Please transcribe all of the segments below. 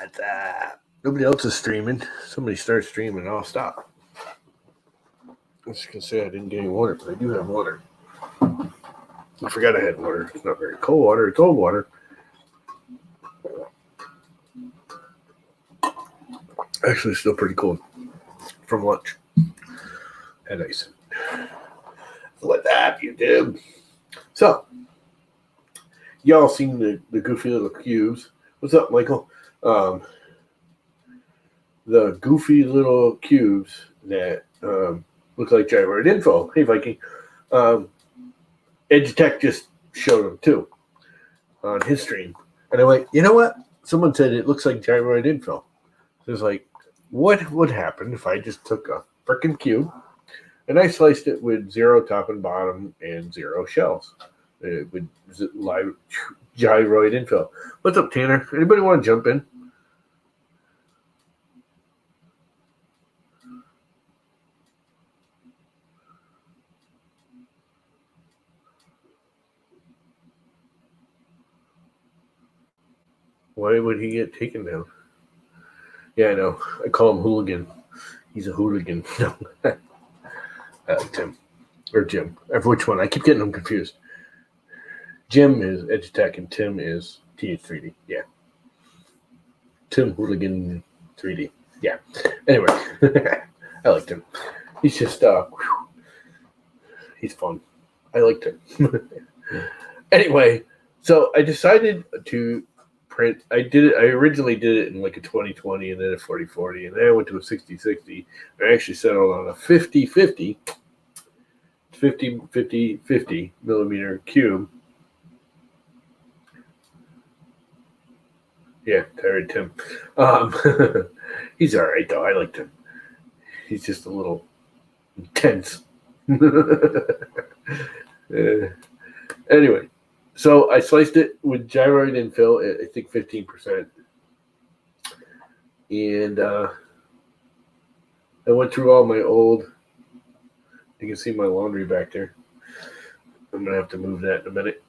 What's up? Nobody else is streaming. Somebody starts streaming, I'll stop. I was just going to say I didn't get any water, but I do have water. I forgot I had water. It's not very cold water. It's old water. Actually, it's still pretty cold from lunch. Had ice. What's up, YouTube? So, y'all seen the goofy little cubes. What's up, Michael? The goofy little cubes that look like gyroid info. Hey, Viking. Edutech just showed them too on his stream. And I went, you know what? Someone said it looks like gyroid info. So it's like, what would happen if I just took a freaking cube and I sliced it with 0 top and bottom and 0 shells? With live gyroid info. What's up, Tanner? Anybody want to jump in? Why would he get taken down? Yeah, I know. I call him Hooligan. He's a hooligan. No. I like Tim. Or Jim. Which one? I keep getting them confused. Jim is Edutech and Tim is TH3D. Yeah. Tim Hooligan 3D. Yeah. Anyway. I liked him. He's just, he's fun. I liked him. Anyway, so I decided to print. I originally did it in like a 2020 and then a 4040, and then I went to a 6060. I actually settled on a 5050 millimeter cube. Yeah, tired Tim. He's all right though. I liked him. He's just a little intense. Anyway. So I sliced it with gyroid infill at, I think, 15%. And I went through all my old, you can see my laundry back there. I'm going to have to move that in a minute.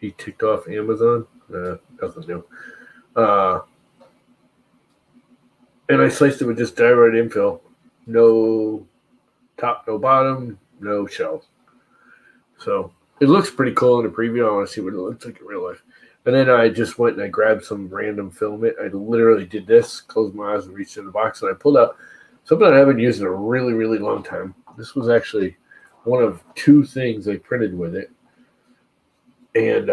He ticked off Amazon. Nothing new. And I sliced it with just gyroid infill. No top, no bottom, no shells. So it looks pretty cool in the preview. I want to see what it looks like in real life. And then I just went and I grabbed some random filament. I literally did this, closed my eyes and reached in the box, and I pulled out something I haven't used in a really, really long time. This was actually one of 2 things I printed with it. And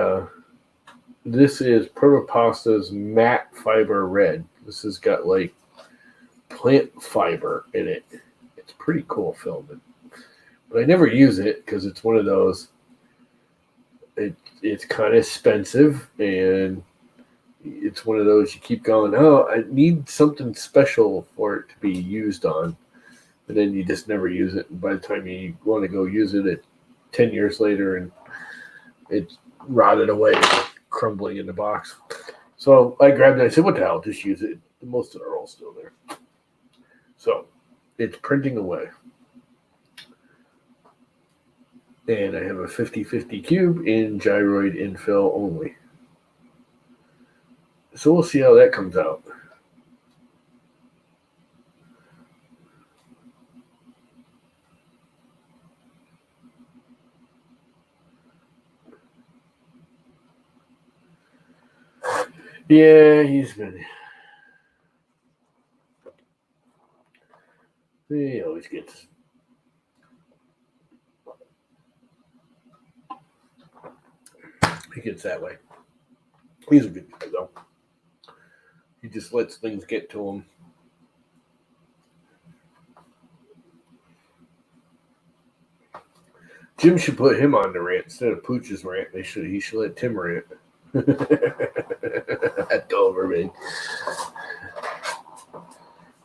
this is Permapasta's Matte Fiber Red. This has got like plant fiber in it. It's pretty cool filament. But I never use it because it's one of those, it's kind of expensive, and it's one of those you keep going, oh, I need something special for it to be used on. And then you just never use it. And by the time you want to go use it 10 years later, and it's rotted away, crumbling in the box. So I grabbed it. I said, what the hell, just use it. Most of it are all still there. So it's printing away. And I have a 50-50 cube in gyroid infill only. So we'll see how that comes out. Yeah, he's been... He always gets... He gets that way. He's a good guy, though. He just lets things get to him. Jim should put him on the rant instead of Pooch's rant. He should let Tim rant. That'd go over big.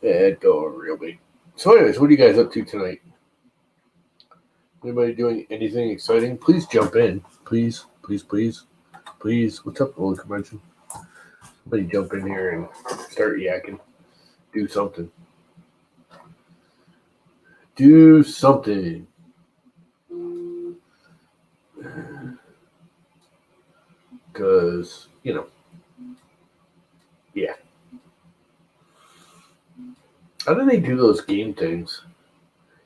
Yeah, it'd go over real big. So anyways, what are you guys up to tonight? Anybody doing anything exciting? Please jump in. Please. What's up, World Convention? Somebody jump in here and start yakking. Do something. Because, How do they do those game things?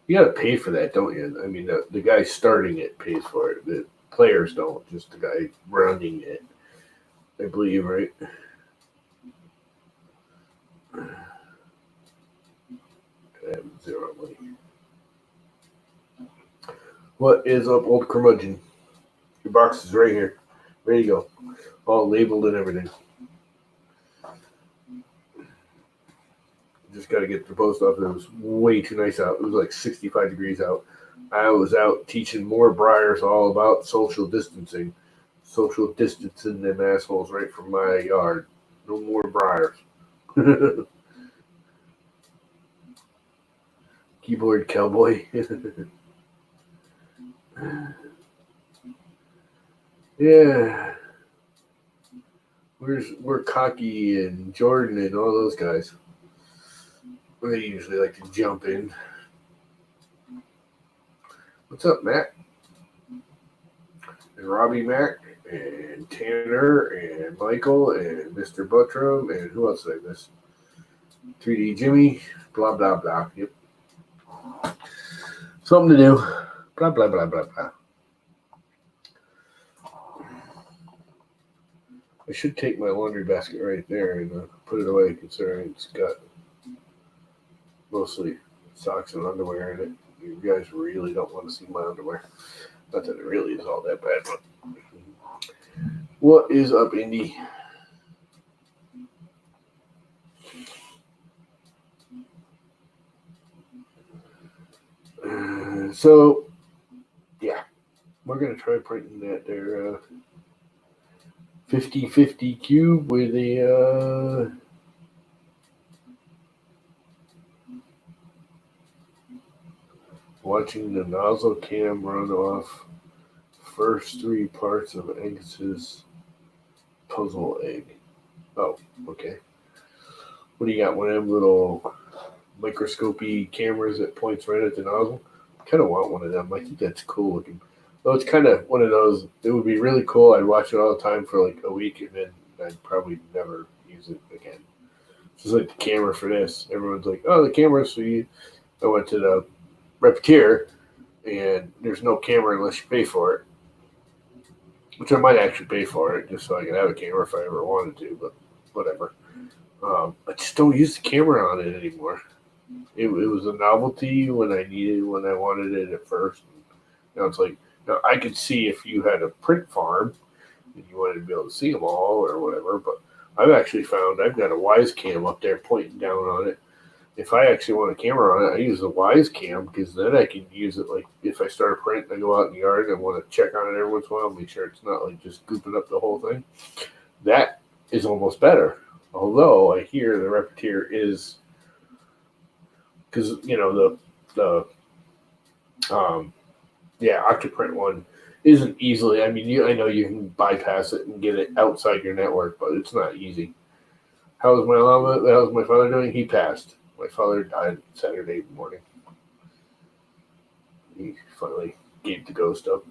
You got to pay for that, don't you? I mean, the guy starting it pays for it. The players don't, just the guy running it. I believe, right? I have zero money. What is up, old curmudgeon? Your box is right here. Ready to go. All labeled and everything. Just got to get to the post office. It was way too nice out. It was like 65 degrees out. I was out teaching more briars all about social distancing. Social distancing them assholes right from my yard. No more briars. Keyboard cowboy. Yeah. We're Cocky and Jordan and all those guys. They usually like to jump in. What's up, Matt? And Robbie Mac and Tanner and Michael and Mr. Buttram and who else did I miss? 3D Jimmy, blah blah blah. Yep. Something to do. Blah blah blah blah blah. I should take my laundry basket right there and put it away, considering it's got mostly socks and underwear in it. You guys really don't want to see my underwear. Not that it really is all that bad, but what is up, Indy? So, yeah, we're going to try printing that there 50/50 cube with a watching the nozzle cam run off first three parts of Angus's puzzle egg. Oh, okay. What do you got? One of them little microscopy cameras that points right at the nozzle? I kind of want one of them. I think that's cool looking. Though it's kind of one of those, it would be really cool. I'd watch it all the time for like a week and then I'd probably never use it again. It's just like the camera for this. Everyone's like, oh, the camera's for you. I went to the Repetier and there's no camera unless you pay for it. Which I might actually pay for it just so I can have a camera if I ever wanted to, but whatever. I just don't use the camera on it anymore. It was a novelty when I wanted it at first. Now it's like, now I could see if you had a print farm and you wanted to be able to see them all or whatever, but I've actually found I've got a Wise Cam up there pointing down on it. If I actually want a camera on it, I use the Wise Cam because then I can use it like if I start a print and I go out in the yard and I want to check on it every once in a while, make sure it's not like just gooping up the whole thing. That is almost better. Although I hear the Repetier is because the Octoprint one isn't easily. I mean, I know you can bypass it and get it outside your network, but it's not easy. How's my father doing? He passed. My father died Saturday morning. He finally gave the ghost up.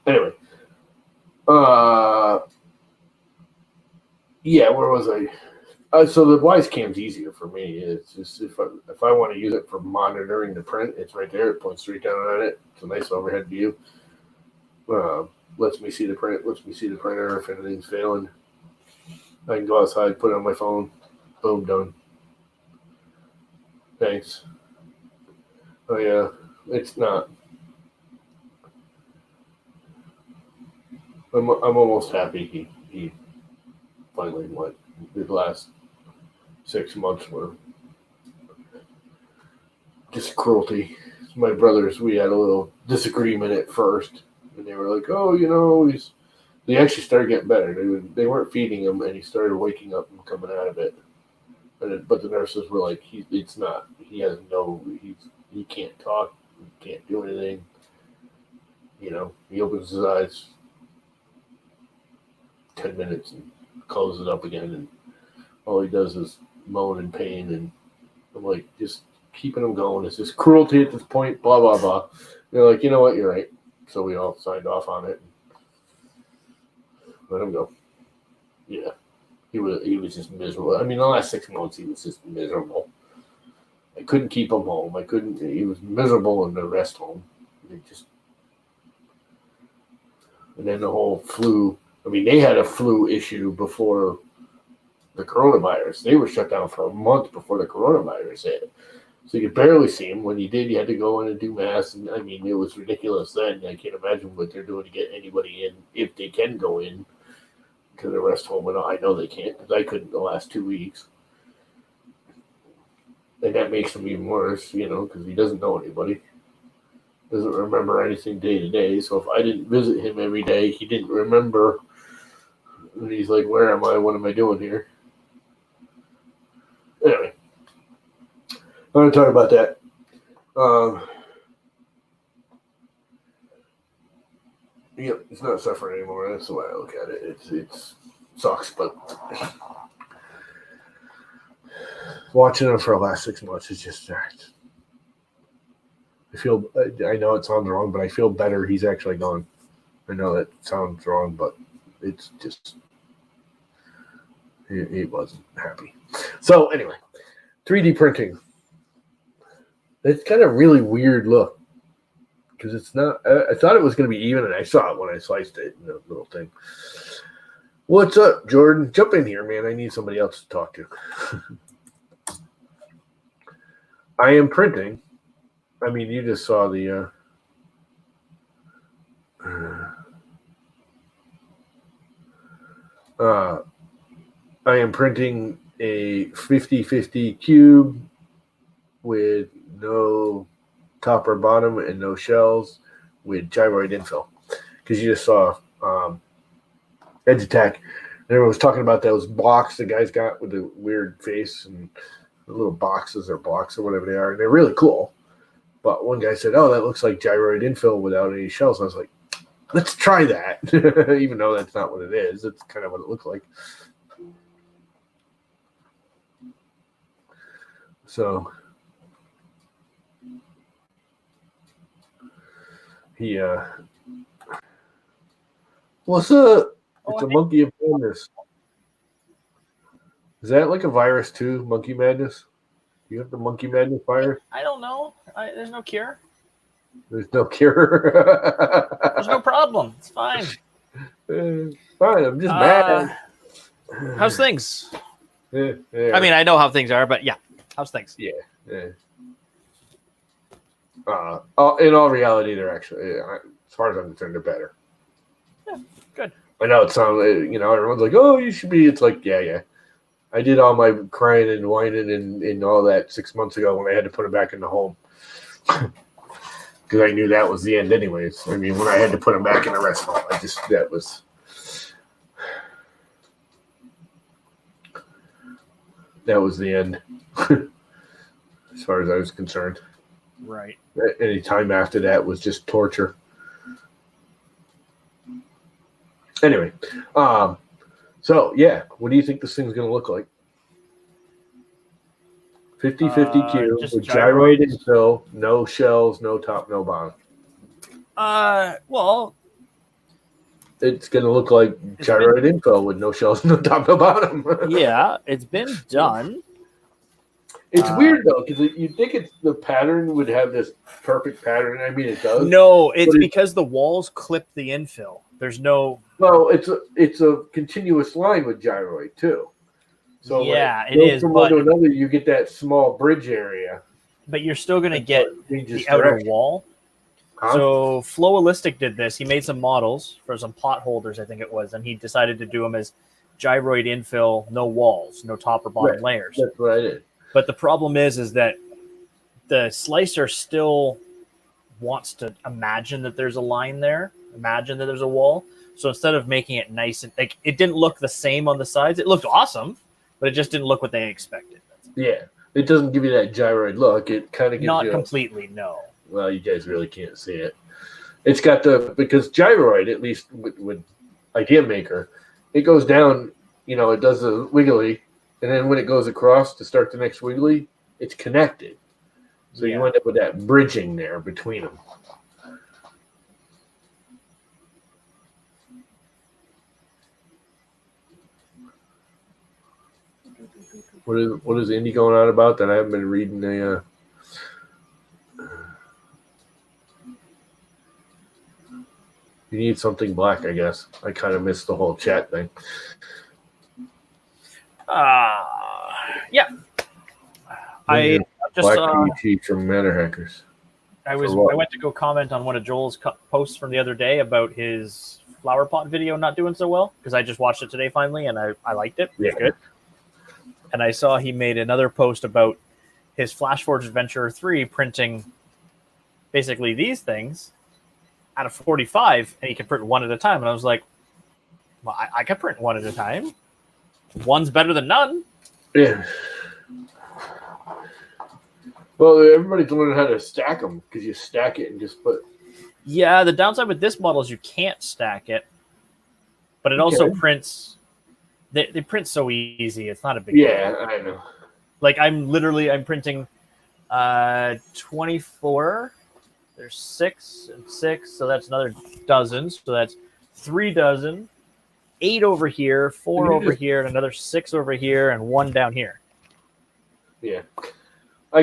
Anyway. Yeah, where was I? So the Wise Cam's easier for me. It's just if I want to use it for monitoring the print, it's right there. It points straight down on it. It's a nice overhead view. Lets me see the print. Lets me see the printer if anything's failing. I can go outside, put it on my phone. Boom, done. Thanks. Oh yeah, it's not. I'm almost happy he finally went. The last 6 months were just cruelty. My brothers, we had a little disagreement at first, and they were like, "Oh, he's." They actually started getting better. They weren't feeding him, and he started waking up and coming out of it. But the nurses were like, "It's not. He has no. He can't talk. He can't do anything. He opens his eyes 10 minutes and closes it up again, and all he does is moan in pain." And I'm like, just keeping him going. It's just cruelty at this point, blah, blah, blah. They're like, you know what, you're right. So we all signed off on it. Let him go. Yeah. He was just miserable. I mean, the last 6 months, he was just miserable. I couldn't keep him home. I couldn't. He was miserable in the rest home. And then the whole flu. I mean, they had a flu issue before the coronavirus. They were shut down for a month before the coronavirus hit. So you could barely see him. When you did, you had to go in and do masks. And I mean, it was ridiculous then. I can't imagine what they're doing to get anybody in, if they can go in, to the rest home. And I know they can't, because I couldn't the last 2 weeks. And that makes him even worse, because he doesn't know anybody. Doesn't remember anything day to day. So if I didn't visit him every day, he didn't remember. And he's like, where am I? What am I doing here? Anyway, I'm going to talk about that. Yep, it's not suffering anymore. That's the way I look at it. It sucks, but watching him for the last 6 months is just I know it sounds wrong, but I feel better he's actually gone. I know that sounds wrong, but it's just he wasn't happy. So anyway, 3D printing. It's got a really weird look because it's not. I thought it was going to be even, and I saw it when I sliced it in the little thing. What's up, Jordan? Jump in here, man. I need somebody else to talk to. I am printing. I mean, you just saw the. I am printing a 50/50 cube with no top or bottom and no shells with gyroid infill. Because you just saw Edge Attack. Everyone was talking about those blocks the guys got with the weird face and the little boxes or blocks or whatever they are. And they're really cool. But one guy said, oh, that looks like gyroid infill without any shells. I was like, let's try that. Even though that's not what it is. It's kind of what it looks like. So he what's up? It's a monkey of madness. Is that like a virus too? Monkey madness? You have the monkey madness virus? I don't know. There's no cure. There's no cure. There's no problem. It's fine. Fine. I'm just mad. How's things? Yeah. I mean, I know how things are, but yeah. How's things? Yeah. In all reality, they're actually, as far as I'm concerned, they're better. Yeah, good. I know it sounds, everyone's like, oh, you should be. It's like, yeah. I did all my crying and whining and all that 6 months ago when I had to put him back in the home. Because I knew that was the end anyways. I mean, when I had to put him back in the rest home, that was the end. As far as I was concerned. Right. Any time after that was just torture. Anyway, so yeah, what do you think this thing's going to look like? 50/50 cube with gyroid infill, no shells, no top, no bottom. Well, it's going to look like gyroid infill with no shells, no top, no bottom. Yeah, it's been done. It's weird though, because you'd think the pattern would have this perfect pattern. I mean, it does. No, it's because the walls clip the infill. There's no. Well, it's a continuous line with gyroid too. So yeah, it is. From one to another, you get that small bridge area. But you're still going to get the outer wall. Huh? So Flowalistic did this. He made some models for some pot holders, I think it was, and he decided to do them as gyroid infill, no walls, no top or bottom layers. That's what I did. But the problem is that the slicer still wants to imagine that there's a line there, imagine that there's a wall. So instead of making it nice and like it didn't look the same on the sides, it looked awesome, but it just didn't look what they expected. Yeah, it doesn't give you that gyroid look. It kind of gives not completely. No. Well, you guys really can't see it. It's got because gyroid, at least with Idea Maker, it goes down. It does a wiggly. And then when it goes across to start the next wiggly, it's connected. So you end up with that bridging there between them. What is Indy going on about that I haven't been reading the? You need something black, I guess. I kind of missed the whole chat thing. Yeah. I just black PET from Matter Hackers. I went to go comment on one of Joel's posts from the other day about his flower pot video not doing so well, because I just watched it today finally and I liked it. It was good. And I saw he made another post about his Flashforge Adventurer 3 printing basically these things out of 45, and he can print one at a time. And I was like, well, I can print one at a time. One's better than none. Yeah. Well, everybody's learning how to stack them, because you stack it and just put. Yeah, the downside with this model is you can't stack it, but it also prints. They print so easy; it's not a big deal. Yeah, I know. Like I'm printing 24. There's 6 and 6, so that's another dozen. So that's 3 dozen, 8 over here, 4 over here, and another 6 over here, and 1 down here. Yeah. I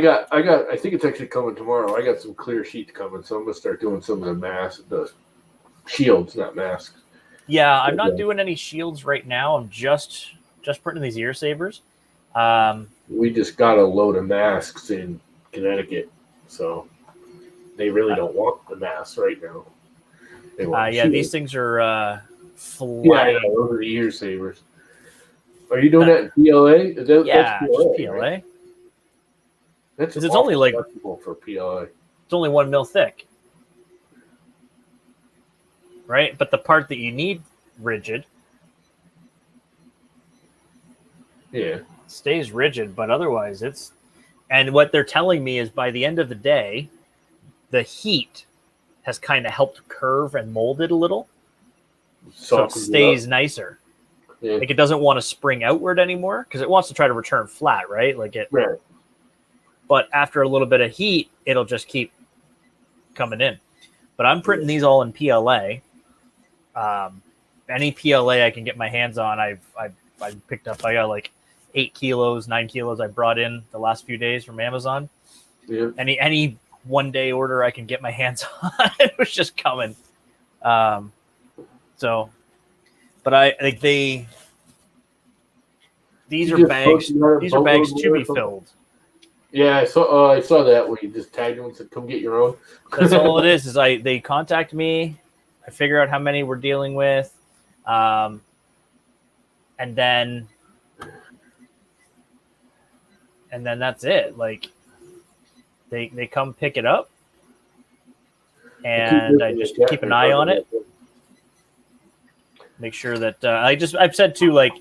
think it's actually coming tomorrow. I got some clear sheets coming, so I'm gonna start doing some of the shields, not masks. Yeah, I'm not doing any shields right now. I'm just printing these ear savers. We just got a load of masks in Connecticut, so they really don't want the masks right now. Yeah, these things are flying. Yeah, those are the ear savers. Are you doing that in PLA? Yeah, that's PLA, PLA. Right? That's it's only like for PLA. It's only 1 mil thick, right? But the part that you need rigid, stays rigid. But otherwise, it's. And what they're telling me is by the end of the day, the heat has kind of helped curve and mold it a little, so it stays nicer. Yeah. Like it doesn't want to spring outward anymore because it wants to try to return flat, right? Like it. Right. But after a little bit of heat, it'll just keep coming in. But I'm printing these all in PLA. Any PLA I can get my hands on, I've picked up. I got like 8 kilos, 9 kilos I brought in the last few days from Amazon. Yeah. Any 1 day order I can get my hands on, it was just coming. So, but I think these are bags. These are bags to be filled. Yeah, I saw that where you just tagged them and said, "Come get your own." That's all it is. They contact me, I figure out how many we're dealing with, and then that's it. Like they come pick it up, and I just keep an eye on it. Make sure that I've said too, like,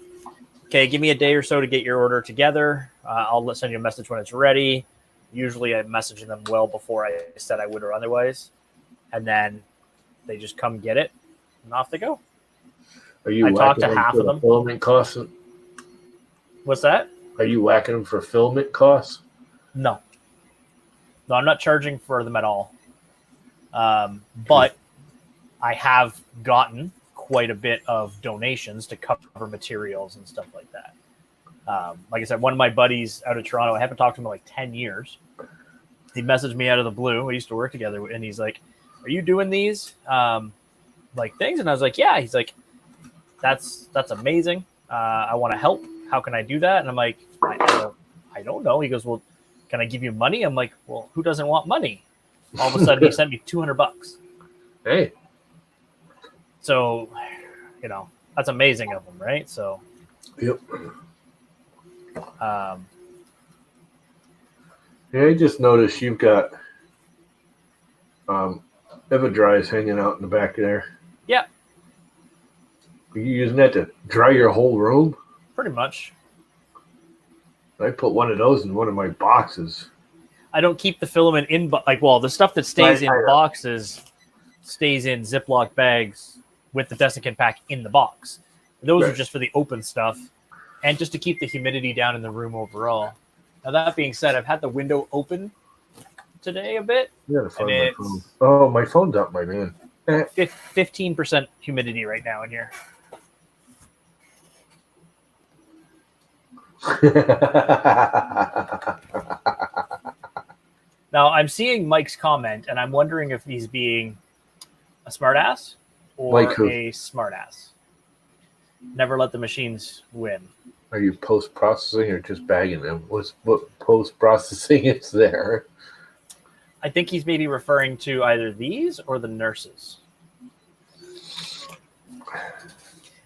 okay, give me a day or so to get your order together. I'll send you a message when it's ready. Usually I'm messaging them well before I said I would or otherwise. And then they just come get it and off they go. I talked to half of them. Filament costs? What's that? Are you whacking them for filament costs? No, I'm not charging for them at all. But I have gotten quite a bit of donations to cover materials and stuff like that. Like I said, one of my buddies out of Toronto, I haven't talked to him in like 10 years. He messaged me out of the blue. We used to work together, and he's like, "Are you doing these like things?" And I was like, "Yeah." He's like, "That's amazing. I want to help. How can I do that?" And I'm like, I don't know. He goes, "Well, can I give you money?" I'm like, "Well, who doesn't want money?" All of a sudden, he sent me $200. Hey. So, that's amazing of him, right? So. Yep. Yeah, I just noticed you've got Evidries hanging out in the back there. Yeah. Are you using that to dry your whole room? Pretty much. I put one of those in one of my boxes. I don't keep the filament in, the stuff that stays in boxes stays in Ziploc bags with the desiccant pack in the box. Those are just for the open stuff and just to keep the humidity down in the room overall. Now, that being said, I've had the window open today a bit. Yeah, my phone. Oh, my phone's up, my man. 15% humidity right now in here. Now, I'm seeing Mike's comment, and I'm wondering if he's being a smartass or Mike who? a smartass. Never let the machines win. Are you post processing or just bagging them? What post processing is there? I think he's maybe referring to either these or the nurses.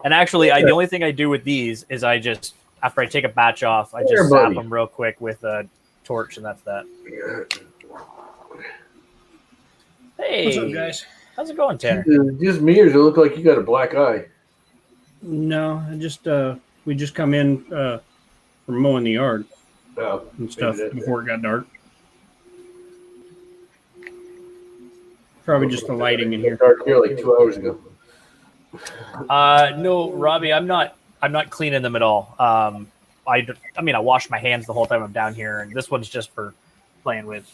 And actually, the only thing I do with these is I just, after I take a batch off, I just zap them real quick with a torch, and that's that. Hey, What's up, guys? How's it going, Tanner? Just me, or does it look like you got a black eye? No, I just we just come in from mowing the yard Oh, and stuff maybe before it got dark. Probably just the lighting in here. Dark here like 2 hours ago. No, Robbie, I'm not cleaning them at all. I mean, I wash my hands the whole time I'm down here, and this one's just for playing with.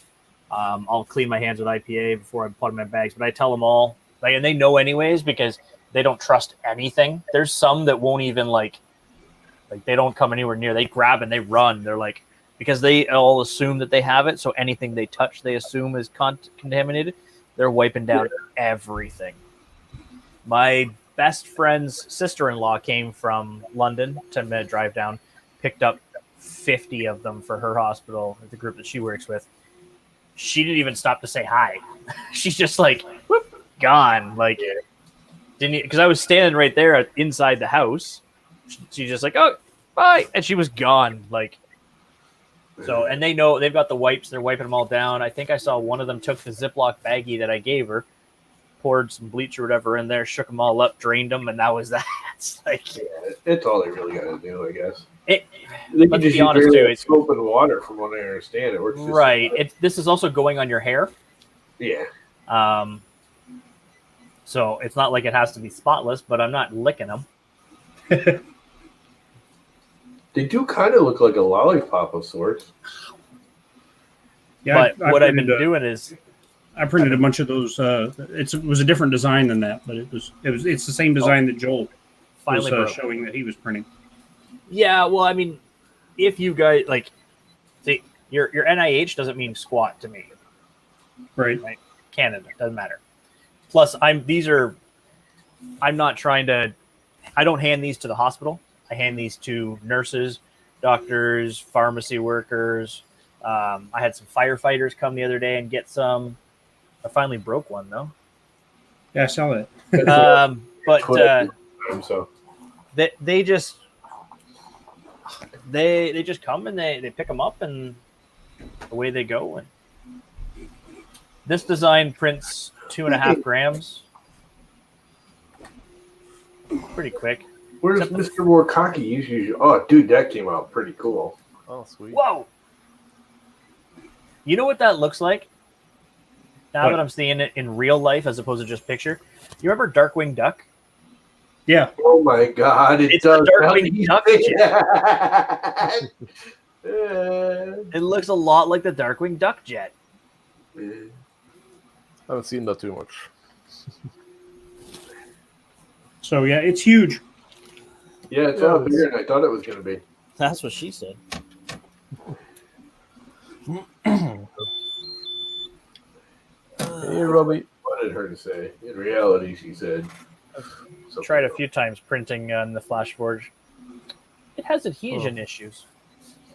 I'll clean my hands with IPA before I put them in my bags, but I tell them all, and they know anyways because they don't trust anything. There's some that won't even like they don't come anywhere near. They grab and they run. They're like, because they all assume that they have it, so anything they touch, they assume is contaminated. They're wiping down everything. My best friend's sister-in-law came from London, 10-minute drive down, picked up 50 of them for her hospital, the group that she works with. She didn't even stop to say hi. She's just like, whoop, gone. Like, didn't, because I was standing right there inside the house. She's just like, oh, bye, and she was gone. Like, so, and they know they've got the wipes. They're wiping them all down. I think I saw one of them took the Ziploc baggie that I gave her, poured some bleach or whatever in there, shook them all up, drained them, and that was that. It's like, yeah, it's all they really got to do, I guess. They can let's just be honest too. It's soap and water, from what I understand. It works just right. This is also going on your hair. Yeah. So it's not like it has to be spotless, but I'm not licking them. They do kind of look like a lollipop of sorts. Yeah, But what I've been doing is I printed a bunch of those. It was a different design than that, but it's the same design that Joel finally was showing that he was printing. Yeah, well, I mean, if you guys like, see, your NIH doesn't mean squat to me. Right. Canada doesn't matter. Plus, I'm not trying to. I don't hand these to the hospital. I hand these to nurses, doctors, pharmacy workers. I had some firefighters come the other day and get some. I finally broke one though. Yeah, I saw that. But So they just come and they pick them up and away they go. And this design prints 2.5 grams, pretty quick. where's Mr. Warkaki? Usually, oh, dude, that came out pretty cool. Oh, sweet. Whoa! You know what that looks like? Now What? that I'm seeing it in real life as opposed to just picture. You remember Darkwing Duck? Yeah. Oh my God! It's does. the Darkwing Duck jet. jet. It looks a lot like the Darkwing Duck jet. I haven't seen that too much. So yeah, it's huge. Yeah, it's a lot bigger than I thought it was going to be. That's what she said. Hey, Robbie. What did her to say? In reality, she said. Tried a few times printing on the FlashForge. It has adhesion issues.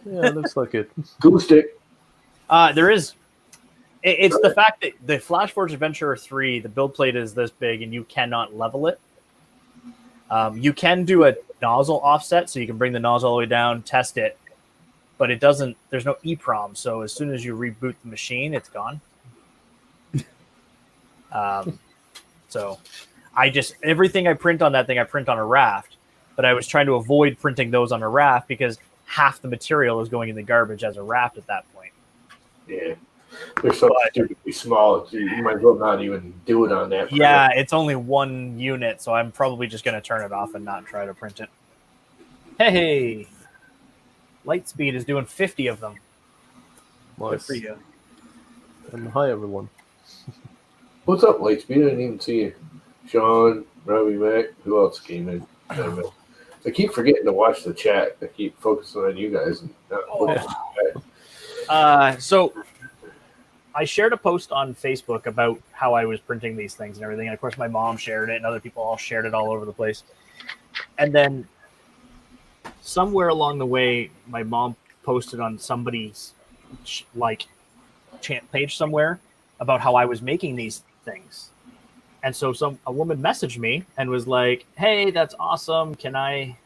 Yeah, it looks like it. Glue stick. There is. It's the fact that the FlashForge Adventurer 3, the build plate is this big and you cannot level it. You can do a nozzle offset, so you can bring the nozzle all the way down, test it, but it doesn't. There's no EEPROM, so as soon as you reboot the machine, it's gone. So everything I print on that thing, I print on a raft, but I was trying to avoid printing those on a raft because half the material is going in the garbage as a raft at that point. Yeah. They're so stupidly small, so you might as well not even do it on that. Yeah, it's only one unit, so I'm probably just going to turn it off and not try to print it. Hey! Lightspeed is doing 50 of them. Good Nice. for you. And hi, everyone. What's up, Lightspeed? I didn't even see you. Sean, Robbie Mac, who else came in? I don't know. I keep forgetting to watch the chat. I keep focusing on you guys. And not looking at the chat. So I shared a post on Facebook about how I was printing these things and everything. And of course, my mom shared it, and other people all shared it all over the place. And then somewhere along the way, my mom posted on somebody's chant page somewhere about how I was making these things. And so a woman messaged me and was like, "Hey, that's awesome. Can I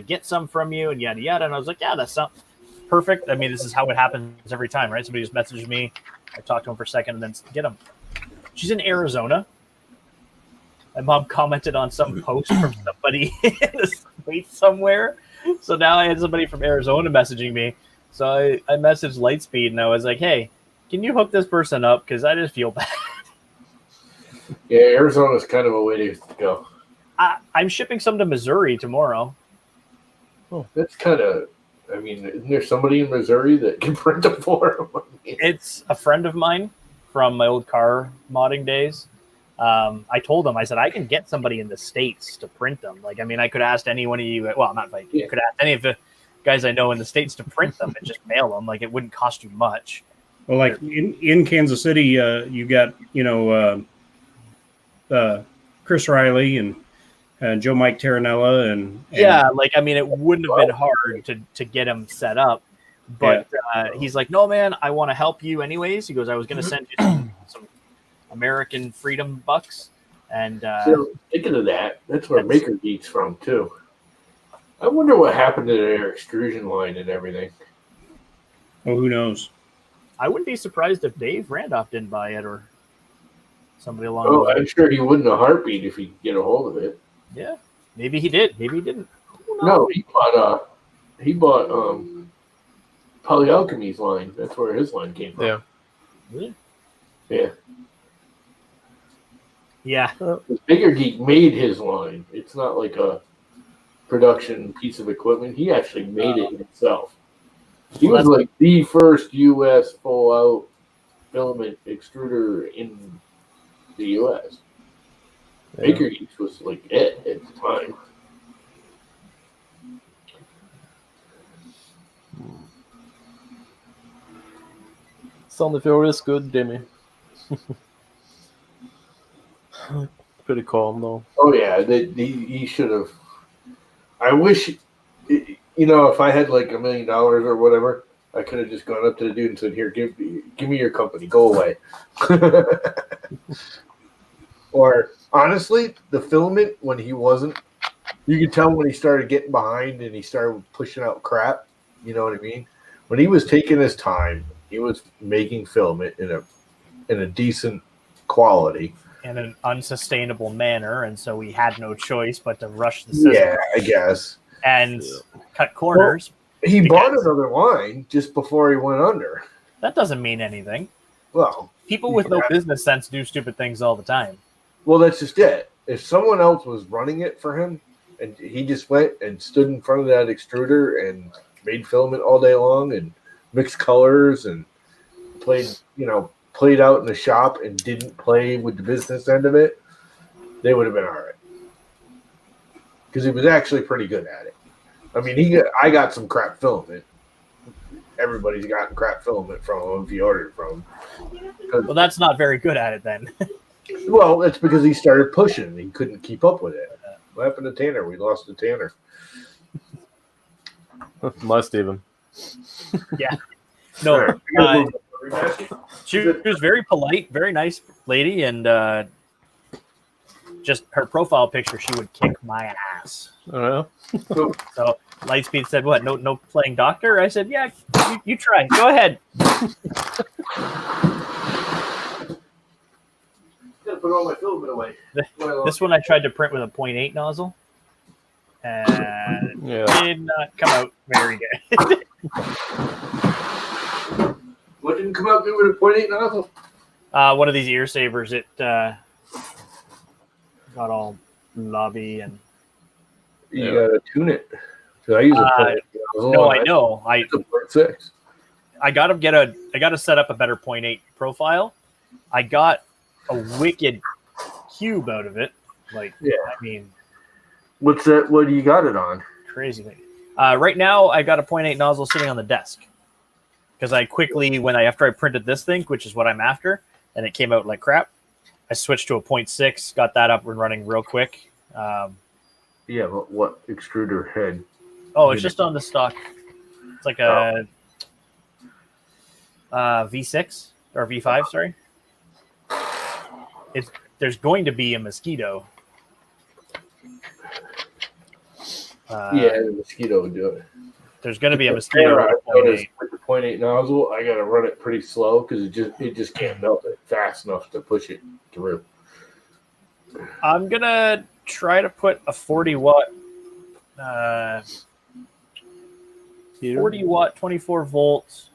get some from you?" And yada yada. And I was like, "Yeah, that sounds perfect." I mean, this is how it happens every time, right? Somebody just messaged me, I talked to him for a second, and then get them. She's in Arizona. My mom commented on some post from somebody in the States somewhere. So now I had somebody from Arizona messaging me. So I messaged Lightspeed and I was like, "Hey, can you hook this person up? Because I just feel bad." Yeah, Arizona's kind of a way to go. I'm shipping some to Missouri tomorrow. Oh, that's kind of. I mean, isn't there somebody in Missouri that can print them for them? It's a friend of mine from my old car modding days. I told him, I said, I can get somebody in the States to print them. Like, I mean, I could ask any one of you. Well, not if I could ask any of the guys I know in the States to print them and just mail them. Like, it wouldn't cost you much. Well, like in Kansas City, you got Chris Riley and Joe Mike Terranella and yeah, like I mean, it wouldn't have been hard to get him set up, but he's like, "No, man, I want to help you anyways." He goes, "I was going to send you some American Freedom bucks," and so, thinking of that, that's where Maker Geek's from too. I wonder what happened to their extrusion line and everything. Oh, who knows? I wouldn't be surprised if Dave Randolph didn't buy it or somebody along the Oh, way. I'm sure he wouldn't a heartbeat if he could get a hold of it. Yeah, maybe he did. Maybe he didn't. No, he bought Polyalchemy's line. That's where his line came from. Yeah. Really? Yeah. Yeah. Bigger Geek made his line. It's not like a production piece of equipment. He actually made it himself. He was like the first U.S. full-out filament extruder in the U.S. Yeah. Baker Geeks was like it at the time. Sound of your is good, Jimmy. Pretty calm though. Oh yeah, he should have. I wish, if I had like $1 million or whatever, I could have just gone up to the dude and said, "Here, give me your company, go away." Or honestly, the filament when he wasn't, you could tell when he started getting behind and he started pushing out crap. You know what I mean? When he was taking his time, he was making filament in a decent quality. In an unsustainable manner, and so we had no choice but to rush the system. Yeah, I guess. And cut corners. Well, he bought another line just before he went under. That doesn't mean anything. Well, People with no business sense do stupid things all the time. well, that's just it. If someone else was running it for him, and he just went and stood in front of that extruder and made filament all day long and mixed colors and played out in the shop and didn't play with the business end of it, they would have been all right. Because he was actually pretty good at it. I mean, I got some crap filament. Everybody's gotten crap filament from him if you ordered from him. Well, that's not very good at it then. Well, it's because he started pushing and he couldn't keep up with it. What happened to Tanner? We lost to Tanner. My Steven. Yeah. No. She was very polite, very nice lady, and just her profile picture, she would kick my ass. Oh, yeah. So Lightspeed said, "What? No playing doctor?" I said, "Yeah, you try. Go ahead." Gotta put all my filament away. This one I tried to print with a 0.8 nozzle, and Yeah. did not come out very good. What didn't come out good with a 0.8 nozzle? One of these ear savers, it got all blobby and. You gotta tune it. So I use a 0.8 nozzle. No, I know. It's a 0.6. I gotta set up a better 0.8 profile. I got a wicked cube out of it. Like, Yeah. I mean, What's that? What do you got it on? Crazy thing. Right now, I got a 0.8 nozzle sitting on the desk because I quickly, after I printed this thing, which is what I'm after, and it came out like crap, I switched to a 0.6, got that up and running real quick. Yeah, but what extruder head? It's just on the stock. It's like a V6 or V5, sorry. There's going to be a Mosquito. The Mosquito would do it. There's going to be a Mosquito. With the 0.8 nozzle, I got to run it pretty slow because it just can't melt it fast enough to push it through. I'm going to try to put a 40 watt, 24 volts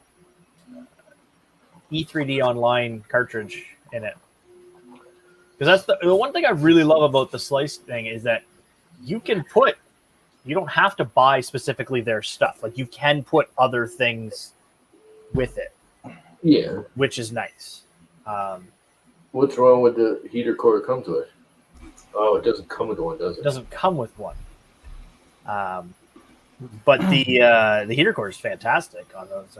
E3D online cartridge in it. Because that's the one thing I really love about the Slice thing is that you don't have to buy specifically their stuff. Like you can put other things with it. Yeah. Which is nice. What's wrong with the heater core that comes with it? Oh, it doesn't come with one, does it? It doesn't come with one. But the heater core is fantastic on those.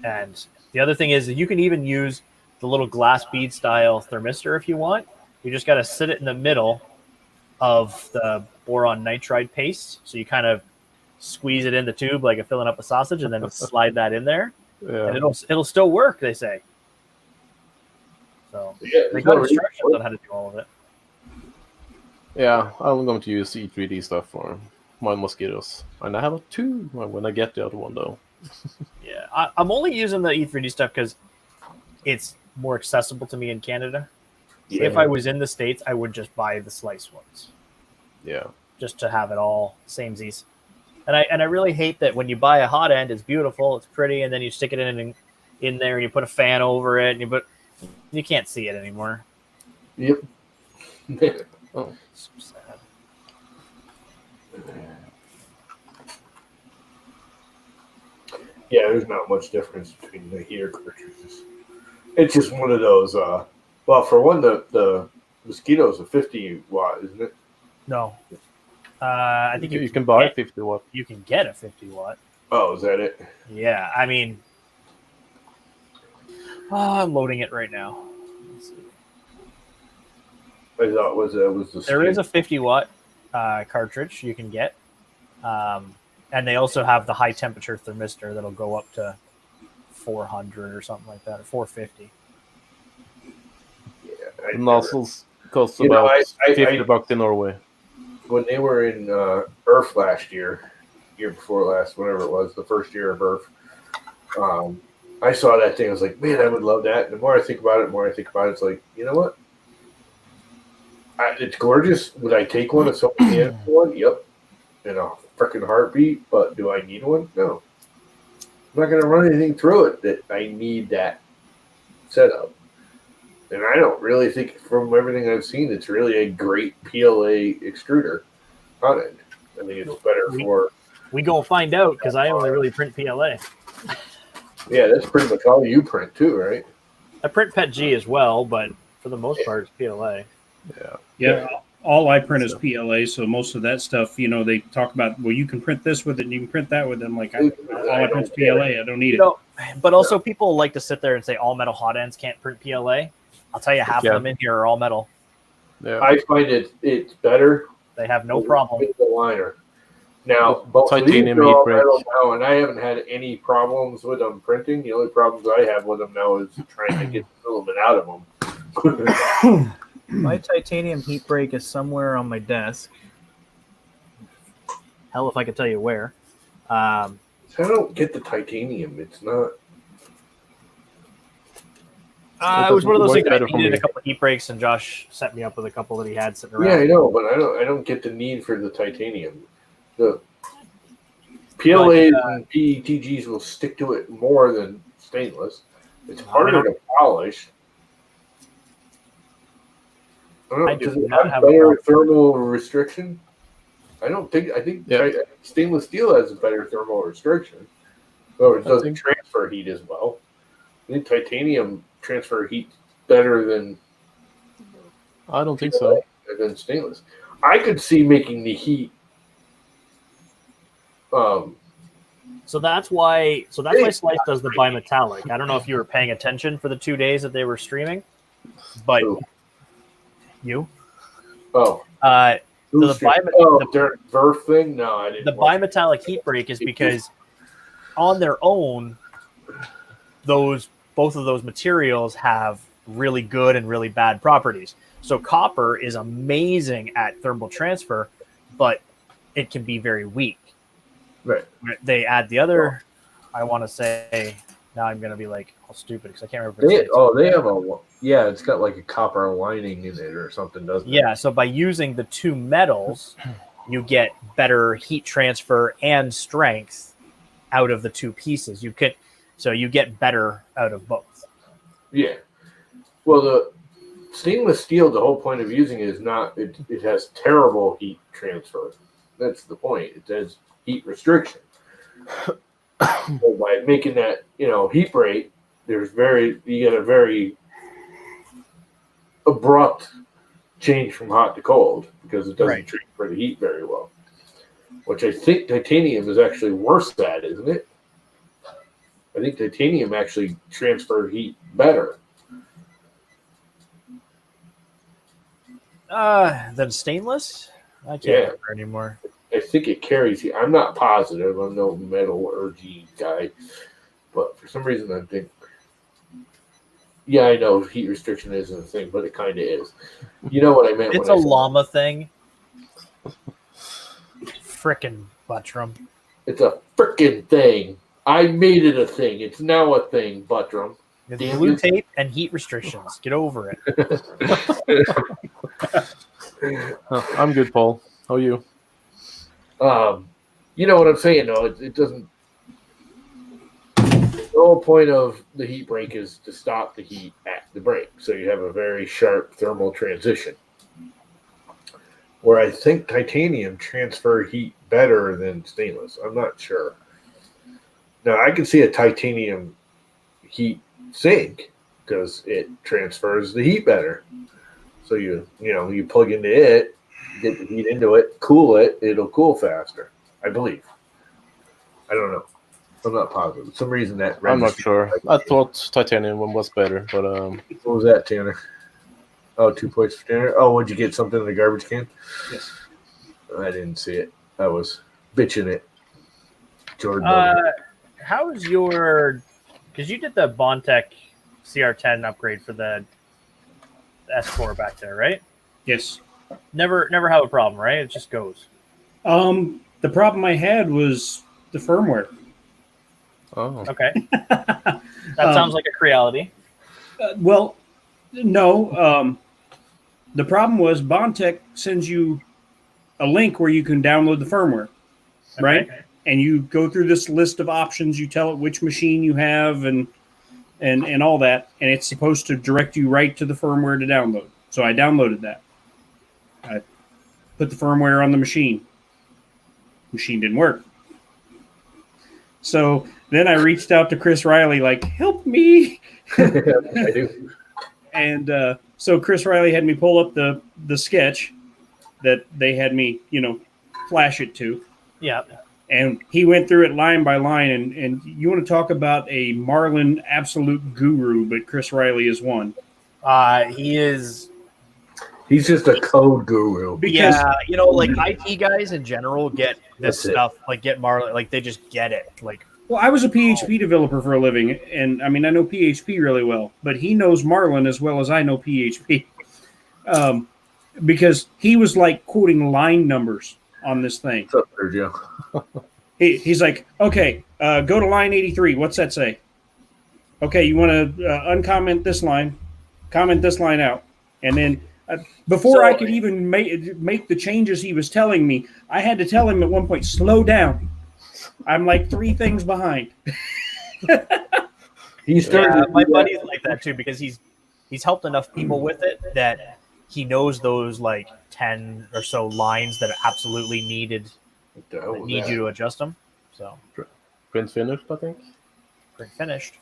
And the other thing is that you can even use the little glass bead style thermistor if you want. You just got to sit it in the middle of the boron nitride paste. So you kind of squeeze it in the tube like filling up a sausage and then slide that in there. Yeah. And it'll still work, they say. So they got instructions on how to do all of it. Yeah, I'm going to use E3D stuff for my mosquitoes. And I have two when I get the other one, though. Yeah, I'm only using the E3D stuff because it's more accessible to me in Canada. Yeah. If I was in the States, I would just buy the Slice ones. Yeah. Just to have it all samesies. And I really hate that when you buy a hot end, it's beautiful, it's pretty, and then you stick it in there and you put a fan over it, and you can't see it anymore. Yep. Oh, so sad. Yeah, there's not much difference between the heater cartridges. It's just one of those. Well, for one, the Mosquito's a 50 watt, isn't it? No. I think you can buy a 50 watt. You can get a 50 watt. Oh, is that it? Yeah, I mean, I'm loading it right now. Let's see. I thought was the. There is a 50 watt cartridge you can get, and they also have the high temperature thermistor that'll go up to 400 or something like that, or 450. Yeah, the nozzles cost about $50 in Norway. When they were in Earth last year before last, whatever it was, the first year of Earth, I saw that thing. I was like, man, I would love that. And the more I think about it, it's like, you know what? It's gorgeous. Would I take one if somebody had one? Yep. In a freaking heartbeat. But do I need one? No. I'm not going to run anything through it that I need that setup. And I don't really think, from everything I've seen, it's really a great PLA extruder on it. I think it's better for... We go find out, because I only really print PLA. Yeah, that's pretty much all you print, too, right? I print PETG as well, but for the most part, it's PLA. Yeah. All I print is PLA, so most of that stuff, they talk about, well, you can print this with it, and you can print that with it. I'm like, all I print is PLA. I don't need it. But also, people like to sit there and say all metal hot ends can't print PLA. I'll tell you, half of them in here are all metal. Yeah. I find it's better. They have no problem. With the liner. Now, both titanium heat metal now, and I haven't had any problems with them printing. The only problems I have with them now is trying to get the filament out of them. My titanium heat break is somewhere on my desk. Hell, if I could tell you where. I don't get the titanium. It's not. It was one of those things that I needed a couple of heat breaks, and Josh set me up with a couple that he had sitting around. Yeah, I know, but I don't get the need for the titanium. The PLAs and PETGs will stick to it more than stainless. It's harder to polish. I don't know. Does it have better thermal restriction? I think stainless steel has a better thermal restriction. Though it doesn't transfer heat as well. I think titanium transfer heat better than I don't think so. Than stainless. I could see making the heat. So that's why Slice does the bimetallic. I don't know if you were paying attention for the 2 days that they were streaming, but Who? you. Oh, So the Derek Verf thing? No, I didn't. the bimetallic heat break is because on their own, both of those materials have really good and really bad properties. So copper is amazing at thermal transfer, but it can be very weak. Right. They add the other. I want to say now I'm going to be like all stupid because I can't remember. They have it's got like a copper lining in it or something, doesn't it? Yeah. So by using the two metals, you get better heat transfer and strength out of the two pieces. You get better out of both. Yeah. Well, the stainless steel, the whole point of using it is not it has terrible heat transfer. That's the point. It has heat restriction. So by making that, heat break, you get a very abrupt change from hot to cold because it doesn't transfer the heat very well. Which I think titanium is actually worse at, isn't it? I think titanium actually transfers heat better. Than stainless? I can't remember anymore. I think it carries heat. I'm not positive. I'm no metallurgy guy. But for some reason I think I know heat restriction isn't a thing, but it kind of is. You know what I meant? It's a llama thing. Frickin' Buttram. It's a frickin' thing. I made it a thing. It's now a thing, Buttram. It's blue tape and heat restrictions. Get over it. I'm good, Paul. How are you? You know what I'm saying, though? It doesn't. The whole point of the heat break is to stop the heat at the break, so you have a very sharp thermal transition. Where I think titanium transfer heat better than stainless. I'm not sure. Now I can see a titanium heat sink because it transfers the heat better. So you plug into it, get the heat into it, cool it, it'll cool faster. I believe. I don't know. I'm not positive. For some reason that I'm not sure. I thought titanium one was better, but What was that, Tanner? Oh, 2 points for Tanner. Oh, would you get something in the garbage can? Yes. I didn't see it. I was bitching it. Jordan. How's your? Because you did the Bondtech CR10 upgrade for the S4 back there, right? Yes. Never have a problem, right? It just goes. The problem I had was the firmware. oh, Okay. That sounds like a reality. Well, no. The problem was Bondtech sends you a link where you can download the firmware, right? Okay. And you go through this list of options. You tell it which machine you have and all that, and it's supposed to direct you right to the firmware to download. So I downloaded that. I put the firmware on the machine. Machine didn't work. So then I reached out to Chris Riley, like, help me. I do. And so Chris Riley had me pull up the sketch that they had me, flash it to. Yeah. And he went through it line by line. And you want to talk about a Marlin absolute guru, but Chris Riley is one. He is. He's just a code guru. Because like IT guys in general get this That's it. stuff, like get Marlin, like they just get it. Like, well, I was a PHP developer for a living, and I mean, I know PHP really well, but he knows Marlin as well as I know PHP. Because he was like quoting line numbers on this thing. What's up, Sergio? He's like, okay, go to line 83. What's that say? Okay, you want to uncomment this line, comment this line out. And then before I could even make the changes he was telling me, I had to tell him at one point, slow down. I'm like 3 things behind. He started. my buddy's like that too because he's helped enough people with it that he knows those like 10 or so lines that absolutely need you to adjust them. So print finished, I think. print finished.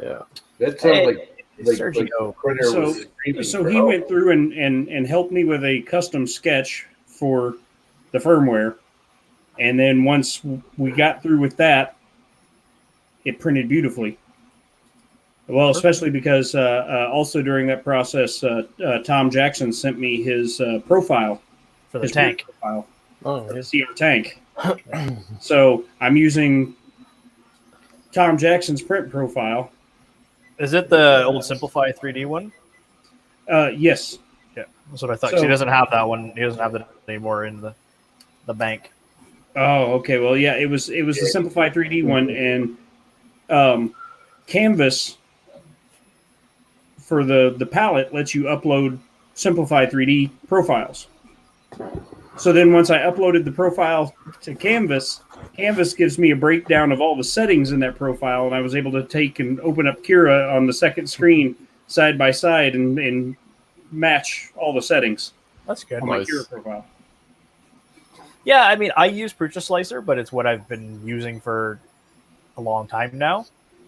Yeah. That sounds like Sergio. printer was screaming So for he help. went through and helped me with a custom sketch for the firmware. And then once we got through with that, it printed beautifully. Well, especially because also during that process, Tom Jackson sent me his profile For the his tank. print profile Oh, for the CR tank. So I'm using Tom Jackson's print profile. Is it the old Simplify 3D one? Yes. Yeah, that's what I thought. 'Cause he So- doesn't have that one. He doesn't have that anymore in the bank. Oh, okay. Well, yeah, it was the Simplify 3D one, and Canvas for the palette lets you upload Simplify 3D profiles. So then once I uploaded the profile to Canvas, Canvas gives me a breakdown of all the settings in that profile, and I was able to take and open up Kira on the second screen side by side and match all the settings That's good. on my Nice. Kira profile. Yeah, I mean, I use Prusa Slicer, but it's what I've been using for a long time now.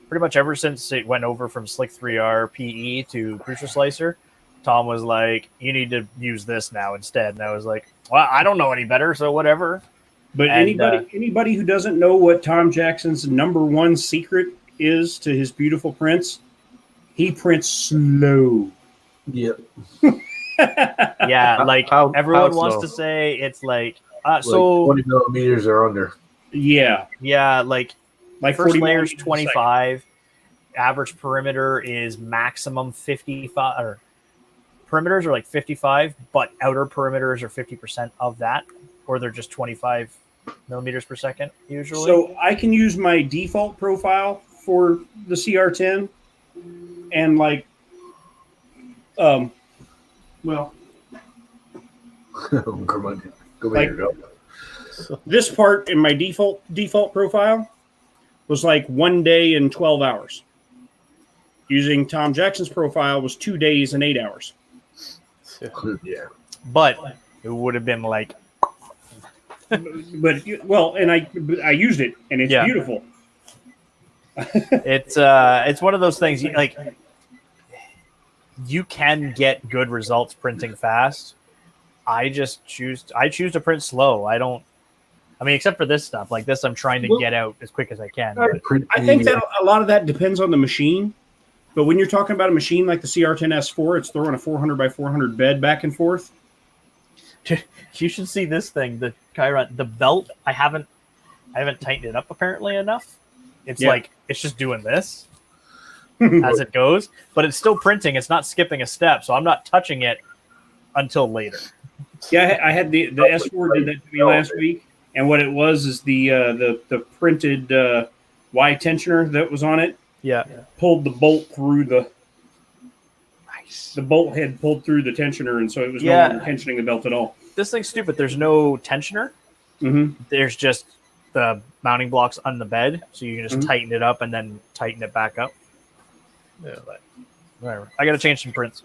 Pretty much ever since it went over from Slick 3R PE to Prusa Slicer, Tom was like, "You need to use this now instead." And I was like, "Well, I don't know any better, so whatever." But And, anybody who doesn't know what Tom Jackson's number one secret is to his beautiful prints, he prints slow. Yep. Yeah, like How everyone wants slow? to say it's like Like so. 20 millimeters or under. Yeah, Yeah, like like first 40 layer's millimeters a second. 25. Average perimeter is maximum 55. Or perimeters are like 55, but outer perimeters are 50% of that, or they're just 25 millimeters per second usually. So I can use my default profile for the CR10, and like, well, Come on. Go Like- here. Go. this part in my default profile was like 1 day and 12 hours. Using Tom Jackson's profile was 2 days and 8 hours. Yeah. but it would have been like But and I used it, and it's Yeah. beautiful. it's one of those things like you can get good results printing fast. I choose to print slow. I mean, except for this stuff like this, I'm trying to get out as quick as I can. But I think that a lot of that depends on the machine. But when you're talking about a machine like the CR10S4, it's throwing a 400 by 400 bed back and forth. you should see this thing, the Chiron, the belt. I haven't tightened it up apparently enough. It's Yeah. like it's just doing this as it goes, but it's still printing. It's not skipping a step, so I'm not touching it until later. Yeah, I had the S4 did that to me last week, and what it was is the printed Y tensioner that was on it Yeah, pulled the bolt through the nice. bolt head pulled through the tensioner, and so it was Yeah. no longer tensioning the belt at all. This thing's stupid. There's no tensioner. Mm-hmm. There's just the mounting blocks on the bed, so you can just Mhm. tighten it up and then tighten it back up. Yeah. But whatever. I got to change some prints.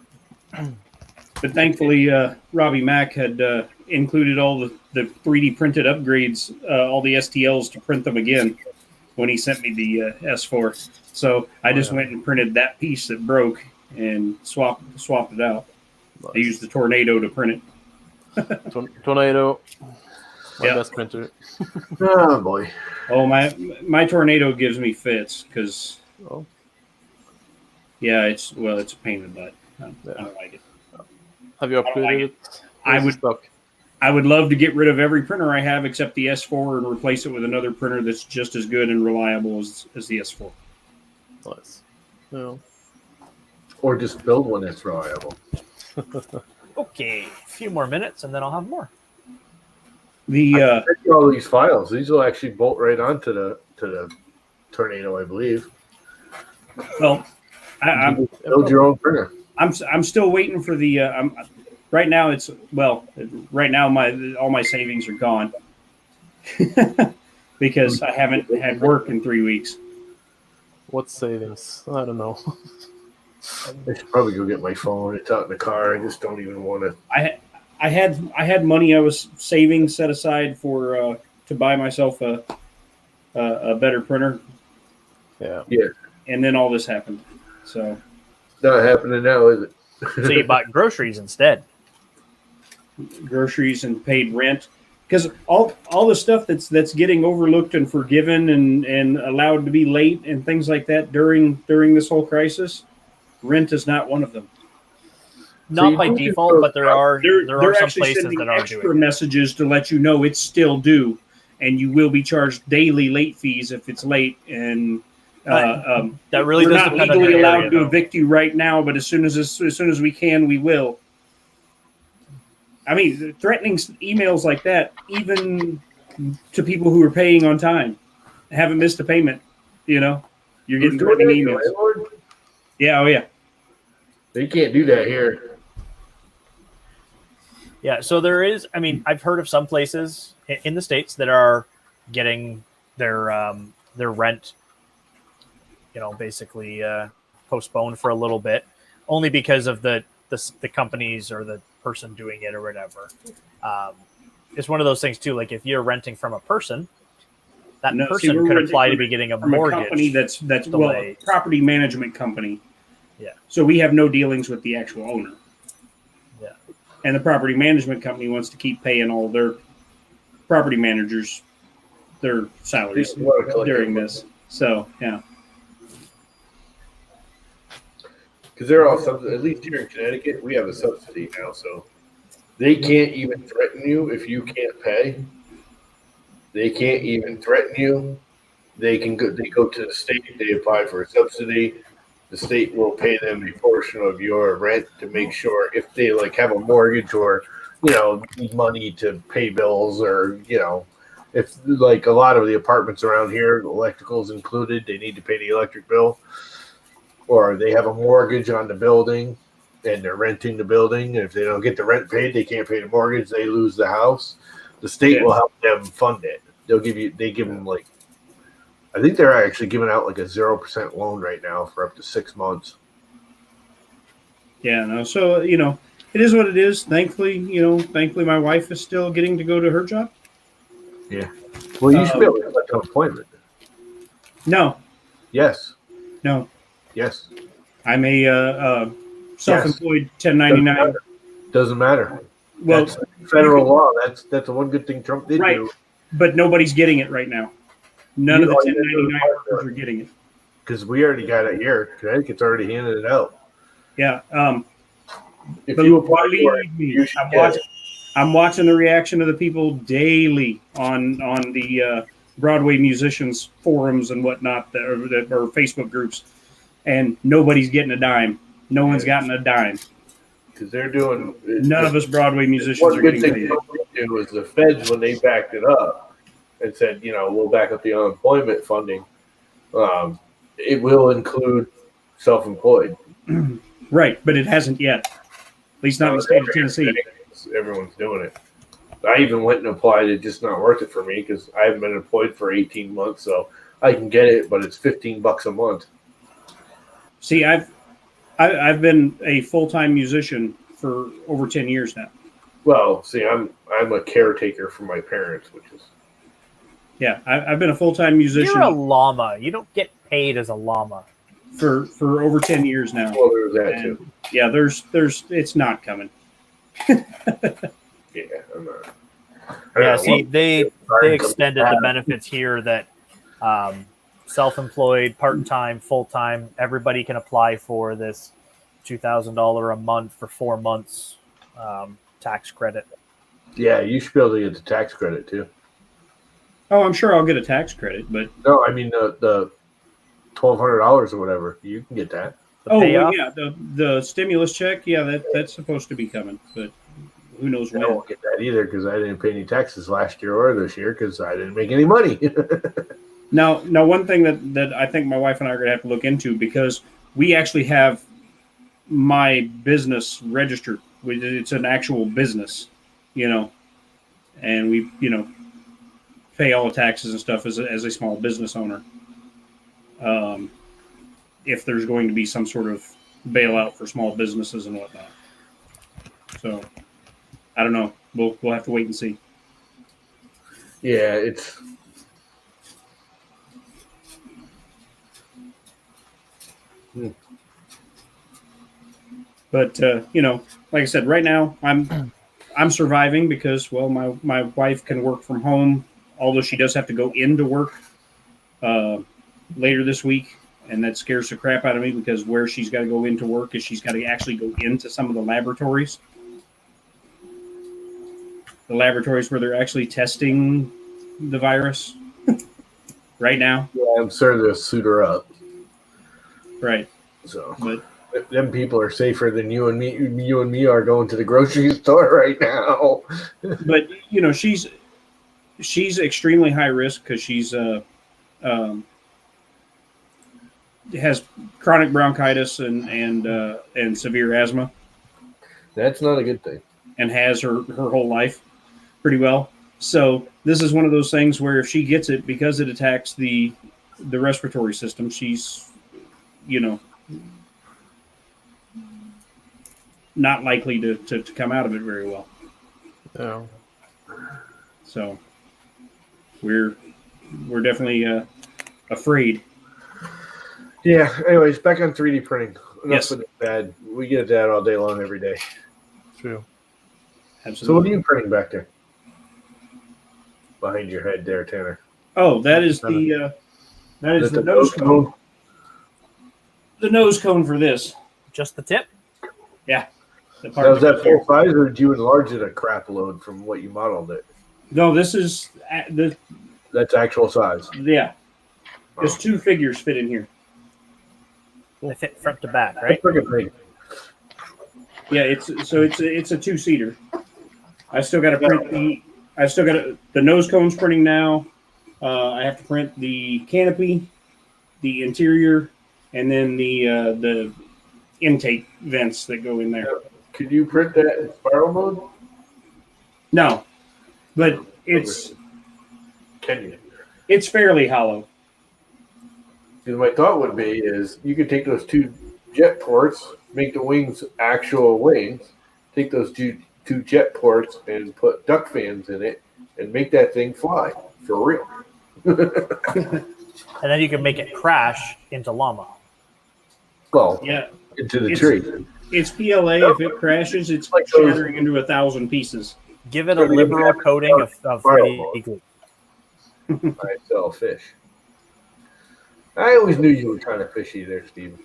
But thankfully, Robbie Mack had included all the 3D printed upgrades, all the STLs to print them again when he sent me the S4. So I just went and printed that piece that broke and swapped it out. I used the Tornado to print it. Tornado. My Yeah. best printer. Oh, boy. Oh, my Tornado gives me fits because, Oh, yeah, it's a pain in the butt. I Yeah. don't like it. have you I don't like upgraded it? I Or is it would- stuck? I would love to get rid of every printer I have except the S4 and replace it with another printer that's just as good and reliable as the S4. Nice. Yeah. Or just build one that's reliable. Okay, a few more minutes and then I'll have more. The Send you all these files. These will actually bolt right onto the Tornado, I believe. well, I'm You just build your own printer. I'm still waiting for the. Right now right now all my savings are gone because I haven't had work in 3 weeks. What savings? I don't know. I should probably go get my phone. It's out in the car. I just don't even want to. I had money I was saving set aside for to buy myself a better printer, Yeah. and then all this happened. So Not happening now, is it? So you bought groceries instead. groceries and paid rent, because all the stuff that's getting overlooked and forgiven and allowed to be late and things like that during this whole crisis, rent is not one of them. Not you by do default, go- but there are They're some actually places sending that are extra doing it. messages to let you know it's still due, and you will be charged daily late fees if it's late. And That really we're does not depend on legally your allowed area, to though. evict you right now, but as soon as we can, we will. I mean, threatening emails like that, even to people who are paying on time, haven't missed a payment. You're Who's getting doing threatening that? Your emails. landlord? Yeah, oh yeah. They can't do that here. Yeah, so there is. I mean, I've heard of some places in the States that are getting their rent, basically postponed for a little bit, only because of the companies or the person doing it or whatever. It's one of those things too. Like if you're renting from a person, that No, see, person we're could renting apply to be getting a from a mortgage. company that's well, a delay. property management company. Yeah. So we have no dealings with the actual owner. Yeah. And the property management company wants to keep paying all their property managers their salaries People want to collect during their this. So yeah. Because they're all at least here in Connecticut, we have a subsidy now, so they can't even threaten you if you can't pay. They can't even threaten you. They go to the state, they apply for a subsidy. The state will pay them a portion of your rent to make sure if they have a mortgage or need money to pay bills or if a lot of the apartments around here, electrical's included, they need to pay the electric bill. Or they have a mortgage on the building and they're renting the building. And if they don't get the rent paid, they can't pay the mortgage, they lose the house. The state will help them fund it. They give them I think they're actually giving out a 0% loan right now for up to 6 months. Yeah, no. So, it is what it is. Thankfully, my wife is still getting to go to her job. Yeah. Well, you should be able to collect unemployment. No. Yes. No. Yes. I'm a self-employed 1099. Doesn't matter. Well, that's federal law. That's the one good thing Trump did right. do. But nobody's getting it right now. None of the 1099 workers are getting it. Because we already got it here. Connecticut's already handed it out. Yeah. If you apply for it, believe me, you should get it. I'm watching the reaction of the people daily on the Broadway musicians forums and whatnot that are Facebook groups, and nobody's getting a dime. No one's gotten a dime. Because they're doing. None of us Broadway musicians One are good getting thing paid. they do is the feds, when they backed it up and said, we'll back up the unemployment funding, it will include self-employed. Right, but it hasn't yet. At least not in the state of Tennessee. Everyone's doing it. I even went and applied. It's just not worth it for me because I haven't been employed for 18 months, so I can get it, but it's $15 a month. See, I've been a full-time musician for over 10 years now. Well, see, I'm a caretaker for my parents, which is Yeah, I've been a full-time musician You're a llama. You don't get paid as a llama. for over 10 years now. well, there's that And, too. yeah, there's it's not coming. Yeah, I'm not. Yeah, see, they Sorry, extended the benefits here that self-employed, part-time, full-time, everybody can apply for this $2,000 a month for 4 months tax credit. Yeah, you should be able to get the tax credit too. Oh, I'm sure I'll get a tax credit, but No, I mean the $1,200 or whatever. You can get that. The well, payoff. yeah, the stimulus check, yeah, that's supposed to be coming, but who knows I when? won't get that either because I didn't pay any taxes last year or this year because I didn't make any money. Now, one thing that I think my wife and I are going to have to look into, because we actually have my business registered. It's an actual business, and we, pay all the taxes and stuff as a small business owner. If there's going to be some sort of bailout for small businesses and whatnot. So, I don't know. We'll have to wait and see. Yeah, it's. But like I said, right now I'm I'm surviving because, well, my wife can work from home, although she does have to go into work later this week. And that scares the crap out of me because where she's got to go into work is she's got to actually go into some of the laboratories. The laboratories where they're actually testing the virus right now. Yeah, I'm certain they'll suit her up. Right. So, But them people are safer than you and me. You and me are going to the grocery store right now. but you know, she's extremely high risk because she's has chronic bronchitis and severe asthma, That's not a good thing. and has her whole life pretty well. So this is one of those things where if she gets it, because it attacks the respiratory system, she's, you know, not likely to come out of it very well. Yeah. So we're definitely afraid. Yeah. Anyways, back on 3D printing. Enough Yes. with the bad. We get that all day long, every day. True. So what Absolutely. are you printing back there? Behind your head there, Tanner. Oh, that is the nose cone. The nose cone for this. Just the tip. The part Now, is that goes here. full size, or did you enlarge it a crap load from what you modeled it? No, this is the That's actual size. yeah. There's two figures fit in here. They fit front to back, right? That's freaking big. Yeah, it's a two-seater. I still got to print the nose cone's printing now. I have to print the canopy, the interior, and then the intake vents that go in there. Could you print that in spiral mode? No, but it's Can you? fairly hollow. Because my thought would be is you could take those two jet ports, make the wings actual wings, take those two jet ports and put duck fans in it, and make that thing fly for real. And then you can make it crash into llama. Well, Yeah, into the It's- tree. it's PLA. If it crashes, it's Like those- shattering into 1,000 pieces. Give it a liberal coating of 3D glue. I sell fish. I always knew you were kind of fishy there, Steven.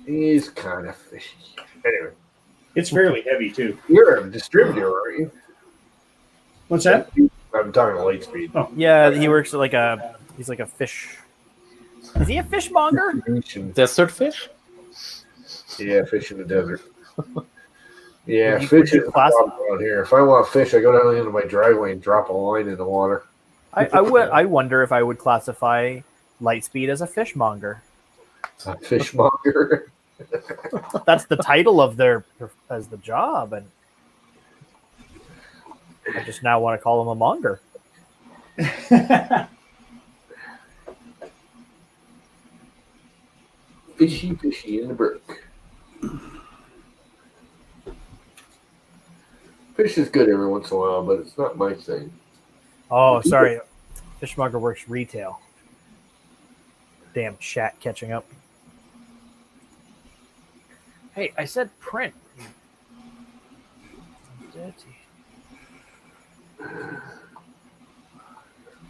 He's kind of fishy. Anyway, It's fairly heavy too. you're a distributor, aren't you? What's that? I'm talking Lightspeed. Yeah, he works at he's like a fish. Is he a fishmonger? Distribution. Desert fish? Yeah, fish in the desert. Yeah, Would you- fish would you is the class- problem around here. If I want fish, I go down into my driveway and drop a line in the water. I wonder if I would classify Lightspeed as a fishmonger. It's a fishmonger. That's the title of their as the job, and I just now want to call him a monger. Fishy in the brook. Fish is good every once in a while, but it's not my thing. Oh, sorry, fishmonger works retail. Damn, Shat catching up. Hey, I said print. Dirty.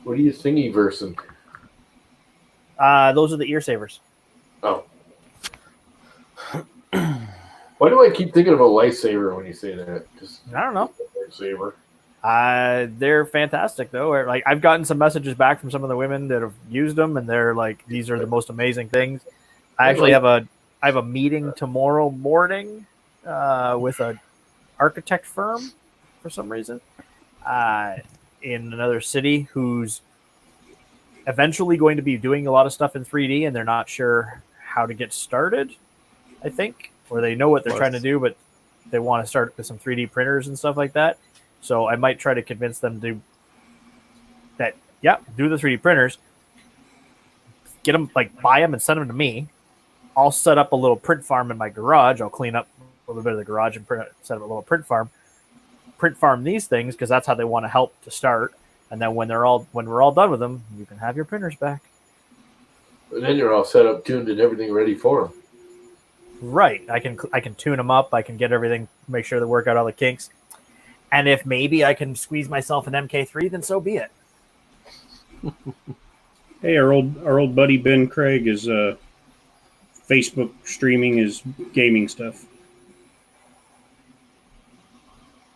What are you thingy versing? Those are the ear savers. Oh. Why do I keep thinking of a lifesaver when you say that? Just I don't know. lifesaver. They're fantastic though. Like I've gotten some messages back from some of the women that have used them, and they're like, "These are the most amazing things." I actually have a meeting tomorrow morning with a architect firm for some reason in another city who's eventually going to be doing a lot of stuff in 3D, and they're not sure how to get started. I think, or they know what they're trying to do, but they want to start with some 3D printers and stuff like that. So I might try to convince them to do the 3D printers, get them, like buy them and send them to me. I'll set up a little print farm in my garage. I'll clean up a little bit of the garage and set up a little print farm these things because that's how they want to help to start. And then when we're all done with them, you can have your printers back. And then you're all set up, tuned, and everything ready for them. Right. I can tune them up. I can get everything, make sure they work out all the kinks. And if maybe I can squeeze myself an MK3, then so be it. Hey, our old buddy Ben Craig is Facebook streaming his gaming stuff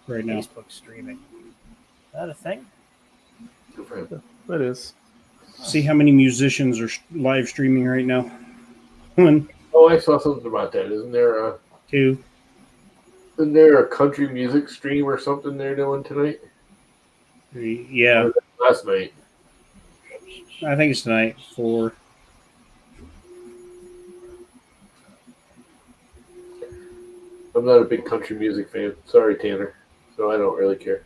right now. Facebook streaming. Is that a thing? Good for him. It is. See how many musicians are live streaming right now? 1, Oh, I saw something about that. Isn't there 2. a country music stream or something they're doing tonight? 3. Yeah, Last night. I think it's tonight. 4. I'm not a big country music fan. Sorry, Tanner. So I don't really care.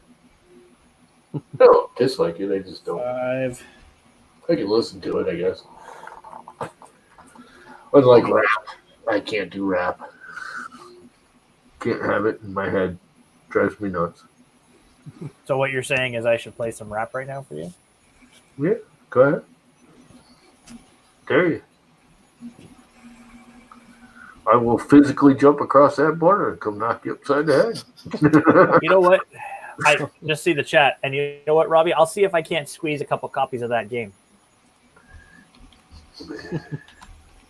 I don't dislike it. I just don't. 5. I can listen to it, I guess. Unlike rap. I can't do rap. Can't have it in my head. Drives me nuts. So what you're saying is I should play some rap right now for you? Yeah, go ahead. Dare you. I will physically jump across that border and come knock you upside the head. You know what? I just see the chat, and you know what, Robbie? I'll see if I can't squeeze a couple copies of that game.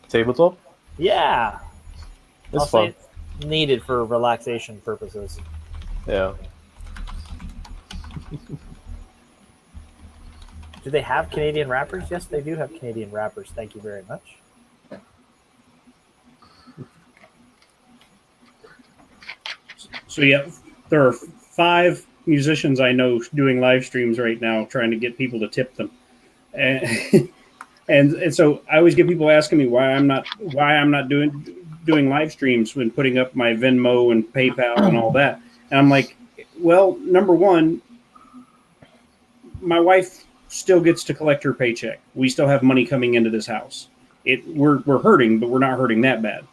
Tabletop? Yeah. It's I'll fun. say it's needed for relaxation purposes. Yeah. Do they have Canadian rappers? Yes, they do have Canadian rappers. Thank you very much. So yeah, there are 5 musicians I know doing live streams right now, trying to get people to tip them, and and so I always get people asking me why I'm not doing live streams when putting up my Venmo and PayPal and all that, and I'm like, well, number one, my wife still gets to collect her paycheck. We still have money coming into this house. We're hurting, but we're not hurting that bad.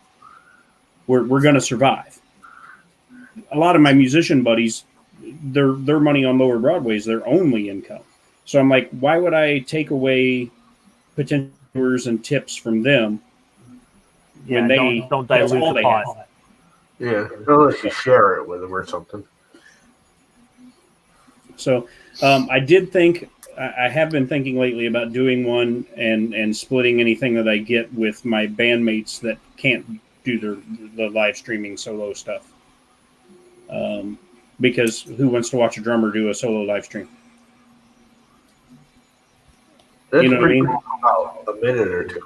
We're going to survive. A lot of my musician buddies, their money on Lower Broadway is their only income. So I'm like, why would I take away potential viewers and tips from them Yeah, when they don't that's dilute all the they pot. have? Yeah, unless you share it with them or something. So I did think I have been thinking lately about doing one and splitting anything that I get with my bandmates that can't do the live streaming solo stuff. Because who wants to watch a drummer do a solo live stream? That's You know what I pretty mean? cool. About a minute or two.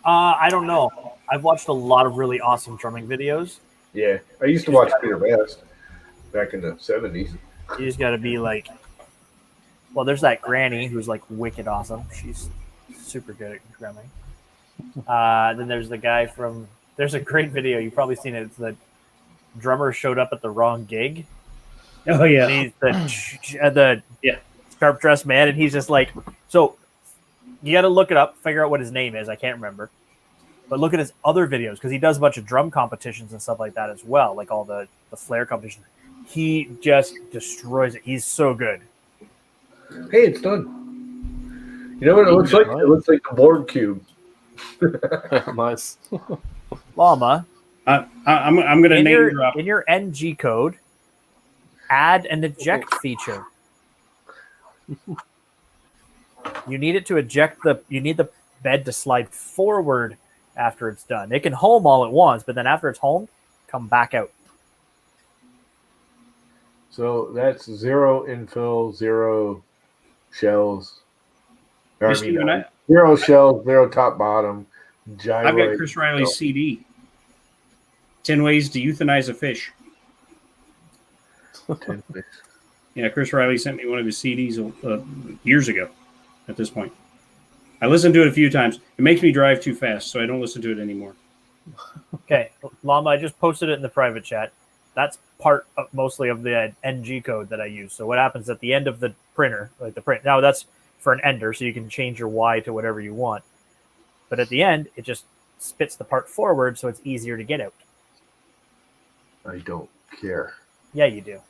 I don't know. I've watched a lot of really awesome drumming videos. Yeah, I used to watch Peter Best back in the 70s. You just got to be like, well, there's that granny who's like wicked awesome. She's super good at drumming. Then there's the guy there's a great video. You've probably seen it. It's the drummer showed up at the wrong gig. Oh yeah, And he's the Yeah. sharp dressed man. And he's just like, so you got to look it up, figure out what his name is. I can't remember. But look at his other videos because he does a bunch of drum competitions and stuff like that as well, like all the flare competitions. He just destroys it. He's so good. Hey, it's done. You know what it looks like? It looks like a board cube. Nice. Llama, I'm going to in name drop. your NG code, add an eject feature. You need it to eject you need the bed to slide forward after it's done. It can home all at once, but then after it's home, come back out. So that's 0 infill, 0 shells. Or, Hey, Steven, 0 shells, 0 top bottom. I've got Gyrate. Chris Riley's CD. 10 Ways to Euthanize a Fish. Yeah, Chris Riley sent me one of his CDs years ago at this point. I listened to it a few times. It makes me drive too fast, so I don't listen to it anymore. Okay, Llama, I just posted it in the private chat. That's part mostly of the NG code that I use. So what happens at the end of the printer, like the print, now that's for an ender, so you can change your Y to whatever you want. But at the end, it just spits the part forward, so it's easier to get out. I don't care. Yeah, you do.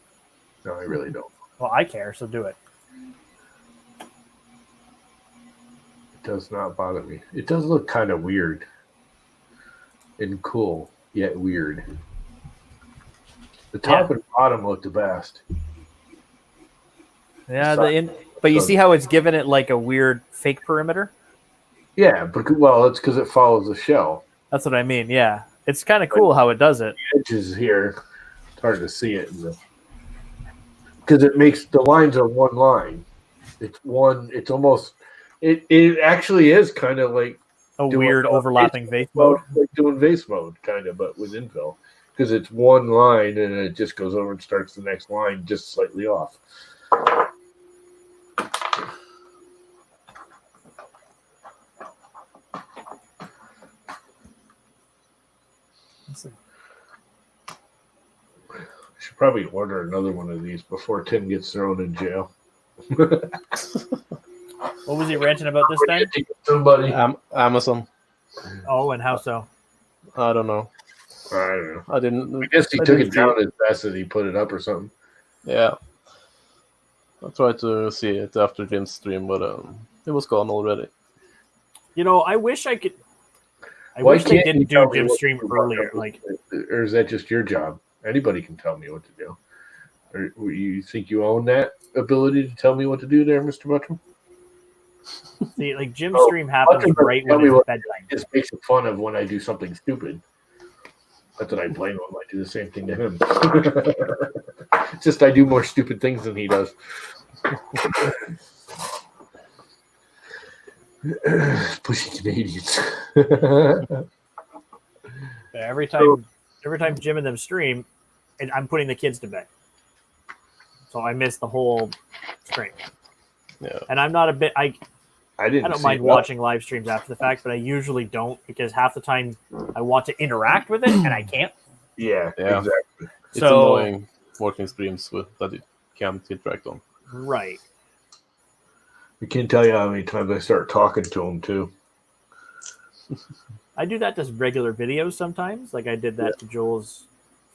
No, I really don't. Well, I care, so do it. It does not bother me. It does look kind of weird. and cool, yet weird. The top and bottom look the best. Yeah, but you see how it's given it like a weird fake perimeter? Yeah, well, it's because it follows the shell. That's what I mean. Yeah, it's kind of cool how it does it. The edges here, it's hard to see it because it makes the lines are one line. It's one. It's almost. It actually is kind of like A weird overlapping vase mode. like doing vase mode, kind of, but with infill, because it's one line and it just goes over and starts the next line just slightly off. Should probably order another one of these before Tim gets thrown in jail. What was he ranting about this time? Somebody. Amazon. Oh, and how so? I don't know. I don't know. I didn't. I guess he I took didn't it see down as fast as he put it up or something. Yeah. I tried to see it after Jim's stream, but it was gone already. You know, I wish I could. I Why wish they can't you didn't tell do me Jim's what stream to do? earlier. Like, Or is that just your job? Anybody can tell me what to do. Or you think you own that ability to tell me what to do there, Mr. Buttram? see, like Jim's stream happens Buttram right tell when me it's what- bedtime. Just makes fun of when I do something stupid. Not that I blame him. I do the same thing to him. It's just I do more stupid things than he does. Pushing Canadians. Every time Jim and them stream, and I'm putting the kids to bed, so I miss the whole stream. Yeah. And I'm not a bit. I didn't. don't see mind it. watching live streams after the fact, but I usually don't because half the time I want to interact with it and I can't. Yeah, Yeah. exactly. It's So- annoying watching streams with that you can't interact on. Right. I can't tell you how many times I start talking to him too. I do that to regular videos sometimes. Like I did that to Joel's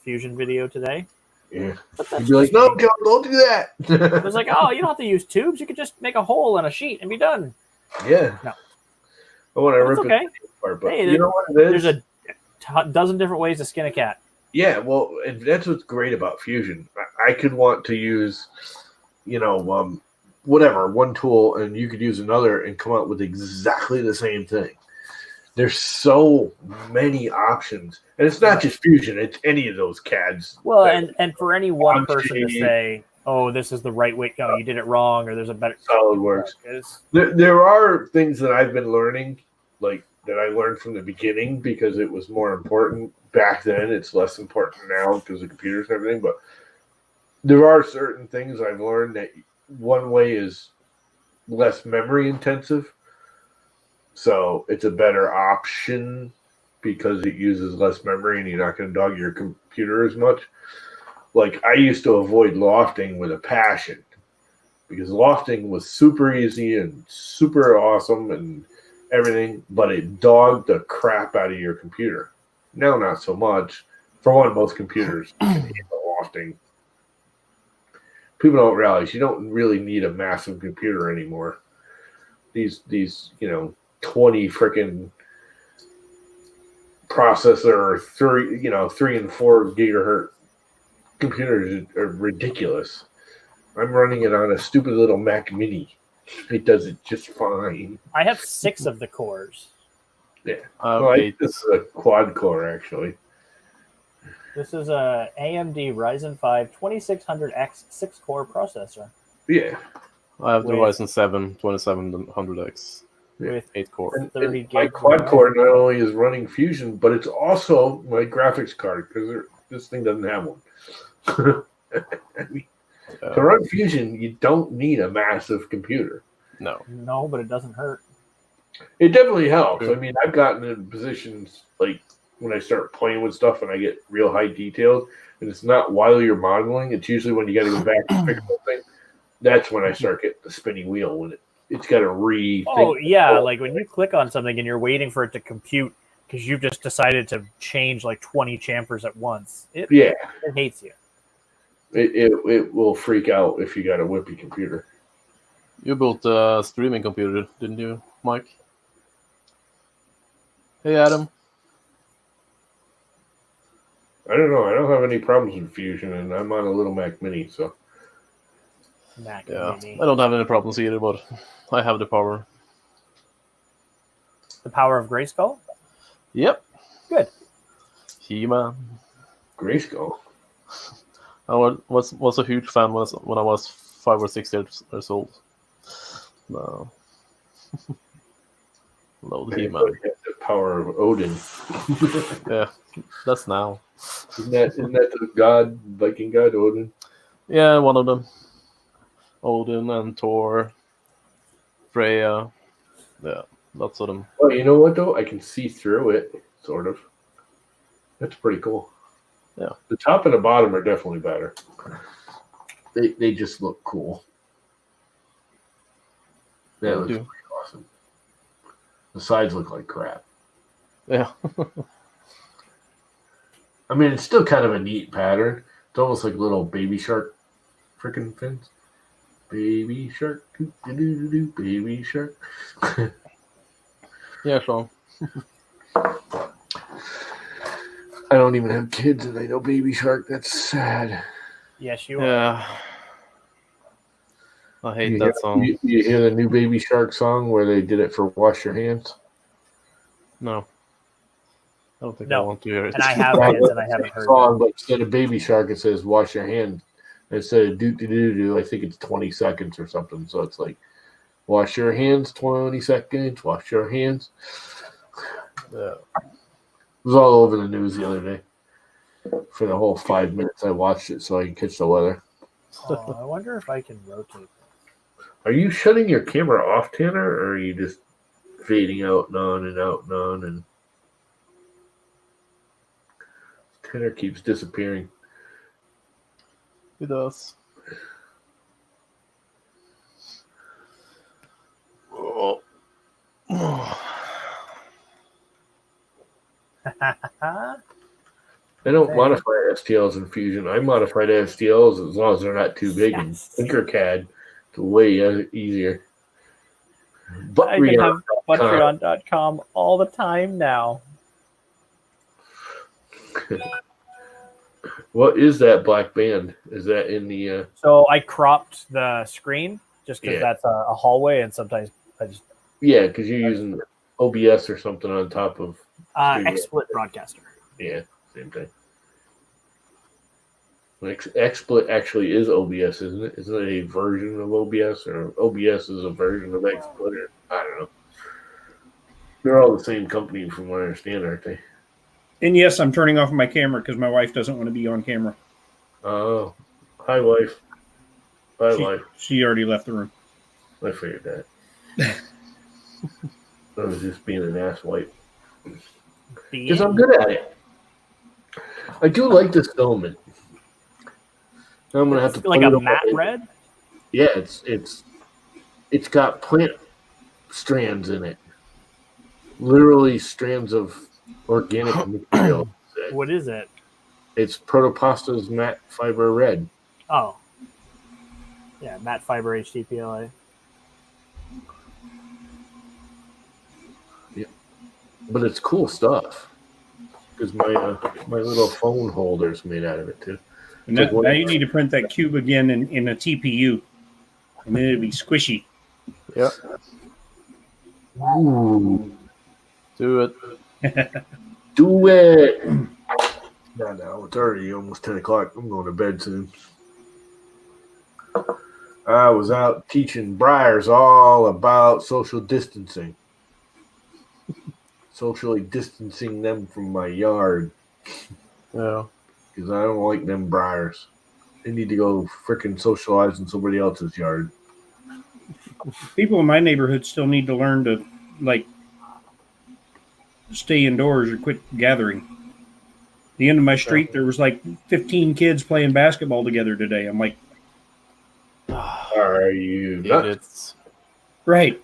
fusion video today. Yeah. But that's You'd be like, just no, me. Joe, don't do It that. was like, oh, you don't have to use tubes. You could just make a hole in a sheet and be done. Yeah. No. I want to It's rip okay. it apart, but Hey, you know what it is? There's a dozen different ways to skin a cat. Yeah, well, and that's what's great about Fusion. I could want to use, whatever, one tool, and you could use another and come out with exactly the same thing. There's so many options. And it's not just Fusion, it's any of those CADs. Well, that- and for any one I'm person to seeing- say, oh, this is the right way, no, you did it wrong, or there's a better. SolidWorks. It's- There are things that I've been learning, like that I learned from the beginning because it was more important back then. It's less important now because of computers and everything. But there are certain things I've learned that one way is less memory intensive. So it's a better option because it uses less memory and you're not going to dog your computer as much. Like I used to avoid lofting with a passion because lofting was super easy and super awesome and everything, but it dogged the crap out of your computer. Now, not so much. For one, most computers can handle lofting. People don't realize you don't really need a massive computer anymore. These 20 freaking processor, 3 and 4 gigahertz computers are ridiculous. I'm running it on a stupid little Mac Mini. It does it just fine. I have 6 of the cores. Well, this is a quad core, actually. This is a AMD Ryzen 5 2600X 6-core processor Yeah. I have the with- Ryzen 7 2700X, with 8 core. 30 My gigs. quad core not only is running Fusion, but it's also my graphics card because this thing doesn't have one. I mean, to run Fusion, you don't need a massive computer. No. No, but it doesn't hurt. It definitely helps. Sure. I mean, I've gotten in positions like when I start playing with stuff and I get real high detailed, and it's not while you're modeling. It's usually when you got to go back and fix something. That's when I start getting the spinning wheel when it's got to rethink. Oh, yeah. Like when you click on something and you're waiting for it to compute because you've just decided to change like 20 chamfers at once. It Yeah, hates you. it will freak out if you got a whippy computer. You built a streaming computer, didn't you, Mike? Hey, Adam. I don't know. I don't have any problems with Fusion, and I'm on a little Mac Mini, so Mac Yeah, Mini. I don't have any problems either, but I have the power. The Power of Grayskull? Yep. Good. He-Man. Grayskull. I was a huge fan when I was 5 or 6 years old. No. Love He-Man. The power of Odin. Yeah, that's now. Isn't that the god, Viking god Odin? Yeah, one of them. Odin and Thor, Freya. Yeah, lots of them. Well, you know what though? I can see through it, sort of. That's pretty cool. Yeah. The top and the bottom are definitely better. They just look cool. That They looks do. pretty awesome. The sides look like crap. Yeah. I mean, it's still kind of a neat pattern. It's almost like little baby shark freaking fins. Baby shark, doo-doo-doo-doo, baby shark. Yeah, sure. I don't even have kids and I know baby shark. That's sad. Yes, you are. Yeah. I hate You that hear, song. you hear the new baby shark song where they did it for Wash Your Hands? No. I don't think I No. want to hear it. And I have Yeah, kids and I haven't heard song, them. but instead of baby shark, it says wash your hands. Instead of doo doo doo doo, I think it's 20 seconds or something. So it's like wash your hands, 20 seconds, wash your hands. Yeah. It was all over the news the other day. For the whole 5 minutes, I watched it so I could catch the weather. Oh, I wonder if I can rotate. Are you shutting your camera off, Tanner, or are you just fading out and on and out and on? And Tanner keeps disappearing. He does. Oh. I don't modify STLs in Fusion. I modify the STLs as long as they're not too big. And Yes. Tinkercad, it's way easier. But I can have Patreon.com all the time now. what is that black band? Is that in the? So I cropped the screen just because Yeah. that's a hallway, and sometimes I just Yeah, because you're using OBS or something on top of. XSplit Broadcaster. Yeah, same thing. Like XSplit actually is OBS, isn't it? Isn't it a version of OBS, or OBS is a version of XSplit? Or, I don't know. They're all the same company, from what I understand, aren't they? And yes, I'm turning off my camera because my wife doesn't want to be on camera. Oh, hi, wife. Bye, wife. She already left the room. I figured that. I was just being an ass wipe. Because I'm good at it. I do like this filament. I'm gonna have to like put a it on matte my- red. Yeah, it's got plant strands in it. Literally strands of organic material. What is it? It's Protopasta's matte fiber red. Oh, yeah, matte fiber HDPLA. But it's cool stuff. Because my little phone holder's made out of it too. And now you need to print that cube again in a TPU. And then it'll be squishy. Yeah. Ooh, Do it. do it! No, it's already almost 10 o'clock. I'm going to bed soon. I was out teaching Briars all about social distancing. Socially distancing them from my yard. Yeah. Because I don't like them Briars. They need to go freaking socialize in somebody else's yard. People in my neighborhood still need to learn to, like, stay indoors or quit gathering. The end of my street, there was like 15 kids playing basketball together today. I'm like, Are you nuts? Idiots. right.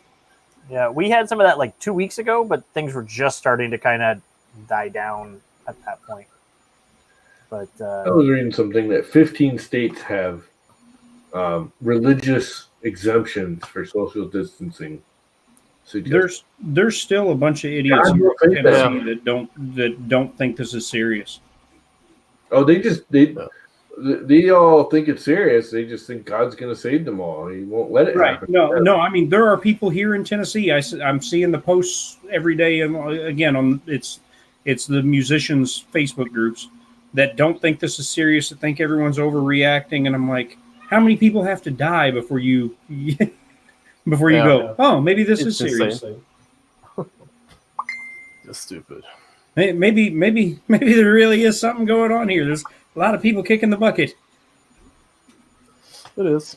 Yeah, we had some of that like 2 weeks ago, but things were just starting to kind of die down at that point. But I was reading something that 15 states have religious exemptions for social distancing. There's still a bunch of idiots God here will in think Tennessee that don't think this is serious. Oh, they all think it's serious. They just think God's going to save them all. He won't let it Right. happen. No. I mean, there are people here in Tennessee. I'm seeing the posts every day, and again, on it's the musicians' Facebook groups that don't think this is serious. That think everyone's overreacting, and I'm like, how many people have to die before you before you go? Oh, maybe this is It's serious. insane. Just stupid. Maybe there really is something going on here. There's a lot of people kicking the bucket. It is.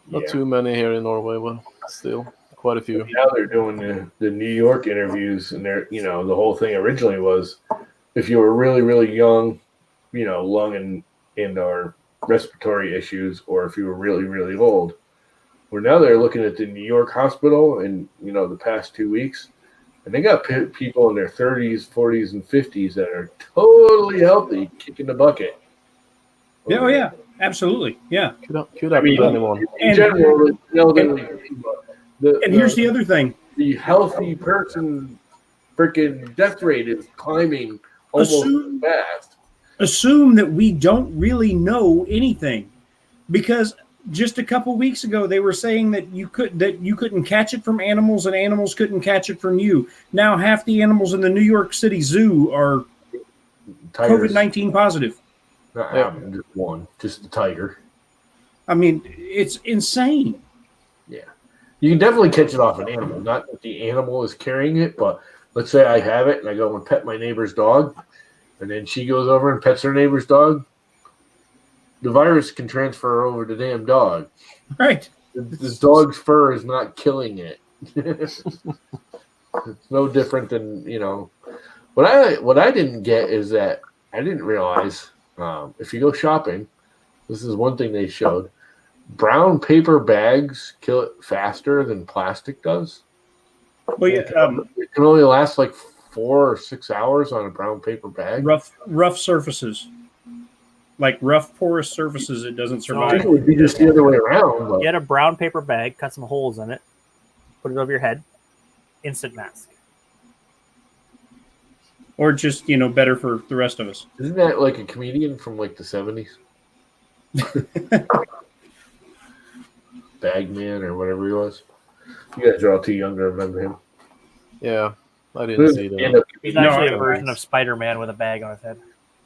Not Yeah. too many here in Norway, but still quite a few. Now they're doing the New York interviews, and they're the whole thing originally was if you were really really young, lung and or respiratory issues, or if you were really really old. Well, now they're looking at the New York hospital, and the past 2 weeks, and they got people in their 30s, 40s, and 50s that are totally healthy, kicking the bucket. Yeah, oh yeah, absolutely, yeah. Could happen to anyone. In And- general, And here's the other thing. the healthy person freaking death rate is climbing almost Assume- fast. Assume that we don't really know anything, because just a couple weeks ago they were saying that you couldn't catch it from animals and animals couldn't catch it from you. Now half the animals in the New York City Zoo are Tigers, COVID-19 positive. not having just one, just the tiger. I mean, it's insane. You can definitely catch it off an animal. Not that the animal is carrying it, but let's say I have it and I go and pet my neighbor's dog, and then she goes over and pets her neighbor's dog. The virus can transfer over the damn dog. Right. The dog's fur is not killing it. It's no different than What I didn't get is that I didn't realize if you go shopping, this is one thing they showed. Brown paper bags kill it faster than plastic does. Well, yeah, It can only last like 4 or 6 hours on a brown paper bag. rough surfaces, like rough porous surfaces, it doesn't I survive. think it would be just the other way around. But Get a brown paper bag, cut some holes in it, put it over your head, instant mask. Or just better for the rest of us. isn't that like a comedian from like the 70s? Bagman or whatever he was. You guys are all too young to remember him. Yeah, I didn't see that. Stand-up He's comedian. actually No, a version of Spider-Man with a bag on his head.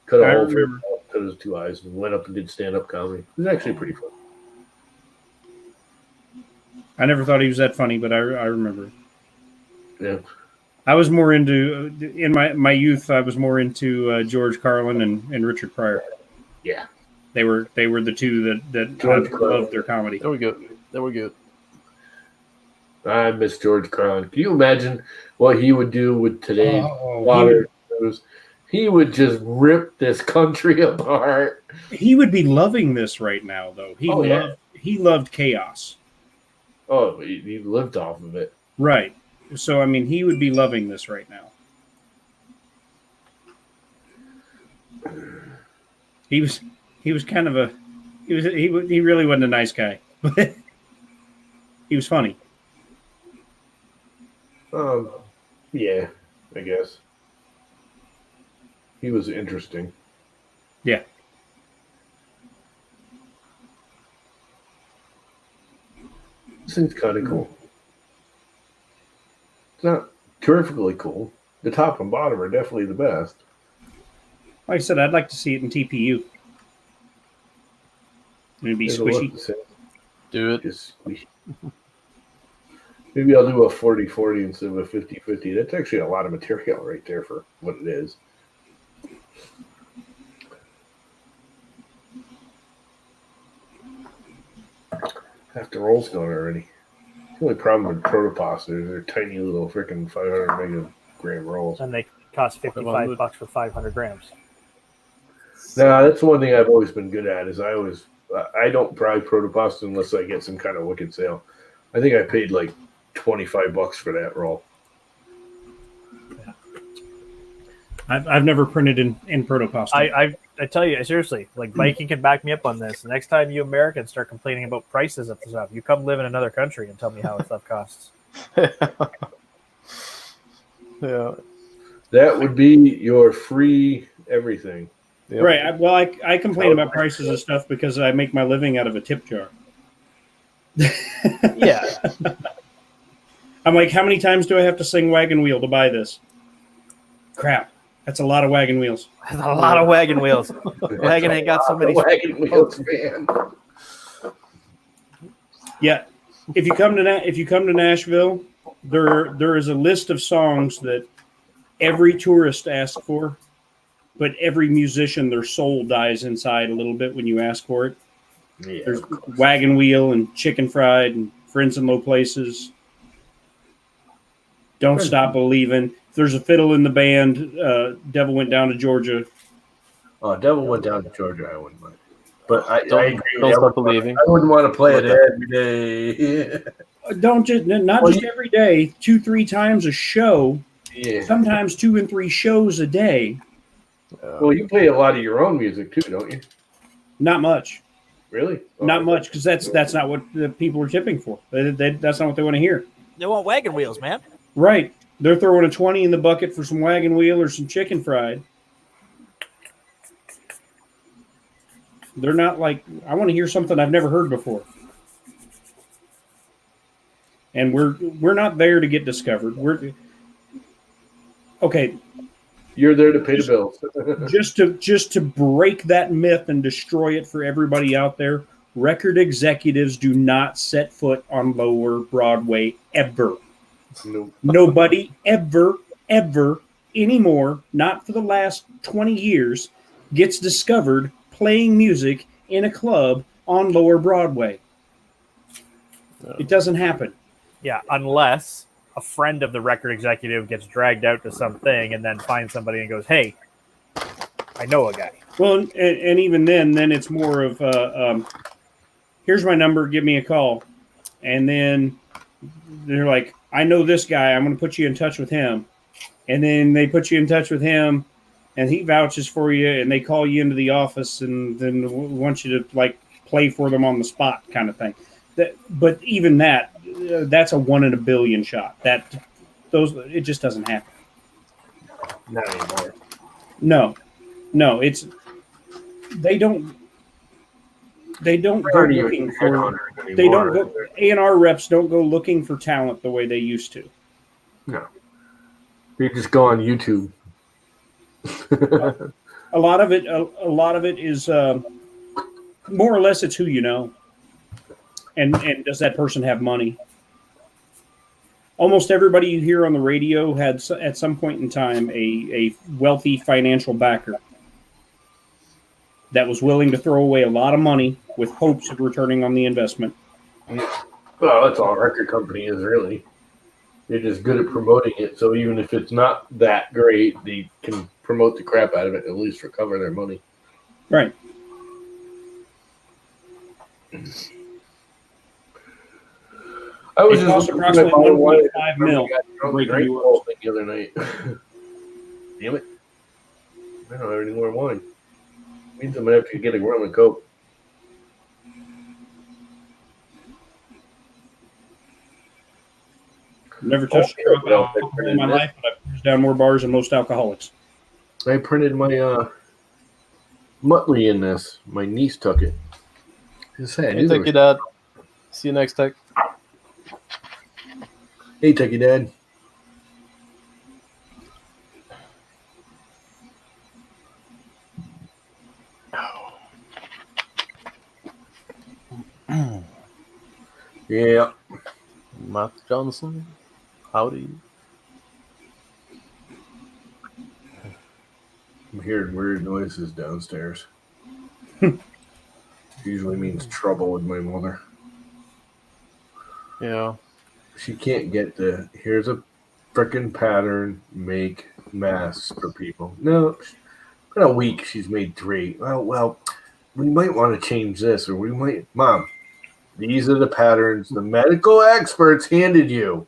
Cut I a hole through remember. cut his 2 eyes and went up and did stand-up comedy. It was actually pretty fun. I never thought he was that funny, but I remember it. Yeah. I was more into in my youth. I was more into George Carlin and Richard Pryor. Yeah. They were the two that George I Carlin. loved their comedy. There we go. There we go. I miss George Carlin. Can you imagine what he would do with today's Oh, water shows? He would just rip this country apart. he would be loving this right now, though. Oh, yeah. He loved chaos, Oh, he lived off of it. right? So I mean, he would be loving this right now. He was kind of a he really wasn't a nice guy, but he was funny. Yeah, I guess. He was interesting. Yeah. This thing's kind of cool. It's not terrifically cool. The top and bottom are definitely the best. Like I said, I'd like to see it in TPU. It'd be It'll look squishy. the same, Do it. just squishy. Maybe I'll do a 40-40 instead of a 50-50. That's actually a lot of material right there for what it is. Half the roll's gone already. The only problem with Protopas is they're tiny little freaking 500 megagram rolls. And they cost Well, $55 for 500 grams. No, that's one thing I've always been good at. Is I don't buy Protopas unless I get some kind of wicked sale. I think I paid like $25 for that roll. I've never printed in Protopasta. I tell you, seriously, like Viking can back me up on this. The next time you Americans start complaining about prices of stuff, you come live in another country and tell me how stuff costs. Yeah. That would be your free everything. Yep. Right. Well, I complain about prices of stuff because I make my living out of a tip jar. Yeah. I'm like, how many times do I have to sing Wagon Wheel to buy this? Crap. That's a lot of wagon wheels. There's a lot of wagon wheels. Wagon ain't got so many. Wagon wheels, man. Yeah. If you come to Nashville, there is a list of songs that every tourist asks for, but every musician, their soul dies inside a little bit when you ask for it. Yeah. There's Wagon Wheel and Chicken Fried and Friends in Low Places. Don't Stop Believin'. If there's a fiddle in the band, Devil Went Down to Georgia. Oh, Devil Went Down to Georgia. I wouldn't mind. But I agree. Don't Stop Believing. I wouldn't want to play it every day. Don't just not Well, just every day, 2-3 times a show. Yeah. Sometimes 2 and 3 shows a day. Well, you play a lot of your own music too, don't you? Not much. Really? Not much, because that's not what the people are tipping for. That's not what they want to hear. They want wagon wheels, man. Right. They're throwing a 20 in the bucket for some Wagon Wheel or some Chicken Fried. They're not like, I want to hear something I've never heard before. And we're not there to get discovered. Okay, You're there to pay the bills. just to break that myth and destroy it for everybody out there. Record executives do not set foot on Lower Broadway ever. Nope. Nobody ever anymore, not for the last 20 years, gets discovered playing music in a club on Lower Broadway. It doesn't happen. Yeah, unless a friend of the record executive gets dragged out to something and then finds somebody and goes, "Hey, I know a guy." Well, and even then it's more of, here's my number, give me a call. And then they're like, I know this guy, I'm going to put you in touch with him. And then they put you in touch with him, and he vouches for you, and they call you into the office and then want you to, like, play for them on the spot kind of thing. But even that's a 1 in a billion shot. It just doesn't happen. Not anymore. No, they don't go looking for. They don't go. A&R reps don't go looking for talent the way they used to. No. They just go on YouTube. A lot of it is more or less it's who you know, and does that person have money? Almost everybody you hear on the radio had at some point in time a wealthy financial backer that was willing to throw away a lot of money with hopes of returning on the investment. Well, that's all a record company is, really. They're just good at promoting it, so even if it's not that great, they can promote the crap out of it and at least recover their money. Right. I was It just costs looking approximately at my wife. 1.5 mil. Breaking Breaking the whole thing the other night. Damn it. I don't have any more wine. Means I'm going to have to get a rum and coke. Never touched a drop of alcohol in my life, but I've closed down more bars than most alcoholics. I printed my Muttley in this. My niece took it. Hey, thank you, Dad. See you next time. Hey, take you, Dad. Yeah. Matt Johnson, howdy. I'm hearing weird noises downstairs. Usually means trouble with my mother. Yeah. She can't get here's a frickin' pattern, make masks for people. No, in a week she's made 3. Well, we might want to change this, or we might, Mom, these are the patterns the medical experts handed you.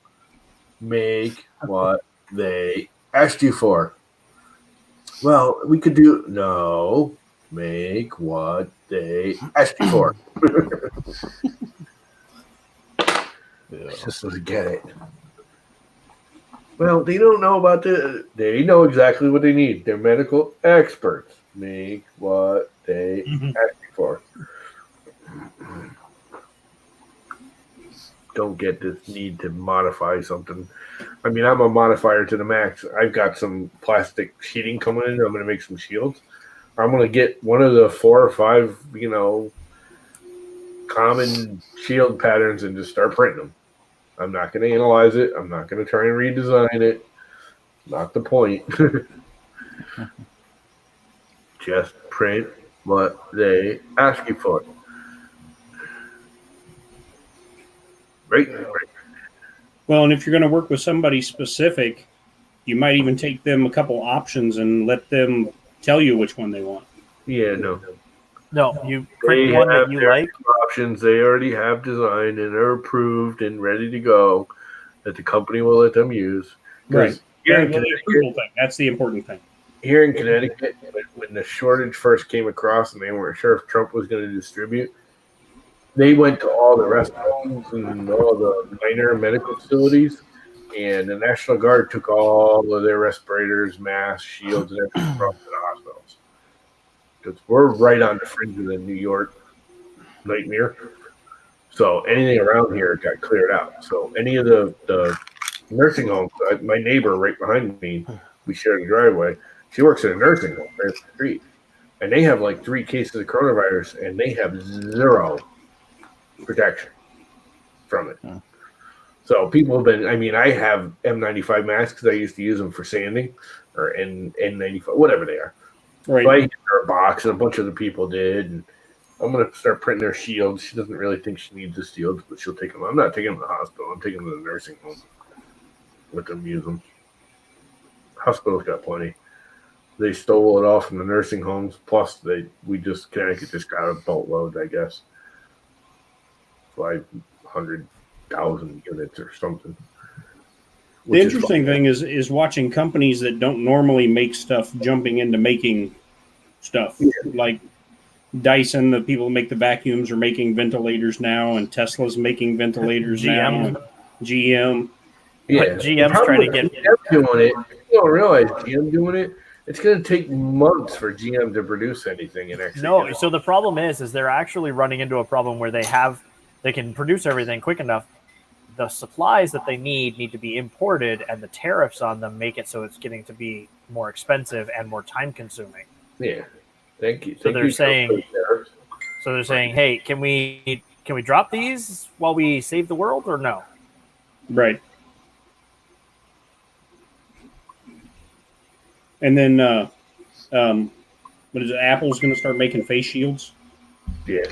Make what they asked you for. Well, we could do, no, make what they asked you for. Yeah. She just doesn't get it. Well, they don't know about they know exactly what they need. They're medical experts. Make what they ask you for. Don't get this need to modify something. I mean, I'm a modifier to the max. I've got some plastic sheeting coming in. I'm going to make some shields. I'm going to get one of the 4 or 5, common shield patterns and just start printing them. I'm not going to analyze it. I'm not going to try and redesign it. Not the point. Just print what they ask you for. Right? Well, and if you're going to work with somebody specific, you might even take them a couple options and let them tell you which one they want. Yeah, no. No, you print one that you their like. options they already have designed and are approved and ready to go that the company will let them use. 'Cause Right. Here Yeah, in the Connecticut, approval thing. That's the important thing. here in Connecticut, when the shortage first came across and they weren't sure if Trump was going to distribute, they went to all the rest homes and all the minor medical facilities, and the National Guard took all of their respirators, masks, shields, and everything from to the hospitals. Because we're right on the fringe of the New York nightmare. So anything around here got cleared out. So any of the nursing homes, my neighbor right behind me, we share the driveway. She works at a nursing home right up the street, and they have like 3 cases of coronavirus, and they have 0 protection from it. So people have been. I mean, I have N95 masks because I used to use them for sanding, or N95, whatever they are. Right. So I gave her a box, and a bunch of the people did. And I'm going to start printing their shields. She doesn't really think she needs the shields, but she'll take them. I'm not taking them to the hospital. I'm taking them to the nursing home. Let them use them. Hospitals got plenty. They stole it off from the nursing homes. Plus, Connecticut just got a boatload, I guess. 500,000 units or something. The interesting thing is watching companies that don't normally make stuff jumping into making stuff. Yeah. Like Dyson, the people who make the vacuums are making ventilators now, and Tesla's making ventilators now. GM. And GM. Yeah, But GM's trying to get. GM doing it. You don't realize GM doing it. It's going to take months for GM to produce anything and actually. No, so the problem is they're actually running into a problem where they can produce everything quick enough. The supplies that they need to be imported, and the tariffs on them make it so it's getting to be more expensive and more time consuming. Yeah, thank you. So they're saying, hey, can we drop these while we save the world, or no? Right. And then, what is it? Apple's going to start making face shields. Yeah.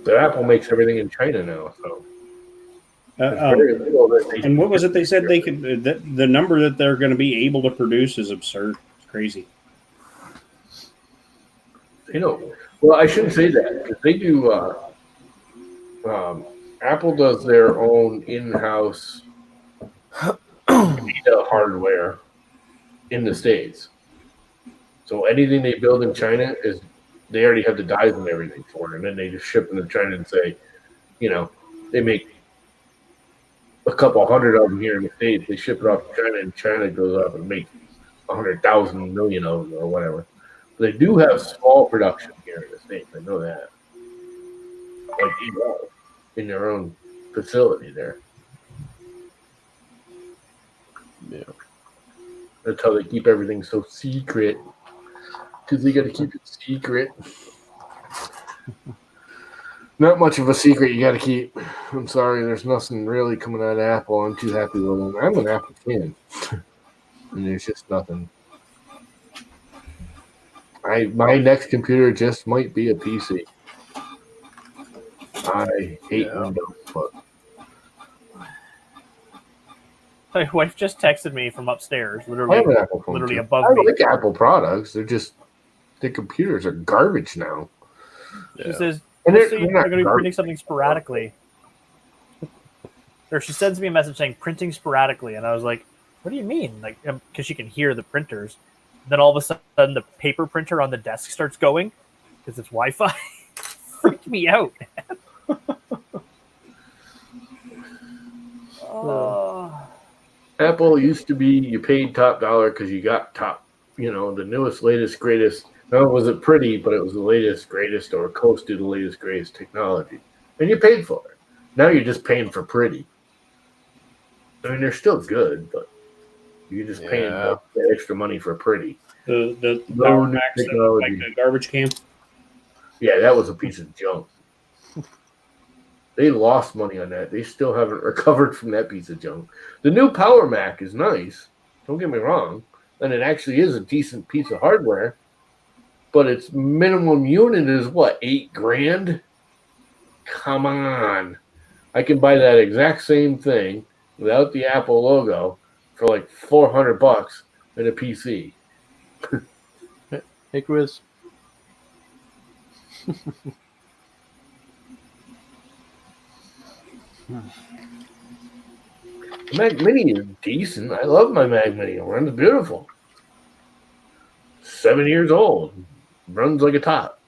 So Apple makes everything in China now. So. And what was it they said they could? The number that they're going to be able to produce is absurd. It's crazy. Well, I shouldn't say that because they do. Apple does their own in-house hardware in the States. So anything they build in China they already have the dies and everything for it, and then they just ship them to China and say, they make a couple hundred of them here in the States. They ship it off to China, and China goes up and makes 100,000 million of them or whatever. But they do have small production here in the States. I know that. Like in their own facility there. Yeah. That's how they keep everything so secret. Because they got to keep it secret. Not much of a secret you got to keep. I'm sorry, there's nothing really coming out of Apple. I'm too happy with them. I'm an Apple fan. And there's just nothing. My next computer just might be a PC. I hate Windows, but My wife just texted me from upstairs, I have an Apple phone. literally too. above I me. like Apple products. The computers are garbage now. She says, And "We'll they're see, not they're going to be garbage. printing something sporadically." Or she sends me a message saying printing sporadically, and I was like, "What do you mean?" Like, because she can hear the printers. Then all of a sudden, the paper printer on the desk starts going because it's Wi-Fi. Freaked me out. Apple used to be you paid top dollar because you got top, the newest, latest, greatest. Not only was it pretty, but it was the latest, greatest, or close to the latest, greatest technology. And you paid for it. Now you're just paying for pretty. I mean, they're still good, but you're just paying the extra money for pretty. The No Power new Max, that, technology. like the garbage can. Yeah, that was a piece of junk. They lost money on that. They still haven't recovered from that piece of junk. The new Power Mac is nice. Don't get me wrong. And it actually is a decent piece of hardware. But its minimum unit is what, $8,000? Come on. I can buy that exact same thing without the Apple logo for like $400 in a PC. Hey, Chris. The Mac Mini is decent. I love my Mac Mini. It runs beautiful. 7 years old. Runs like a top.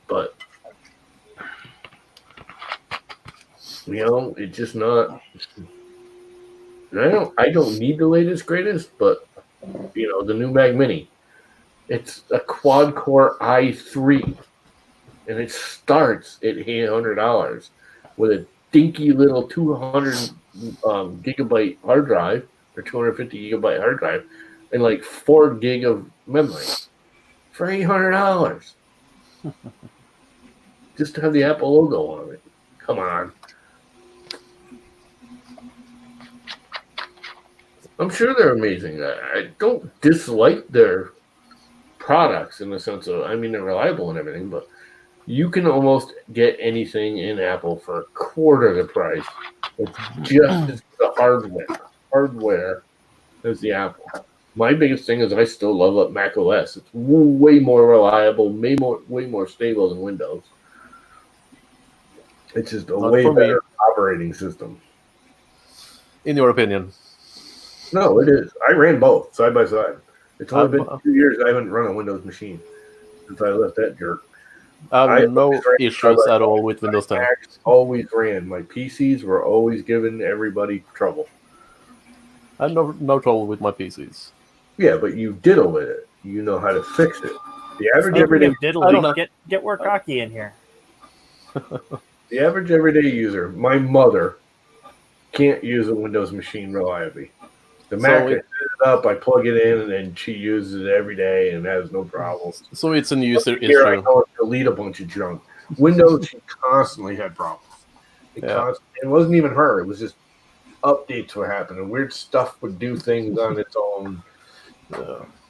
But it's just not. I don't need the latest greatest, but the new Mac Mini. It's a quad core i3, and it starts at $800 with a dinky little 200 gigabyte hard drive or 250 gigabyte hard drive, and like 4 gig of memory for $800. Just to have the Apple logo on it. Come on. I'm sure they're amazing. I don't dislike their products in the sense of, they're reliable and everything, but you can almost get anything in Apple for a quarter the price. It's just the hardware as the Apple. My biggest thing is I still love Mac OS. It's way more reliable, way more stable than Windows. It's just a way better operating system. In your opinion? No, it is. I ran both side by side. It's only been 2 years I haven't run a Windows machine since I left that jerk. I have no issues at all with Windows 10. Macs always ran. My PCs were always giving everybody trouble. I have no trouble with my PCs. Yeah, but you diddle with it. You know how to fix it. The average Get more cocky in here. The average everyday user, my mother, can't use a Windows machine reliably. The Mac, I set it up, I plug it in, and then she uses it every day and has no problems. So it's a user issue. Here I know delete a bunch of junk. Windows, she constantly had problems. It wasn't even her. It was just updates were happening. Weird stuff would do things on its own.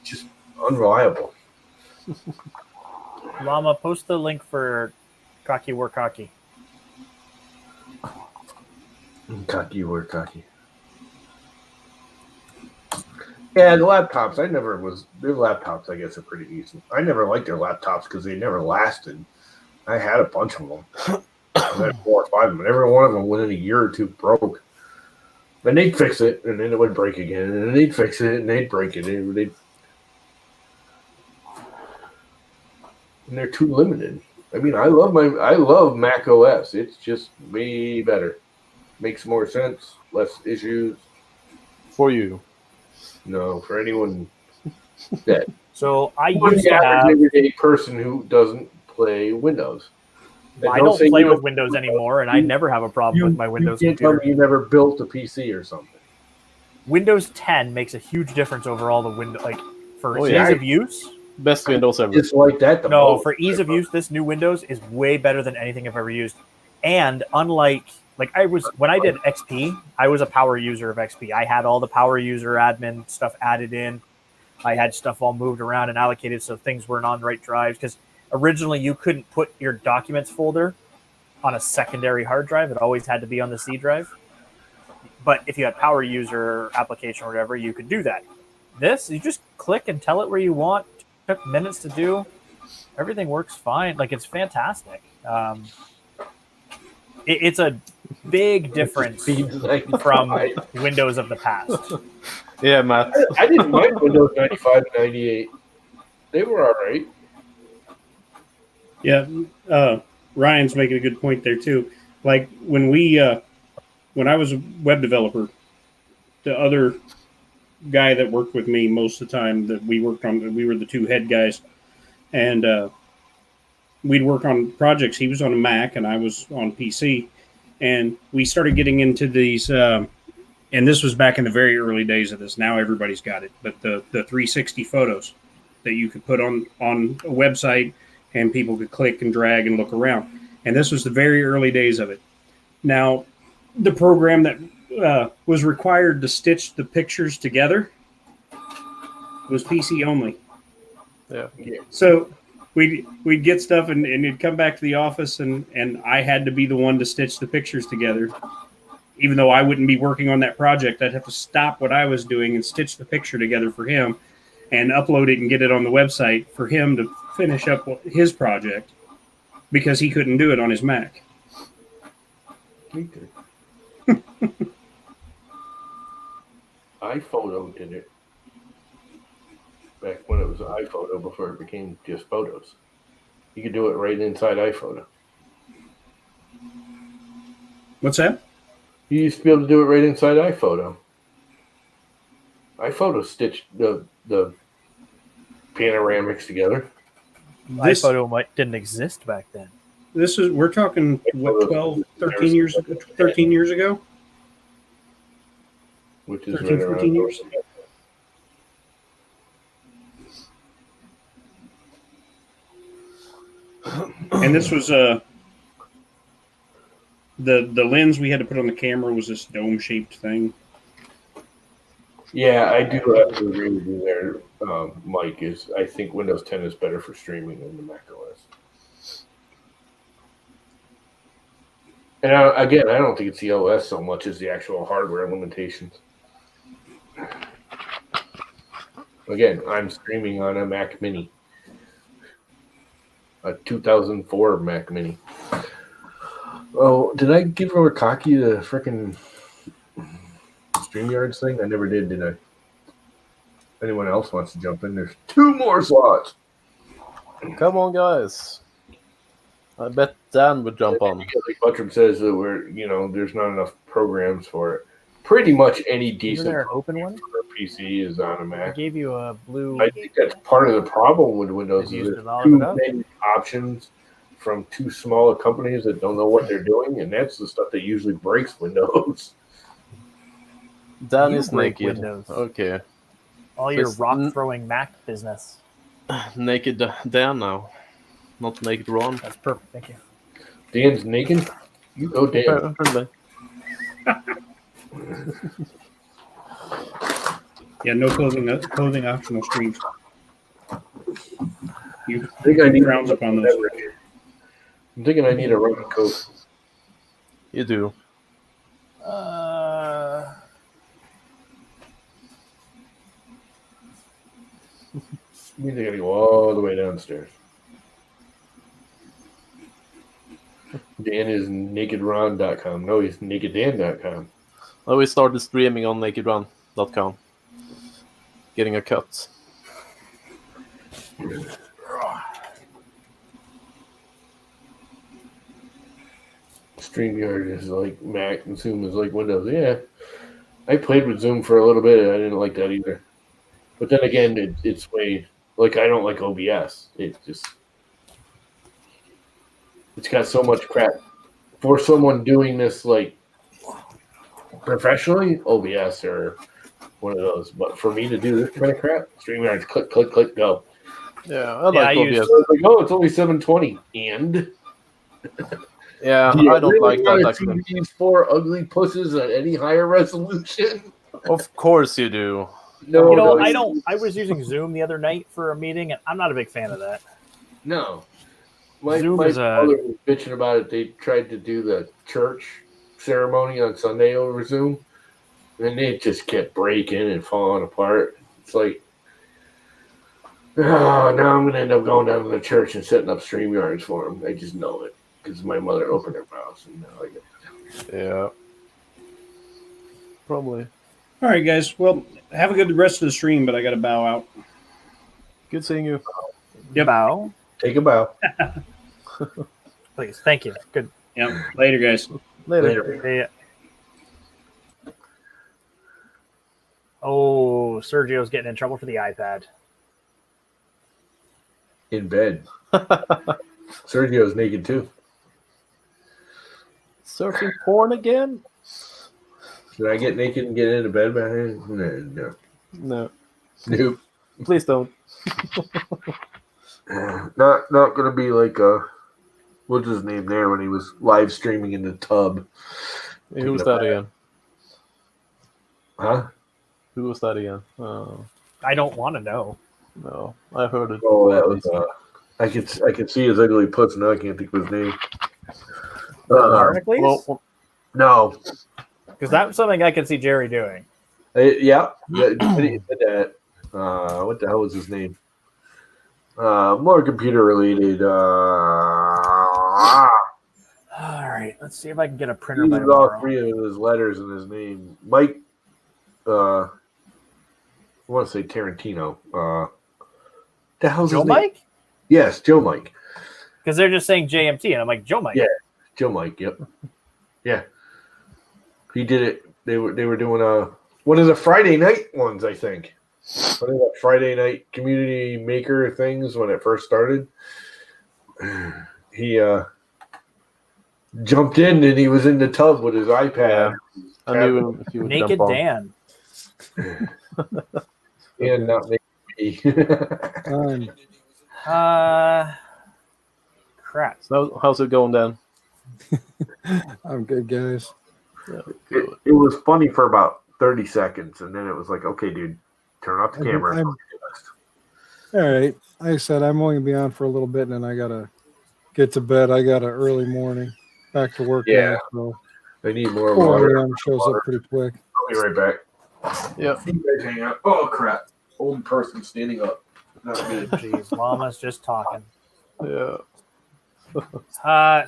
Just unreliable. Llama, post the link for Cocky War Cocky. Cocky War Cocky. Yeah, the laptops. Their laptops, I guess, are pretty decent. I never liked their laptops because they never lasted. I had a bunch of them. I had 4 or 5 of them, and every one of them within a year or two broke. And they'd fix it, and then it would break again, and then they'd fix it, and they'd break it. And they're too limited. I love Mac OS. It's just way better. Makes more sense, less issues. For you. No, for anyone that. So I the used to have. Everyday person who doesn't play Windows. I don't play with Windows anymore, and I never have a problem with my Windows you can't computer. Tell me you never built a PC or something. Windows 10 makes a huge difference over all the Windows. Like for ease of use. Best Windows ever. Just like that. For ease of use, this new Windows is way better than anything I've ever used. And unlike. When I did XP, I was a power user of XP. I had all the power user admin stuff added in. I had stuff all moved around and allocated so things weren't on the right drives. Because originally you couldn't put your documents folder on a secondary hard drive. It always had to be on the C drive. But if you had power user application or whatever, you could do that. This, you just click and tell it where you want. It took minutes to do. Everything works fine. It's fantastic. It's a big difference from Windows of the past. Yeah, Matt. I didn't mind Windows 95 and 98. They were all right. Yeah, Ryan's making a good point there too. Like when we when I was a web developer, the other guy that worked with me most of the time that we worked on, we were the two head guys, and we'd work on projects. He was on a Mac and I was on PC, and we started getting into these. And this was back in the very early days of this. Now everybody's got it, but the 360 photos that you could put on a website, and people could click and drag and look around. And this was the very early days of it. Now, the program that was required to stitch the pictures together was PC only. Yeah. So we'd get stuff and it'd come back to the office, and I had to be the one to stitch the pictures together. Even though I wouldn't be working on that project, I'd have to stop what I was doing and stitch the picture together for him and upload it and get it on the website for him to finish up his project because he couldn't do it on his Mac. iPhoto did it back when it was iPhoto before it became just photos. You could do it right inside iPhoto. What's that? You used to be able to do it right inside iPhoto. iPhoto stitched the panoramics together. iPhoto didn't exist back then. This is, we're talking, what, 12, 13 years ago? Which is 13, right 14 around years. And this was the lens we had to put on the camera was this dome-shaped thing. Yeah, I do have to agree with you there, Mike. I think Windows 10 is better for streaming than the Mac OS. And I don't think it's the OS so much as the actual hardware limitations. Again, I'm streaming on a Mac Mini, a 2004 Mac Mini. Oh, did I give over Cocky the frickin' StreamYards thing? I never did I? If anyone else wants to jump in, there's 2 more slots. Come on, guys. I bet Dan would jump on. Like Buttram says that there's not enough programs for it. Pretty much any Isn't decent there an open one? for a PC is on a I Mac. gave you a blue. I think that's part of the problem with Windows. Is Is used there's to volume too it up? many options from too small a companies that don't know what they're doing, and that's the stuff that usually breaks Windows. Dan You is break naked. Windows. Okay. All your It's rock throwing Mac business. Naked Dan now. Not naked Ron. That's perfect. Thank you. Dan's naked. You go, Dan. Apparently. Yeah, no clothing optional streams. You I think I need frowns upon those. I'm thinking I need a rubber coat. You do. Means I gotta go all the way downstairs. Dan is nakedron.com. No, he's nakeddan.com. Oh, we started streaming on nakedrun.com. Getting a cut. StreamYard is like Mac and Zoom is like Windows. Yeah. I played with Zoom for a little bit and I didn't like that either. But then again, it's way like I don't like OBS. It's got so much crap. For someone doing this like professionally, OBS or one of those. But for me to do this kind of crap, StreamYard's click, click, click, go. Yeah, I Yeah, I like use- OBS. So it's like, oh, it's only 720. And Yeah, do you I don't really like that want to actually. see these 4 ugly pusses at any higher resolution? Of course you do. No, You know, no, I don't. I was using Zoom the other night for a meeting, and I'm not a big fan of that. No. My Zoom is a- brother was bitching about it. They tried to do the church ceremony on Sunday over Zoom, and it just kept breaking and falling apart. It's like, oh, now I'm going to end up going down to the church and setting up StreamYards for them. I just know it because my mother opened her mouth. And now I get Yeah. Probably. All right, guys. Well, have a good rest of the stream, but I got to bow out. Good seeing you. Yep. Bow, Take a bow. please. Thank you. Good. Yep. Later, guys. Later. Later. Yeah. Oh, Sergio's getting in trouble for the iPad. In bed. Sergio's naked too. Surfing porn again? Should I get naked and get into bed by him? No. No. Nope. Please don't. Not gonna be like what's his name there when he was live streaming in the tub. Hey, who's that again? Huh? Who was that again? I don't want to know. No, I heard it. Oh, that was I could see his ugly puss now. I can't think of his name. Barnacles? Well, No. Because that's something I can see Jerry doing. Yeah. He did that. What the hell was his name? More computer related. All right, let's see if I can get a printer He by used all tomorrow. 3 of his letters in his name. Mike. I want to say Tarantino. The hell's Joe his name? Mike? Yes, Joe Mike. Because they're just saying JMT, and I'm like, Joe Mike. Yeah. Joe Mike. Yep. Yeah. He did it. They were doing one of the Friday night ones, I think. One of the Friday night community maker things when it first started. He jumped in and he was in the tub with his iPad. I knew he would Naked jump on. Dan. And not make me. Crap. So how's it going, Dan? I'm good, guys. Yeah, it was funny for about 30 seconds, and then it was like, okay, dude, turn off the camera. All right. Like I said, I'm only gonna be on for a little bit, and then I gotta get to bed. I got an early morning, back to work. Yeah. Now, so I need more 4 water. a.m. shows up pretty quick. I'll be right back. Yeah. You guys hang out. Oh, crap. Old person standing up. Not good. Jeez, Mama's just talking. Yeah.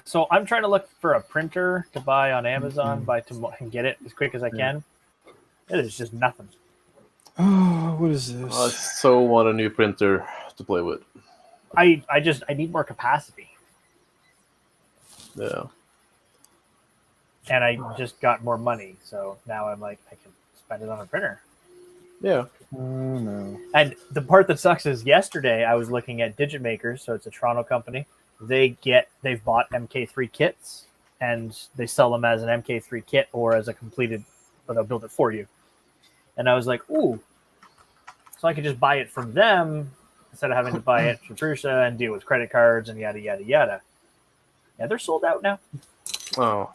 So I'm trying to look for a printer to buy on Amazon by tomorrow and get it as quick as I can. It is just nothing. Oh, what is this? I so want a new printer to play with. I need more capacity, Yeah. and I just got more money, so now I'm like I can spend it on a printer. Yeah. Oh no. And the part that sucks is yesterday I was looking at Digitmakers, so it's a Toronto company. They've bought MK3 kits and they sell them as an MK3 kit or as a completed, or they'll build it for you. And I was like, ooh, so I could just buy it from them instead of having to buy it from Prusa and deal with credit cards and yada, yada, yada. Yeah, they're sold out now. Oh.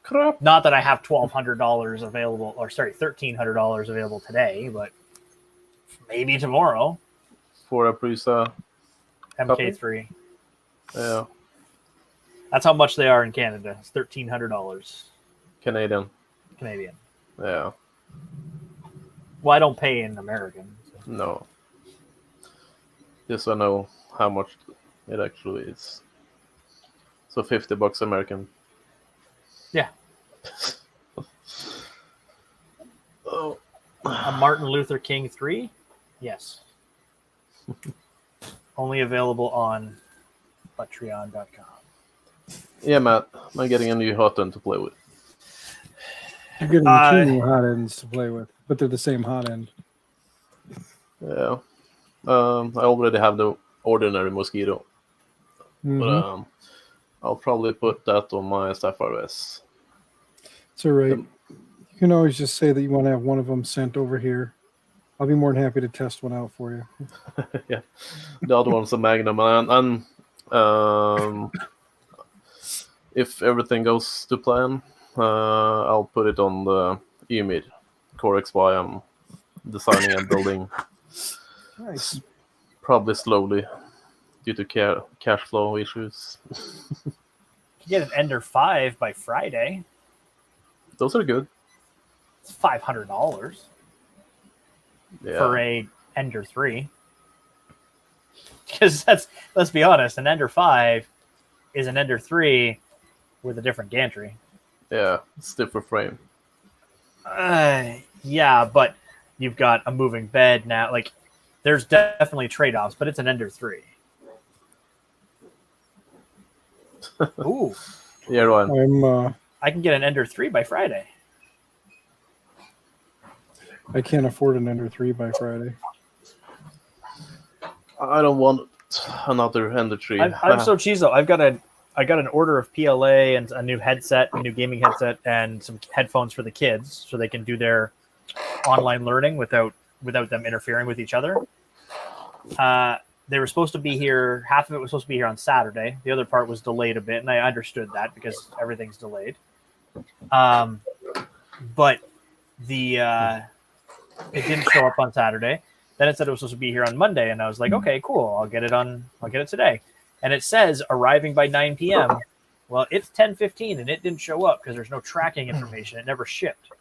Crap. Not that I have $1,200 available, or sorry, $1,300 available today, but maybe tomorrow. For a Prusa. MK3. Yeah. That's how much they are in Canada. It's $1,300 Canadian. Canadian. Yeah. Well, I don't pay in American. So. No. Just so I know how much it actually is. So $50 American. Yeah. Oh. A Martin Luther King 3? Yes. Only available on Patreon.com. Yeah, Matt. I'm getting a new hot end to play with. You're getting two new hot ends to play with, but they're the same hot end. Yeah. I already have the ordinary Mosquito. Mhm. But I'll probably put that on my Sapphire S. It's all right. You can always just say that you want to have one of them sent over here. I'll be more than happy to test one out for you. Yeah. The other one's a Magnum. And if everything goes to plan, I'll put it on the EMID Core XY I'm designing and building. Nice. Probably slowly due to cash flow issues. You can get an Ender 5 by Friday. Those are good. It's $500 Yeah. for a Ender 3. Because let's be honest, an Ender 5 is an Ender 3 with a different gantry. Yeah. Stiffer frame. Yeah, but you've got a moving bed now. Like, there's definitely trade-offs, but it's an Ender 3. Ooh, Yeah, Ryan. I'm I can get an Ender 3 by Friday. I can't afford an Ender 3 by Friday. I don't want another Ender 3. I'm so cheesed though. I got an order of PLA and a new headset, a new gaming headset, and some headphones for the kids so they can do their online learning without them interfering with each other. They were supposed to be here. Half of it was supposed to be here on Saturday. The other part was delayed a bit, and I understood that because everything's delayed. But it didn't show up on Saturday. Then it said it was supposed to be here on Monday, and I was like, okay, cool. I'll get it today. And it says arriving by 9 p.m. Well, it's 10:15, and it didn't show up because there's no tracking information. It never shipped.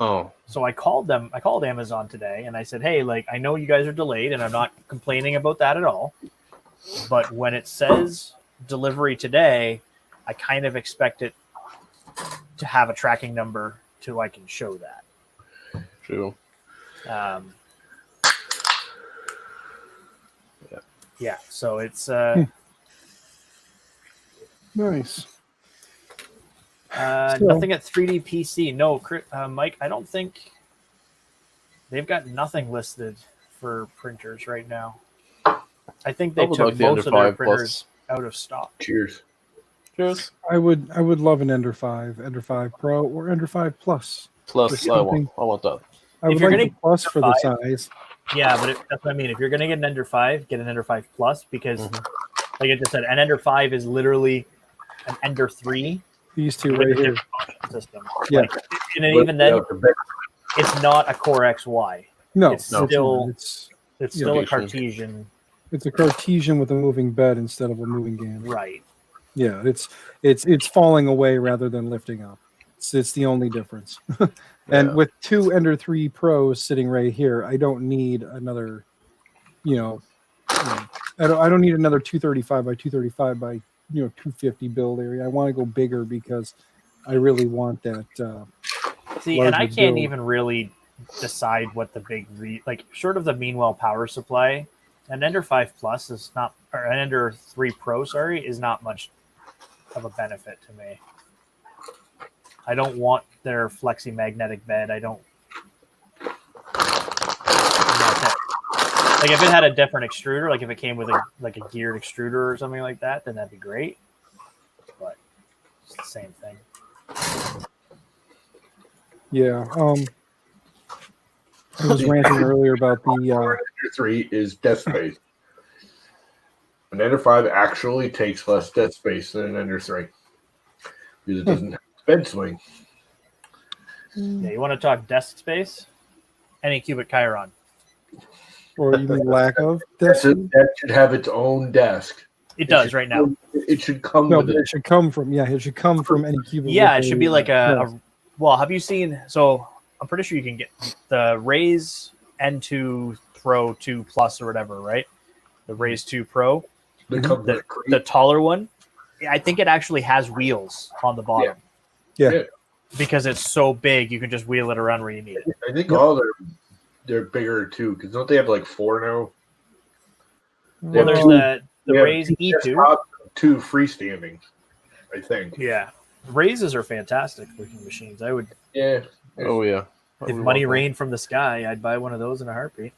Oh, So I called them. I called Amazon today, and I said, hey, like, I know you guys are delayed, and I'm not complaining about that at all. But when it says delivery today, I kind of expect it to have a tracking number so I can show that. true. Yeah, so it's Nice. nothing at 3D PC. No, Mike, I don't think they've got nothing listed for printers right now. I think they I would took like the Ender most of their 5 printers Plus. out of stock. Cheers. Cheers. I would love an Ender 5, Ender 5 Pro, or Ender 5 Plus. Plus, Just I something- want that. I would you're like gonna the Plus for the 5, size. Yeah, but that's what I mean. If you're going to get an Ender 5, get an Ender 5 Plus because, like I just said, an Ender 5 is literally an Ender 3 These two with right a here. different function system. Yeah. Like, and even then, it's not a Core XY. No, it's it's still- not. It's Yeah. still a Cartesian, It's a Cartesian with a moving bed instead of a moving game. right? Yeah, it's falling away rather than lifting up. It's the only difference. And Yeah. with two Ender 3 Pros sitting right here, I don't need another, I don't need another 235 by 235 by 250 build area. I want to go bigger because I really want that. See, and I larger can't build. even really decide what the big like short of the Meanwhile power supply, an Ender 5 Plus is not, or an Ender 3 Pro, sorry, is not much of a benefit to me. I don't want their flexi magnetic bed. I don't. And that's it. Like if it had a different extruder, like if it came with a geared extruder or something like that, then that'd be great. But it's the same thing. Yeah. I was ranting earlier about the. Ender 3 is desk space. An Ender 5 actually takes less desk space than an Ender 3 because it doesn't have bed swing. Yeah, you want to talk desk space? Anycubic Chiron. Or even lack of. That should have its own desk. It does right now. It should come No, with but it. it should come from any cube. Yeah, it should be like well, have you seen? So I'm pretty sure you can get the Raise N2 Pro 2 Plus or whatever, right? The Raise 2 Pro, They come with the taller one. I think it actually has wheels on the bottom. Yeah. Because it's so big, you can just wheel it around where you need it. I think all they're bigger too because don't they have like 4 now? Well, there's the Raise E2. Top, 2 freestanding, I think. Yeah, Raises are fantastic looking machines. I would, Yeah. Oh yeah. if money rained from the sky, I'd buy one of those in a heartbeat.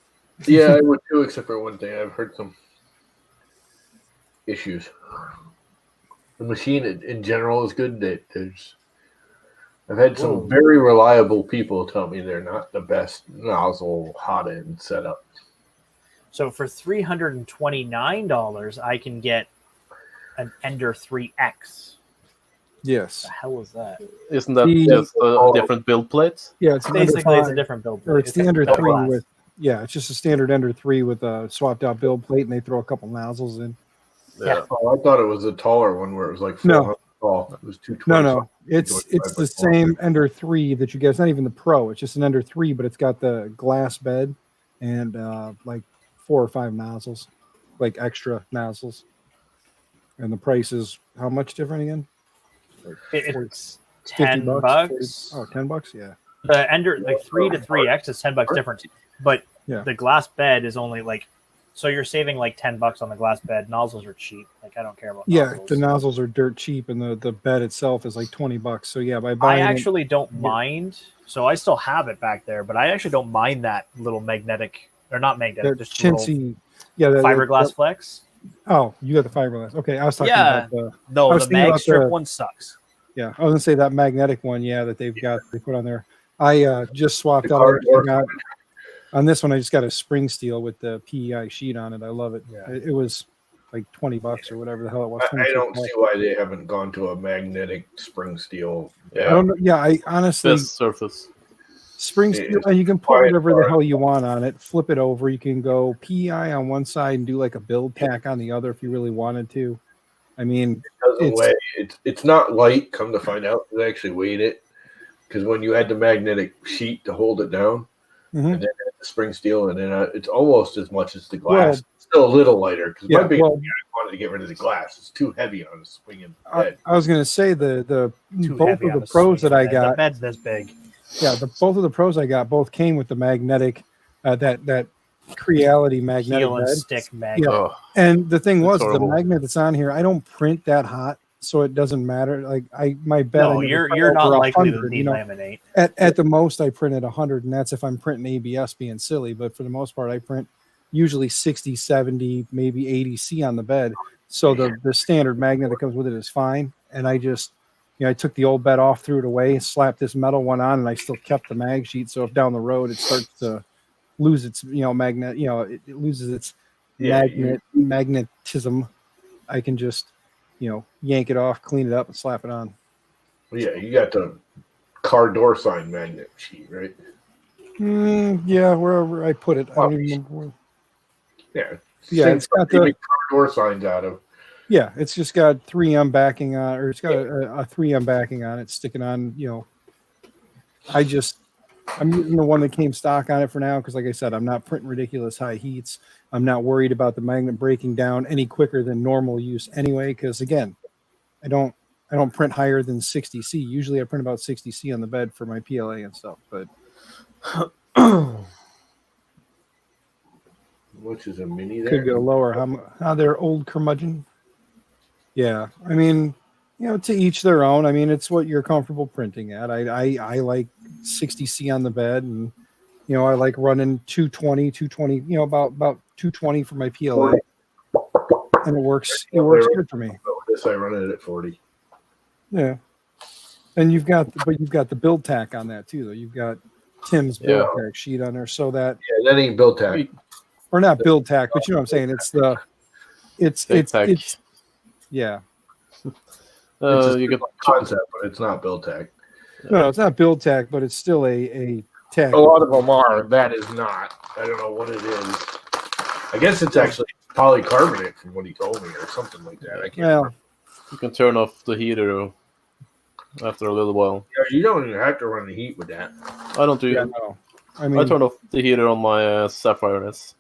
Yeah, I would too, except for one thing. I've heard some issues. The machine in general is good. I've had some Whoa. very reliable people tell me they're not the best nozzle hot end setup. So for $329, I can get an Ender 3X. Yes. The hell is that? Isn't that The- just a different build plate? Yeah, it's an Ender Basically, it's a 5, different build. or it's the Ender better 3 glass. with. Yeah, it's just a standard Ender 3 with a swapped out build plate, and they throw a couple nozzles in. Yeah. Oh, I thought it was a taller one where it was like 400 tall. It was 220. No, it's the same Ender 3 that you get. It's not even the Pro. It's just an Ender 3, but it's got the glass bed and like 4 or 5 nozzles, like extra nozzles. And the price is how much different again? It's 50 $10 bucks. 40 oh, $10? Yeah. The Ender, like 3 to 3X is $10 difference, but Yeah. the glass bed is only like So you're saving like $10 on the glass bed. Nozzles are cheap. Like I don't care about Yeah, nozzles. the nozzles are dirt cheap, and the bed itself is like $20. So yeah, by I buying actually don't mind. So I still have it back there, but I actually don't mind that little magnetic or not magnetic, the just little chintzy, yeah, fiberglass flex. Oh, you got the fiberglass. Okay, I was talking Yeah. about the. I No, was the thinking mag about strip the- one sucks. Yeah, I was gonna say that magnetic one. Yeah, that they put on there. I just swapped The out. cardboard. On this one, I just got a spring steel with the PEI sheet on it. I love it. Yeah. It was like $20 or whatever the hell it was. I don't 22 see why they haven't gone to a magnetic spring steel. I don't know. Yeah, I honestly Best surface. spring steel, It's and you can put quiet whatever the part. hell you want on it. Flip it over. You can go PEI on one side and do like a build tack on the other if you really wanted to. I mean, Doesn't It's- weigh. It's not light. Come to find out, they actually weighed it because when you had the magnetic sheet to hold it down, mhm. and then the spring steel, and then it's almost as much as the glass. Well- It's still a little lighter because Yeah, my big well- I wanted to get rid of the glass. It's too heavy on the swinging I, bed. I was gonna say the Too both heavy of on the pros swing that I bed. got. The bed's this big. Yeah, both of the pros I got both came with the magnetic, that Creality magnetic Heel and bed. stick mag. Oh, And the thing was, It's the horrible. magnet that's on here, I don't print that hot, so it doesn't matter. Like my bed, I No, never you're print not over likely to 100, need laminate. At the most, I print at 100, and that's if I'm printing ABS being silly. But for the most part, I print usually 60, 70, maybe 80C on the bed. So the standard magnet that comes with it is fine. And I just, I took the old bed off, threw it away, slapped this metal one on, and I still kept the mag sheet. So if down the road it starts to lose its, magnet, it loses its Yeah, magnetism, I can just, yank it off, clean it up, and slap it on. Yeah, you got the car door sign magnet sheet, right? Yeah, wherever I put it, I don't even remember where. Yeah. Yeah, it's got the car door signs out of. Yeah, it's just got 3M backing on, or it's got a 3M backing on it, sticking on. I'm using the one that came stock on it for now because, like I said, I'm not printing ridiculous high heats. I'm not worried about the magnet breaking down any quicker than normal use anyway. Because again, I don't print higher than 60C. Usually, I print about 60C on the bed for my PLA and stuff. But Which is a mini there. could go lower. How they're old curmudgeon. Yeah, I mean, to each their own. I mean, it's what you're comfortable printing at. I like 60C on the bed, and I like running 220, about 220 for my PLA, and it works. It works good for me. With this, I run it at 40. Yeah, and you've got the build tack on that too, though. You've got Tim's build tack sheet on there, so that Yeah, that ain't built tack. or not build tack, but you know what I'm saying. It's tack. yeah. It's you a get concept, but it's not built tack. No, it's not build tack, but it's still a tack. A lot of them are. That is not. I don't know what it is. I guess it's actually polycarbonate from what he told me, or something like that. I can't. Well, you can turn off the heater after a little while. You don't even have to run the heat with that. I don't do. yeah, no. I I mean, turned off the heater on my Sapphire S.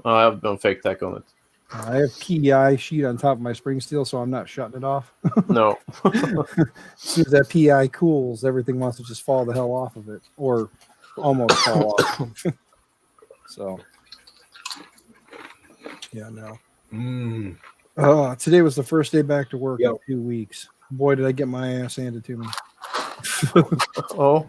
I have done fake tack on it. I have PEI sheet on top of my spring steel, so I'm not shutting it off. No. As soon as that PEI cools, everything wants to just fall the hell off of it, or almost fall off. So, yeah, no. Today was the first day back to work Yep. in 2 weeks. Boy, did I get my ass handed to me. Oh.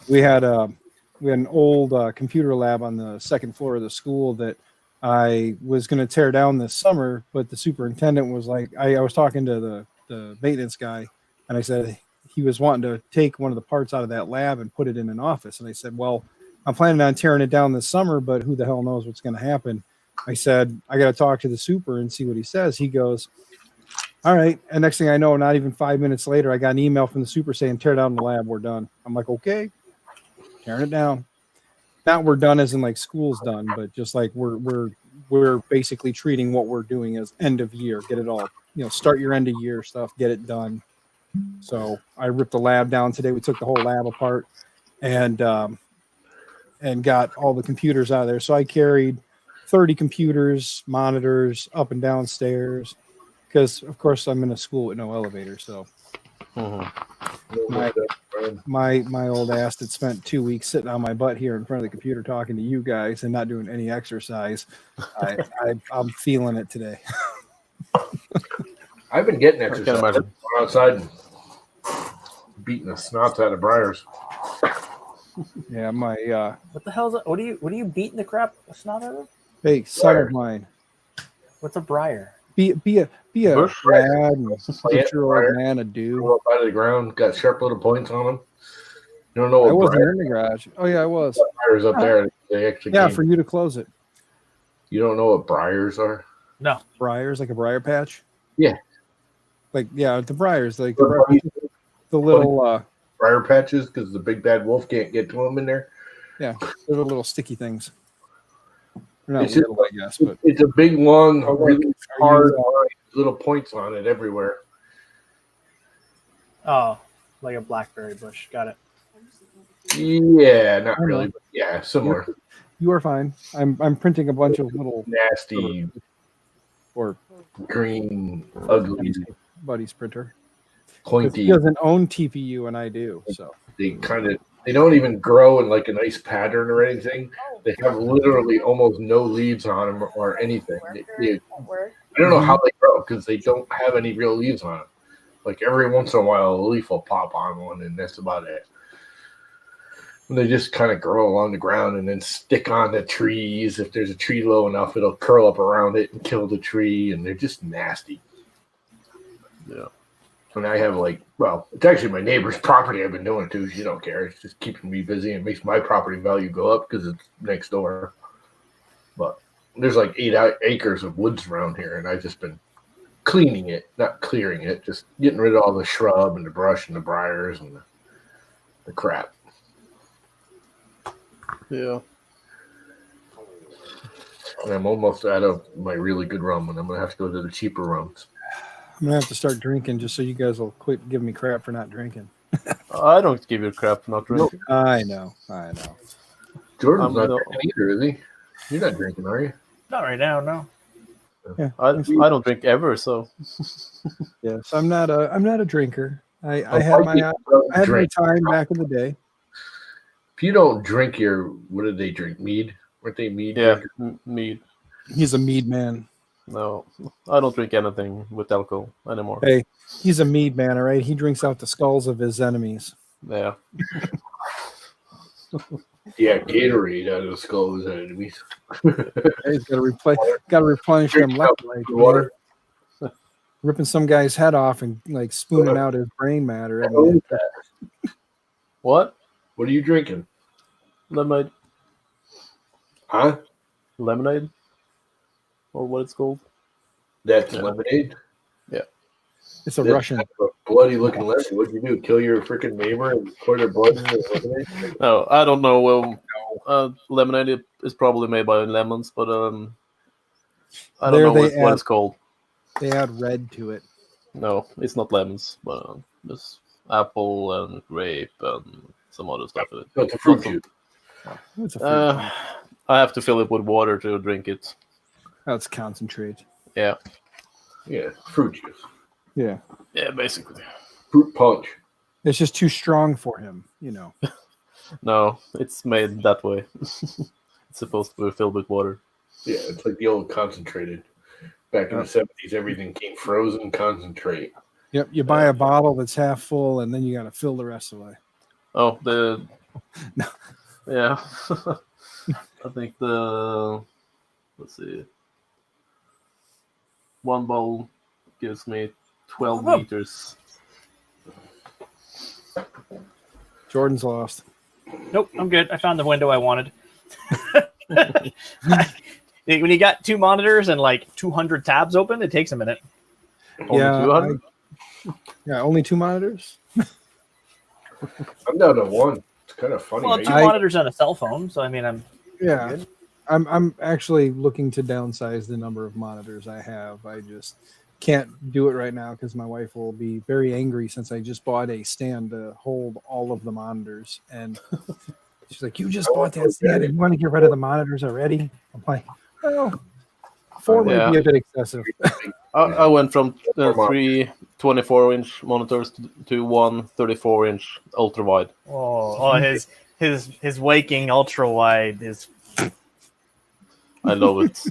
We had an old computer lab on the second floor of the school that I was going to tear down this summer, but the superintendent was like, I was talking to the maintenance guy, and I said he was wanting to take one of the parts out of that lab and put it in an office. And I said, well, I'm planning on tearing it down this summer, but who the hell knows what's going to happen. I said, I got to talk to the super and see what he says. He goes, all right. And next thing I know, not even 5 minutes later, I got an email from the super saying, tear down the lab. We're done. I'm like, okay, tearing it down. Not we're done as in like school's done, but just like we're basically treating what we're doing as end of year. Get it all, start your end of year stuff, get it done. So I ripped the lab down today. We took the whole lab apart and got all the computers out of there. So I carried 30 computers, monitors up and downstairs because of course I'm in a school with no elevator. So Mhm. Where my old ass that spent 2 weeks sitting on my butt here in front of the computer talking to you guys and not doing any exercise. I'm feeling it today. I've been getting I can exercise. imagine. Going outside and beating the snots out of briars. Yeah, my What the hell is that? What are you beating the crap snot out of? hey, son of mine. What's a briar? Be a Bush? lad and Plant get your briar. old man a Grew do. up out of the ground, got sharp little points on them. You don't know I what wasn't briar, in the garage. Oh yeah, I was. briars up there. They actually Yeah, came. for you to close it. You don't know what briars are? No. Briars, like a briar patch. Yeah. Like the briars, like Or the little briar patches because the big bad wolf can't get to them in there. they're the little sticky things. They're not It's just little, I guess, but It's a big, long, really hard you, line, little points on it everywhere. Oh, like a blackberry bush. Got it. Yeah, not I know. really, but yeah, similar. you are fine. I'm printing a bunch of little Nasty, or green, ugly, buddy's printer. 'Cause pointy. He doesn't own TPU and I do. So They don't even grow in like a nice pattern or anything. They have literally almost no leaves on them or anything. I don't know how they grow because they don't have any real leaves on them. Like every once in a while, a leaf will pop on one, and that's about it. And they just kind of grow along the ground and then stick on the trees. If there's a tree low enough, it'll curl up around it and kill the tree, and they're just nasty. Yeah. And I have it's actually my neighbor's property I've been doing it to. She don't care. It's just keeping me busy and makes my property value go up because it's next door. But there's like 8 acres of woods around here, and I've just been cleaning it, not clearing it, just getting rid of all the shrub and the brush and the briars and the crap. Yeah. And I'm almost out of my really good rum, and I'm going to have to go to the cheaper rums. I'm gonna have to start drinking just so you guys will quit giving me crap for not drinking. I don't give you crap for not drinking. I know. Jordan's not no. drinking either, is he? You're not drinking, are you? Not right now. No. Yeah. I don't drink ever, so Yes, I'm not a drinker. I Oh, had why do my you I had my drink? time back in the day. If you don't drink what did they drink? Mead? Weren't they mead? yeah, drinkers? mead. He's a mead man. No, I don't drink anything with alcohol anymore. Hey, he's a mead man, all right? He drinks out the skulls of his enemies. Yeah. Yeah, Gatorade out of the skull of his enemies. Hey, he's got to replenish them electrolytes. Water. Ripping some guy's head off and like spooning out his brain matter. I What mean, is that? What? What are you drinking? Lemonade? Huh? Lemonade? Or what it's called? That's Yeah. lemonade? it's a That's Russian. kind of a bloody looking lemonade. What'd you do? Kill your freaking neighbor and pour their blood in the lemonade? No, I don't know. Well, lemonade is probably made by lemons, but I don't There know they what add- it's called. They add red to it. No, it's not lemons, but there's apple and grape and some other stuff in it. So it's a fruit juice. It's a fruit juice. I have to fill it with water to drink it. That's concentrate. Yeah, Yeah, fruit juice. Yeah. yeah, basically. Fruit punch. It's just too strong for him, you know. No, it's made that way. It's supposed to be filled with water. Yeah, it's like the old concentrated. Back in the 70s, everything came frozen concentrate. Yep. You buy a bottle that's half full and then you got to fill the rest away. Oh, No. yeah. I think let's see. One bowl gives me 12 Oh. liters. Jordan's lost. Nope. I'm good. I found the window I wanted. When you got 2 monitors and like 200 tabs open, it takes a minute. Only 200? Yeah, only 2 monitors. I'm down to 1. It's kind of funny. Well, how 2 you- monitors on a cell phone. So I mean, I'm Yeah. good. I'm actually looking to downsize the number of monitors I have. I just can't do it right now because my wife will be very angry since I just bought a stand to hold all of the monitors. And she's like, "You just bought that stand and you want to get rid of the monitors already?" I'm like, "Well, 4 might be a bit excessive." I went from 3 24-inch monitors to one 34-inch ultra wide. His Viking ultra wide is. I love it.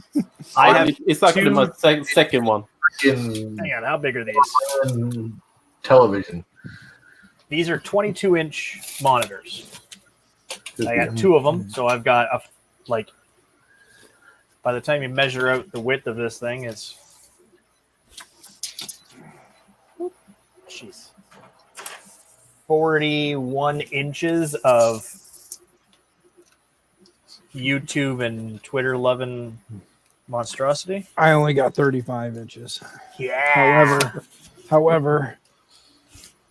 It's actually my second one. In Hang on, how big are these? television. These are 22-inch monitors. I got 2 of them, so I've got by the time you measure out the width of this thing, it's 41 inches of YouTube and Twitter loving monstrosity. I only got 35 inches. Yeah. However,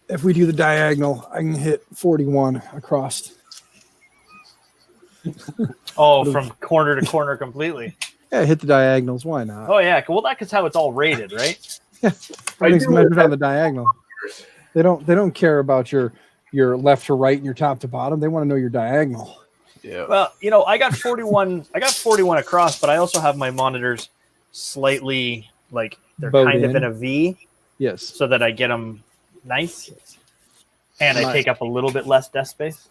if we do the diagonal, I can hit 41 across. Oh, from corner to corner completely. Yeah, hit the diagonals. Why not? Oh yeah, well that's how it's all rated, right? Everything's measured on the diagonal. They don't care about your left to right and your top to bottom. They want to know your diagonal. Yeah. Well, I got 41. I got 41 across, but I also have my monitors slightly they're Bowed kind of in. in a V, Yes. so that I get them nice, and I Nice. take up a little bit less desk space.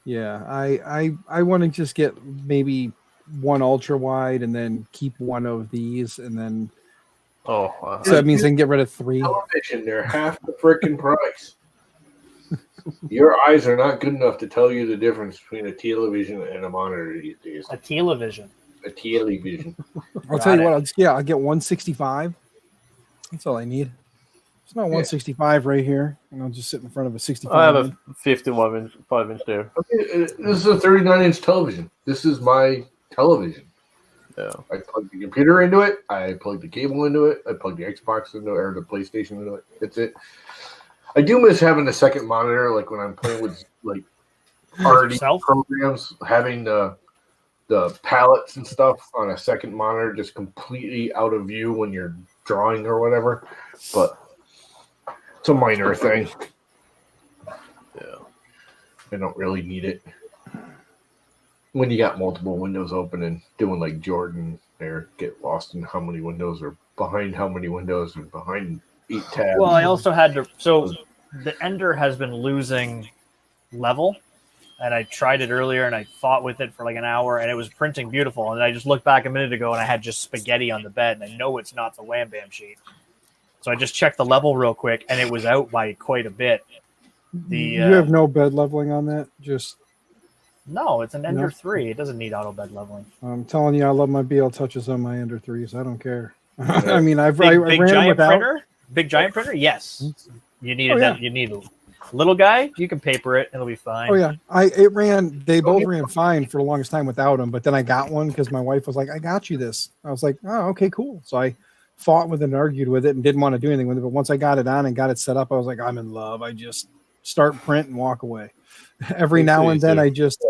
Yeah. I want to just get maybe one ultra wide and then keep one of these, and then Oh, so that means I can get rid of 3. Television, they're half the freaking price. Your eyes are not good enough to tell you the difference between a television and a monitor these days. A television. A television. I'll tell you Got what. I'll get 165. That's all I need. It's not 165 right here, and I'll just sit in front of a 65. I have a 55-inch there. Okay, this is a 39-inch television. This is my television. Yeah. I plug the computer into it. I plug the cable into it. I plug the Xbox into it, or the PlayStation into it. That's it. I do miss having a second monitor, like when I'm playing with already Yourself? programs, having the palettes and stuff on a second monitor just completely out of view when you're drawing or whatever. But it's a minor thing. Yeah. I don't really need it. When you got multiple windows open and doing like Jordan there, get lost in how many windows are behind how many windows and behind 8 tabs. Well, I also had to. So the Ender has been losing level, and I tried it earlier and I fought with it for like an hour, and it was printing beautiful. And I just looked back a minute ago and I had just spaghetti on the bed, and I know it's not the Wham Bam sheet. So I just checked the level real quick, and it was out by quite a bit. You have no bed leveling on that. Just No, it's an Ender No. 3. It doesn't need auto bed leveling. I'm telling you, I love my BL touches on my Ender 3s. I don't care. I mean, I Big ran giant without. printer? Big giant printer? Yes. You need Oh, yeah. You need a little guy. You can paper it, and it'll be fine. Oh yeah, it ran. They both ran fine for the longest time without them. But then I got one because my wife was like, "I got you this." I was like, "Oh, okay, cool." So I fought with it and argued with it and didn't want to do anything with it. But once I got it on and got it set up, I was like, "I'm in love." I just start print and walk away. Every now and then, I just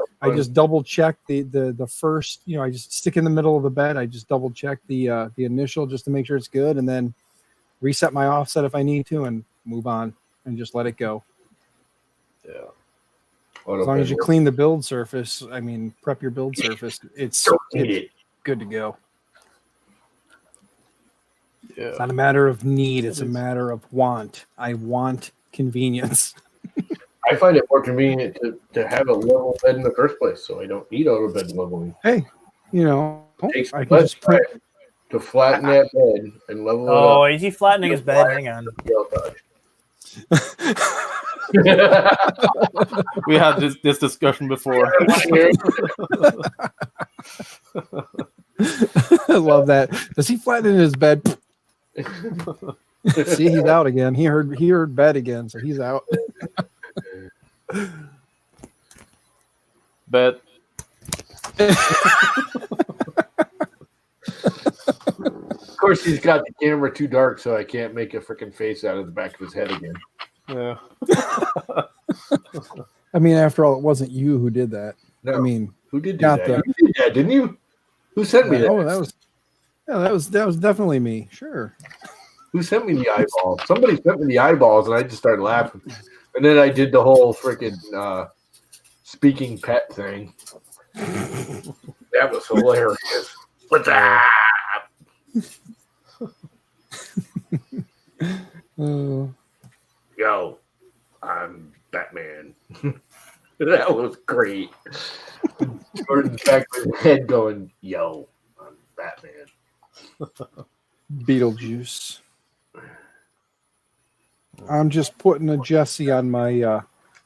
double check the first. I just stick in the middle of the bed. I just double check the initial just to make sure it's good, and then reset my offset if I need to, and move on and just let it go. Yeah. As long as you clean the build surface, prep your build surface, it's good to go. Yeah. It's not a matter of need, it's a matter of want. I want convenience. I find it more convenient to have a level bed in the first place, so I don't need auto bed leveling. Hey, It takes I can less just print. time to flatten that bed and level it Oh, up. is he flattening his bed? Hang on. We had this discussion before. I love that. Does he flatten in his bed? See, he's out again. He heard bed again, so he's out. But Of course, he's got the camera too dark, so I can't make a freaking face out of the back of his head again. yeah. After all, it wasn't you who did that. No, Who who did do got that? You did that, didn't you? Who sent me that? Oh, that was definitely me. Sure. Who sent me the eyeball? Somebody sent me the eyeballs, and I just started laughing. And then I did the whole freaking speaking pet thing. That was hilarious. What's that? Yo, I'm Batman. That was great. Jordan's back with his head going, yo, I'm Batman. Beetlejuice. I'm just putting a Jesse on my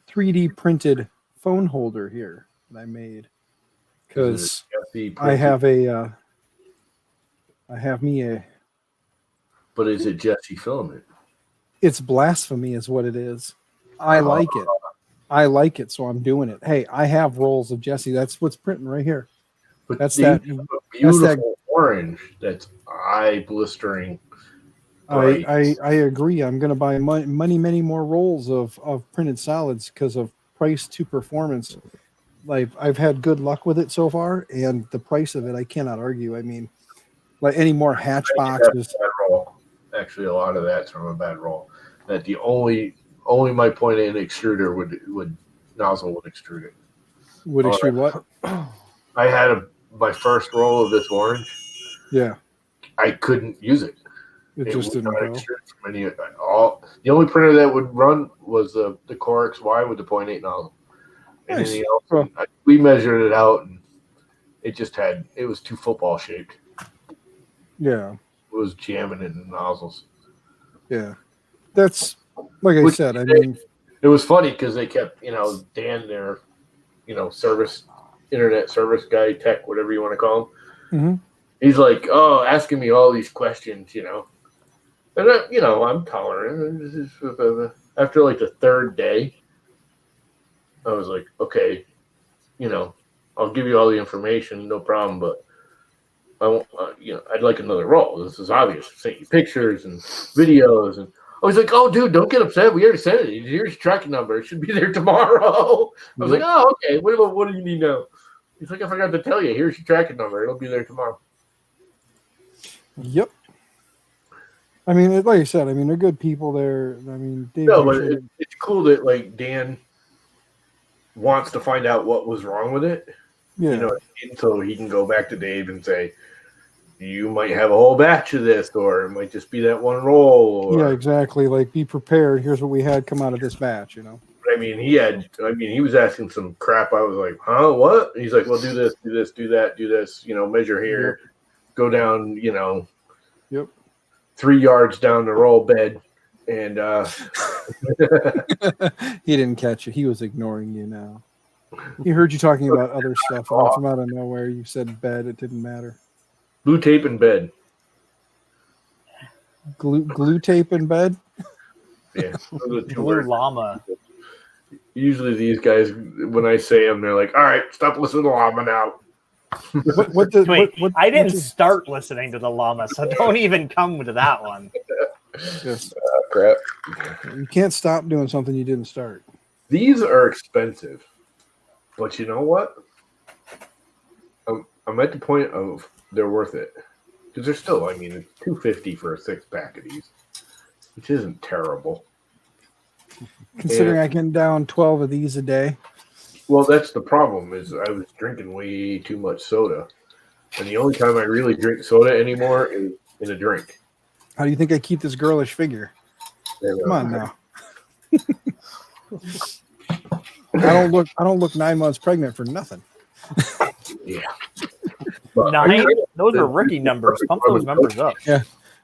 3D printed phone holder here that I made because I have me a. But is it Jesse filament? It's blasphemy, is what it is. I like it. I like it, so I'm doing it. Hey, I have rolls of Jesse. That's what's printing right here. But That's these that. have a beautiful orange that's eye blistering. I agree. I'm going to buy many more rolls of printed solids because of price to performance. Like I've had good luck with it so far, and the price of it I cannot argue. I mean, like any more hatch boxes. Actually, a lot of that's from a bad roll. That the only my point in extruder would nozzle would extrude it. Would extrude what? I had my first roll of this orange. Yeah, I couldn't use it. it just would didn't not go. extrude from any all. The only printer that would run was the Core XY with the 0.8 nozzle. And Nice. anything else, Well, we measured it out, and it was too football shaped. yeah, It was jamming in the nozzles. yeah. That's like I Which said. I mean, it was funny because they kept, Dan, their, internet service guy, tech, whatever you want to call him. Mhm. He's like, asking me all these questions, and I'm tolerant. After like the third day, I was like, okay, I'll give you all the information, no problem, but I won't, I'd like another roll. This is obvious. I sent you pictures and videos, and I was like, oh, dude, don't get upset. We already sent it. Here's your tracking number. It should be there tomorrow. I was like, oh, okay. What do you need now? He's like, I forgot to tell you. Here's your tracking number. It'll be there tomorrow. yep. I mean, like I said, I mean, they're good people there. I mean, Dave, No, but it's cool that like Dan wants to find out what was wrong with it. yeah. So he can go back to Dave and say, you might have a whole batch of this, or it might just be that one roll. Or, Yeah, exactly. Like, be prepared. Here's what we had come out of this batch, I mean, he was asking some crap. I was like, huh, what? And he's like, well, do this, do that, do this, measure here, go down, Yep. 3 yards down the roll bed. And He didn't catch it. He was ignoring you now. He heard you talking about other stuff and from out of nowhere. You said bed. It didn't matter. blue tape in bed. Glue tape in bed? Yeah. Those are the two Blue words. llama. Usually these guys, when I say them, they're like, all right, stop listening to llama now. Wait, I didn't does- start listening to the llama, so don't even come to that one. Yes. Crap. You can't stop doing something you didn't start. These are expensive, but you know what? I'm at the point of they're worth it because they're still. I mean, it's $250 for a 6-pack of these, which isn't terrible. Considering I can down 12 of these a day. Well, that's the problem. Is I was drinking way too much soda, and the only time I really drink soda anymore is in a drink. How do you think I keep this girlish figure? Come on now. I don't look 9 months pregnant for nothing. Yeah. But 9? Those are rookie numbers. Pump those numbers up.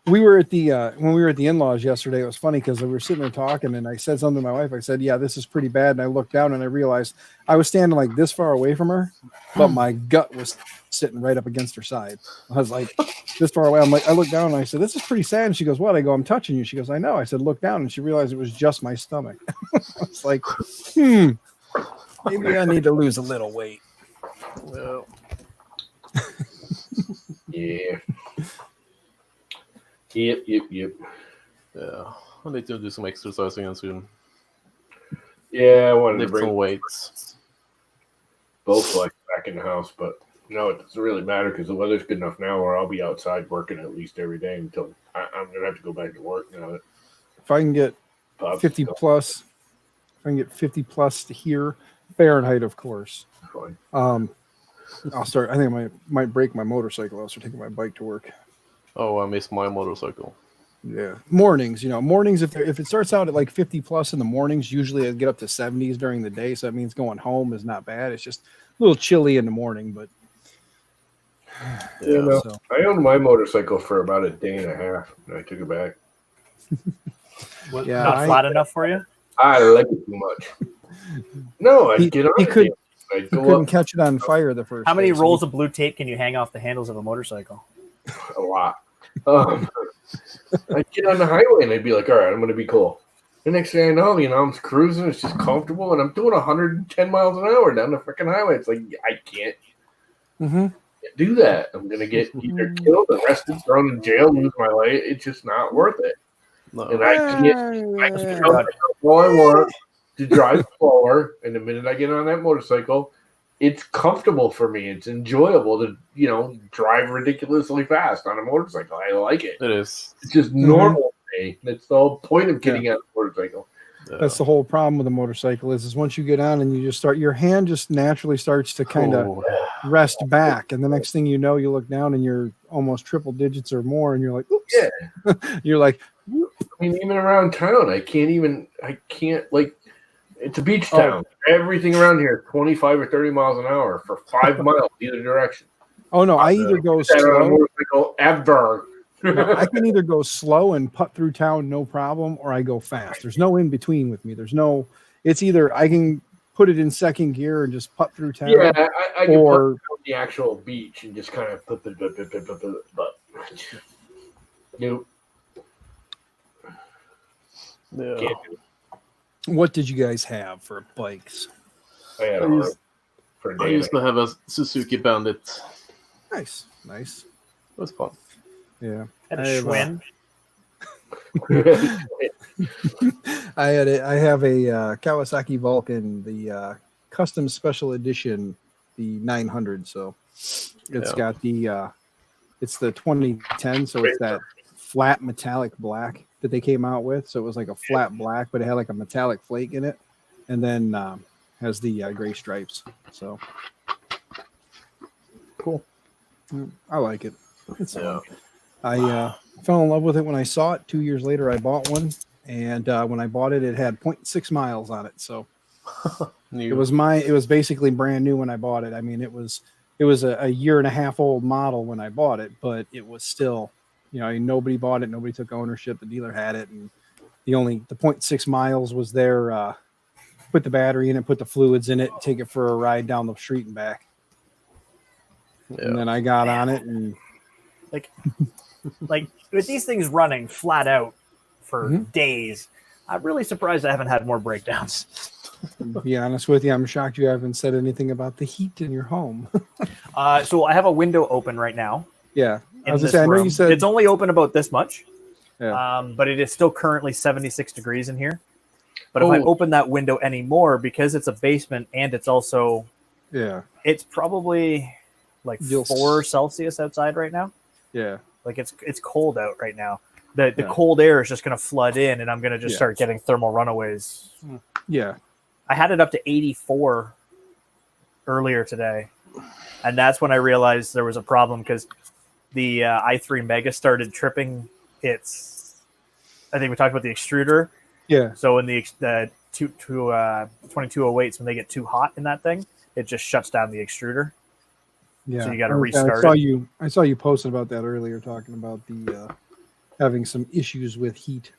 We were at the when we were at the in-laws yesterday. It was funny because we were sitting there talking, and I said something to my wife. I said, "Yeah, this is pretty bad." And I looked down and I realized I was standing like this far away from her, but my gut was sitting right up against her side. I was like this far away. I'm like, I looked down and I said, "This is pretty sad." And she goes, "What?" I go, "I'm touching you." She goes, "I know." I said, "Look down," and she realized it was just my stomach. I was like, maybe I need to lose a little weight. Well, yeah. Yep. Yeah, I need to do some exercising and soon. Yeah, I wanted to Lift bring some weights. both like back in the house, but no, it doesn't really matter because the weather's good enough now where I'll be outside working at least every day until I'm gonna have to go back to work now. That If I can get Bob's 50 gone. plus, if I can get 50 plus to here, Fahrenheit, of course. Fine. I'll start. I think I might break my motorcycle. I'll start taking my bike to work. Oh, I missed my motorcycle. Yeah, mornings. Mornings. If it starts out at like 50 plus in the mornings, usually I get up to 70s during the day. So that means going home is not bad. It's just a little chilly in the morning, but You know, so I owned my motorcycle for about a day and a half, and I took it back. Yeah, Not flat enough for you? I like it too much. No, I'd get on he it. could- I'd he go couldn't up catch it on fire the first. How many day, so rolls of blue tape can you hang off the handles of a motorcycle? a lot. I'd get on the highway and I'd be like, all right, I'm going to be cool. The next thing I know, I'm cruising. It's just comfortable, and I'm doing 110 miles an hour down the freaking highway. It's like I can't Mhm. do that. I'm going to get either killed, arrested, thrown in jail, lose my life. It's just not worth it. No. And I can't. I can tell myself all I want to drive slower, and the minute I get on that motorcycle, it's comfortable for me. It's enjoyable to, drive ridiculously fast on a motorcycle. I like it. It is. It's just normal to me. That's the whole point of getting on a motorcycle. Yeah. That's the whole problem with a motorcycle is once you get on and you just start, your hand just naturally starts to kind of Oh, rest back, and the next thing you know, you look down and you're almost triple digits or more, and you're like, oops. Yeah. You're like, I mean, even around town, I can't, like, it's a beach town. Everything around here is 25 or 30 miles an hour for 5 miles either direction. oh no, I either go That on a slow. motorcycle ever. No, I can either go slow and putt through town, no problem, or I go fast. There's no in between with me. It's either I can put it in second gear and just putt through town, Yeah, I can or put on the actual beach and just kind of but nope, yeah. can't do it. what did you guys have for bikes? I had I a used- heart for a I day. used to have a Suzuki Bandit. Nice. It was fun. Yeah. And I a have, Schwinn. I have a Kawasaki Vulcan, the custom special edition, the 900. So it's got it's the 2010. So it's that flat metallic black that they came out with. So it was like a flat black, but it had like a metallic flake in it, and then has the gray stripes. So cool. I like it. It's fun. I fell in love with it when I saw it. 2 years later, I bought one, and when I bought it, it had 0.6 miles on it. So it was basically brand new when I bought it. I mean, it was a year and a half old model when I bought it, but it was still, nobody bought it, nobody took ownership. The dealer had it, and the 0.6 miles was there. Put the battery in it, put the fluids in it, take it for a ride down the street and back. And then I got on it, and Like with these things running flat out for Mhm. days, I'm really surprised I haven't had more breakdowns. to be honest with you, I'm shocked you haven't said anything about the heat in your home. So I have a window open right now. Yeah, I In was this just saying, I know room. you said It's only open about this much, Yeah. but it is still currently 76 degrees in here. But if I Oh. open that window anymore, because it's a basement and it's also, yeah, it's probably like You'll 4 Celsius outside right now. yeah. Like it's cold out right now. The Yeah. cold air is just going to flood in, and I'm going to just Yeah. start getting thermal runaways. Yeah. I had it up to 84 earlier today, and that's when I realized there was a problem because the i3 Mega started tripping its. I think we talked about the extruder. Yeah. So when the 2208s, when they get too hot in that thing, it just shuts down the extruder. Yeah. So you gotta I restart saw it. I saw you posted about that earlier, talking about the having some issues with heat.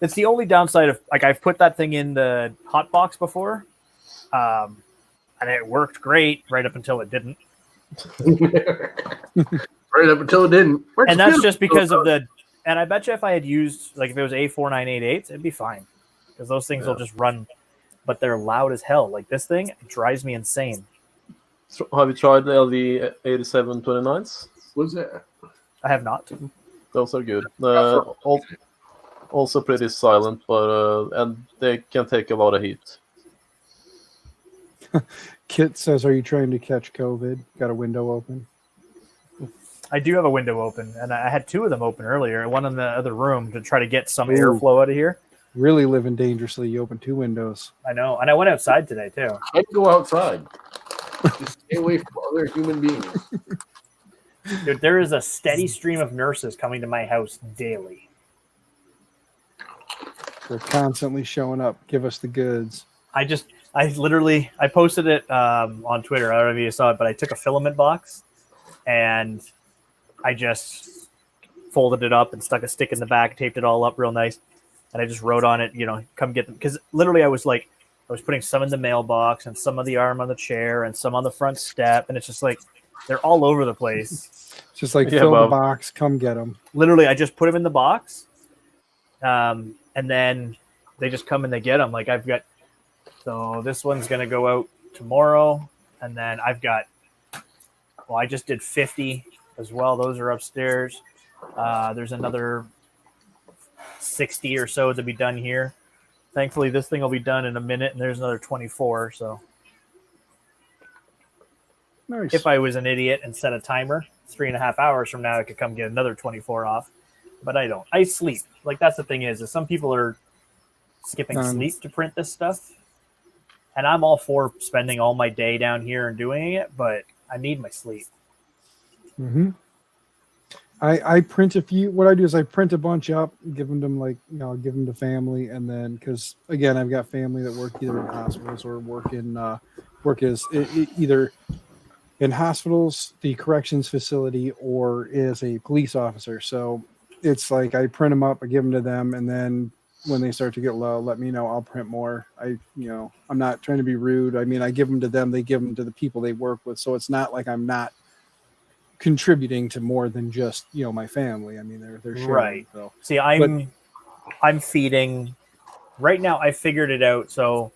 It's the only downside of I've put that thing in the hot box before, and it worked great right up until it didn't. Right up until it didn't. And that's just because of the. And I bet you if I had used if it was A4988s, it'd be fine because those things will just run. But they're loud as hell. Like this thing it drives me insane. So have you tried the LD 8729s? What's that? I have not. Those are good. Also pretty silent, but and they can take a lot of heat. Kit says, "Are you trying to catch COVID? Got a window open?" I do have a window open, and I had 2 of them open earlier. One in the other room to try to get some Ooh. airflow out of here. Really living dangerously. You open 2 windows. I know, and I went outside today too. I'd go outside. Just stay away from other human beings. Dude, there is a steady stream of nurses coming to my house daily. They're constantly showing up. Give us the goods. I posted it on Twitter. I don't know if you saw it, but I took a filament box and I just folded it up and stuck a stick in the back, taped it all up real nice, and I just wrote on it, come get them. Because literally, I was putting some in the mailbox and some on the arm on the chair and some on the front step, and it's just like they're all over the place. It's just like Yeah, fill the Bob. box, come get them. Literally, I just put them in the box, and then they just come and they get them. Like so this one's gonna go out tomorrow, and then I just did 50 as well. Those are upstairs. There's another 60 or so to be done here. Thankfully, this thing will be done in a minute, and there's another 24. So Nice. if I was an idiot and set a timer, 3.5 hours from now, I could come get another 24 off. But I don't. I sleep. Like, that's the thing is some people are skipping sleep to print this stuff. And I'm all for spending all my day down here and doing it, but I need my sleep. Mm-hmm. I print a few. What I do is I print a bunch up, give them to give them to family, and then because again I've got family that work either in hospitals or work either in hospitals, the corrections facility, or as a police officer. So it's like I print them up, I give them to them, and then when they start to get low, let me know. I'll print more. I'm not trying to be rude. I mean, I give them to them, they give them to the people they work with. So it's not like I'm not contributing to more than just my family. I mean, they're sharing, right. So. See, I'm feeding right now. I figured it out. So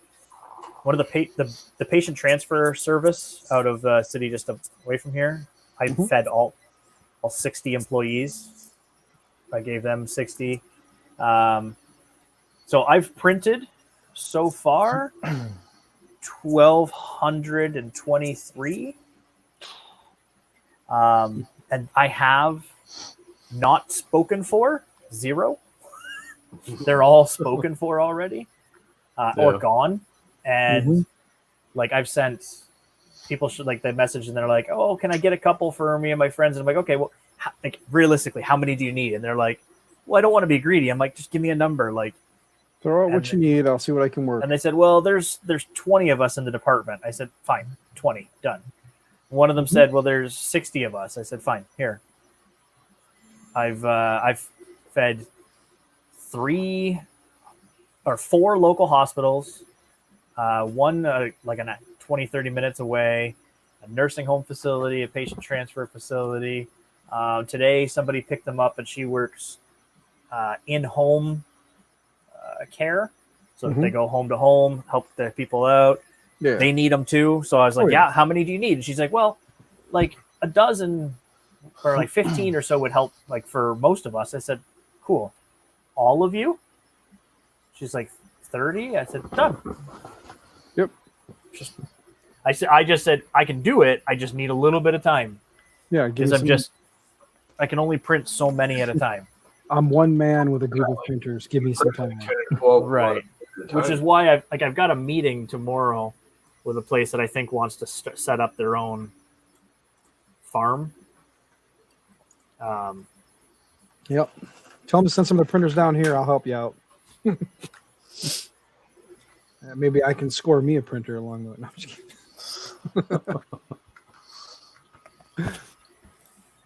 one of the patient transfer service out of the city just away from here, I fed all 60 employees. I gave them 60. So I've printed so far 1,223. And I have not spoken for 0. They're all spoken for already, or gone. And like I've sent people they message and they're like, "Oh, can I get a couple for me and my friends?" And I'm like, "Okay, well, realistically, how many do you need?" And they're like, "Well, I don't want to be greedy." I'm like, "Just give me a number." Like, throw out what you need. I'll see what I can work. And they said, "Well, there's 20 of us in the department." I said, "Fine, 20, done." One of them said, "Well, there's 60 of us." I said, "Fine, here." I've fed 3 or 4 local hospitals, one like 20-30 minutes away, a nursing home facility, a patient transfer facility. Today, somebody picked them up, and she works in-home care, so they go home to home, help the people out. Yeah. They need them too. So I was like, yeah, how many do you need? And she's like, well, like a dozen or like 15 or so would help, like for most of us. I said, cool. All of you? She's like, 30? I said, done. Yep. I just said, I can do it. I just need a little bit of time. Yeah. Because I can only print so many at a time. I'm one man with a group of printers. Give me some time. 10 or 12 Right. Which is why I've got a meeting tomorrow with a place that I think wants to set up their own farm. Yep. Tell them to send some of the printers down here. I'll help you out. Maybe I can score me a printer along the way. No, I'm just kidding.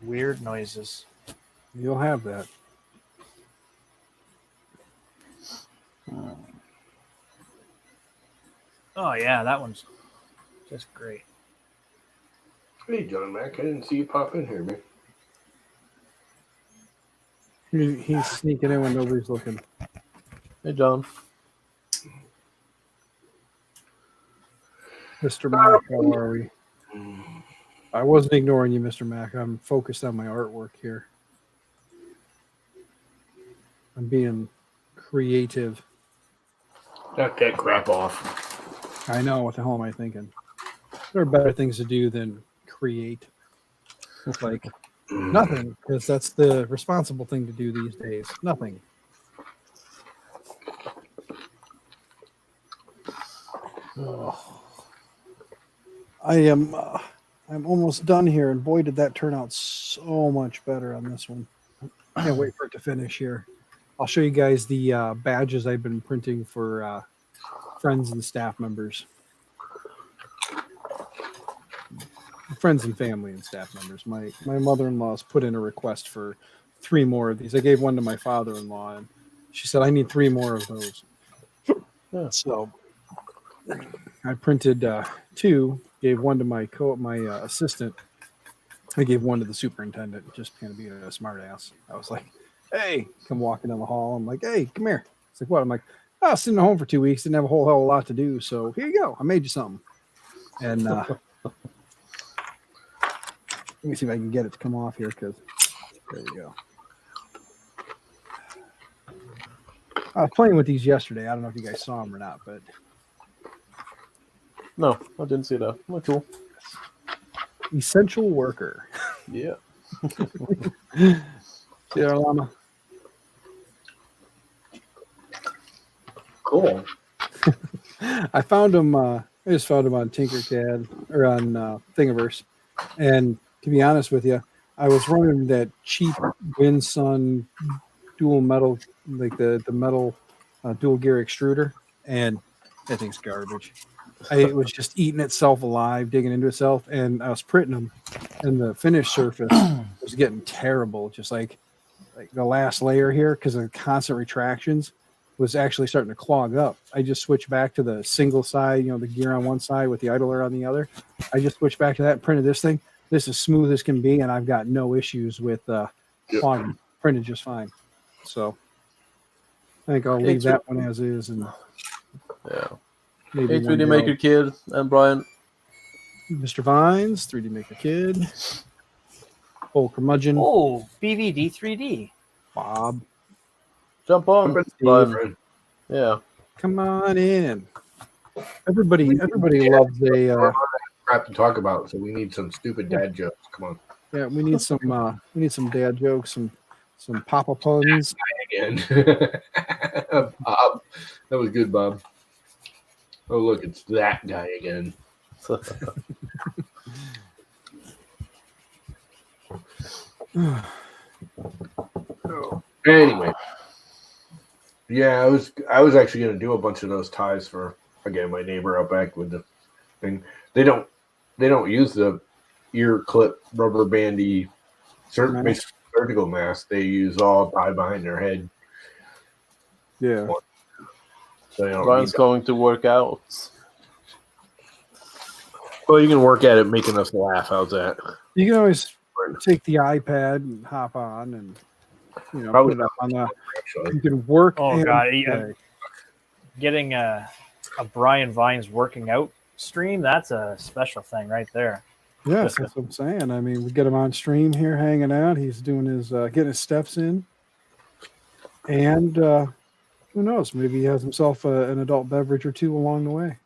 Weird noises. You'll have that. Oh yeah, that one's just great. Hey, John Mac, I didn't see you pop in here, man. He's sneaking in when nobody's looking. Hey, John. Mr. Mac, how are we? I wasn't ignoring you, Mr. Mac. I'm focused on my artwork here. I'm being creative. Knock that crap off. I know. What the hell am I thinking? There are better things to do than create. It's like nothing, because that's the responsible thing to do these days. Nothing. I'm almost done here, and boy, did that turn out so much better on this one. Can't wait for it to finish here. I'll show you guys the badges I've been printing for friends and staff members. Friends and family and staff members. My mother-in-law's put in a request for 3 more of these. I gave one to my father-in-law, and she said, I need 3 more of those. Yeah. So I printed 2, gave one to my assistant. I gave one to the superintendent, just kind of being a smart ass. I was like, hey, come walking down the hall. I'm like, hey, come here. It's like, what? I'm like, I was sitting at home for 2 weeks, didn't have a whole hell of a lot to do. So here you go. I made you something. And let me see if I can get it to come off here, because there we go. I was playing with these yesterday. I don't know if you guys saw them or not, but No, I didn't see that. Oh, cool. essential worker. Yeah. See there, Llama? Cool. I found them. I just found them on Tinkercad or on Thingiverse. And to be honest with you, I was running that cheap Winsun dual metal, like the metal dual gear extruder, and that thing's garbage. It was just eating itself alive, digging into itself, and I was printing them, and the finished surface was getting terrible. Just like the last layer here, because of constant retractions, was actually starting to clog up. I just switched back to the single side, the gear on one side with the idler on the other. I just switched back to that and printed this thing. This is smooth as can be, and I've got no issues with clogging. Printed just fine. So I think I'll leave that one as is, and Yeah. maybe Hey, one 3D day Maker Kid and Brian. Mr. Vines, 3D Maker Kid, Old Curmudgeon, Oh, BVD 3D. Bob. Jump on, Brian. Yeah. Come on in. Everybody loves a Crap to talk about, so we need some stupid dad jokes. Come on. yeah. We need some dad jokes, some Papa puns. Again. Bob. That was good, Bob. Oh, look, it's that guy again. Anyway. Yeah, I was actually going to do a bunch of those ties for, again, my neighbor out back with the thing. They don't use the ear clip rubber bandy surgical mask. They use all tie behind their head. Yeah. So they don't Brian's need going to work out. well, you can work at it making us laugh. How's that? You can always take the iPad and hop on and Probably put it up on the. Actually, You can work. Oh, and God. play. Getting a Brian Vines working out stream, that's a special thing right there. Yes, that's what I'm saying. I mean, we get him on stream here, hanging out. He's doing his getting his steps in, and who knows? Maybe he has himself an adult beverage or two along the way.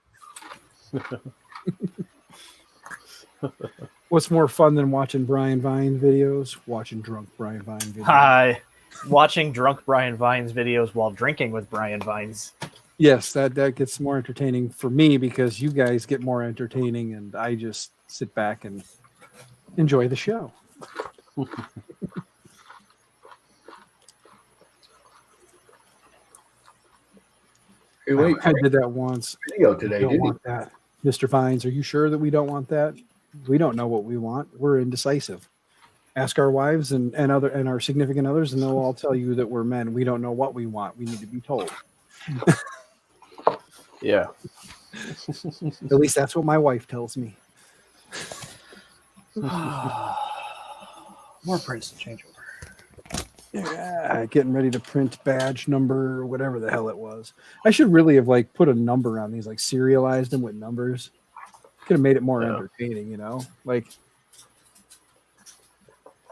What's more fun than watching Brian Vine videos? Watching drunk Brian Vine videos. Hi. Watching drunk Brian Vines videos while drinking with Brian Vines. Yes, that gets more entertaining for me because you guys get more entertaining, and I just sit back and enjoy the show. hey, wait, I did that once. video today, We don't didn't want that. Mr. Vines, are you sure that we don't want that? We don't know what we want. We're indecisive. Ask our wives and our significant others, and they'll all tell you that we're men. We don't know what we want. We need to be told. Yeah. At least that's what my wife tells me. More prints to change over. Yeah, getting ready to print badge number, whatever the hell it was. I should really have put a number on these, serialized them with numbers. Could have made it more entertaining,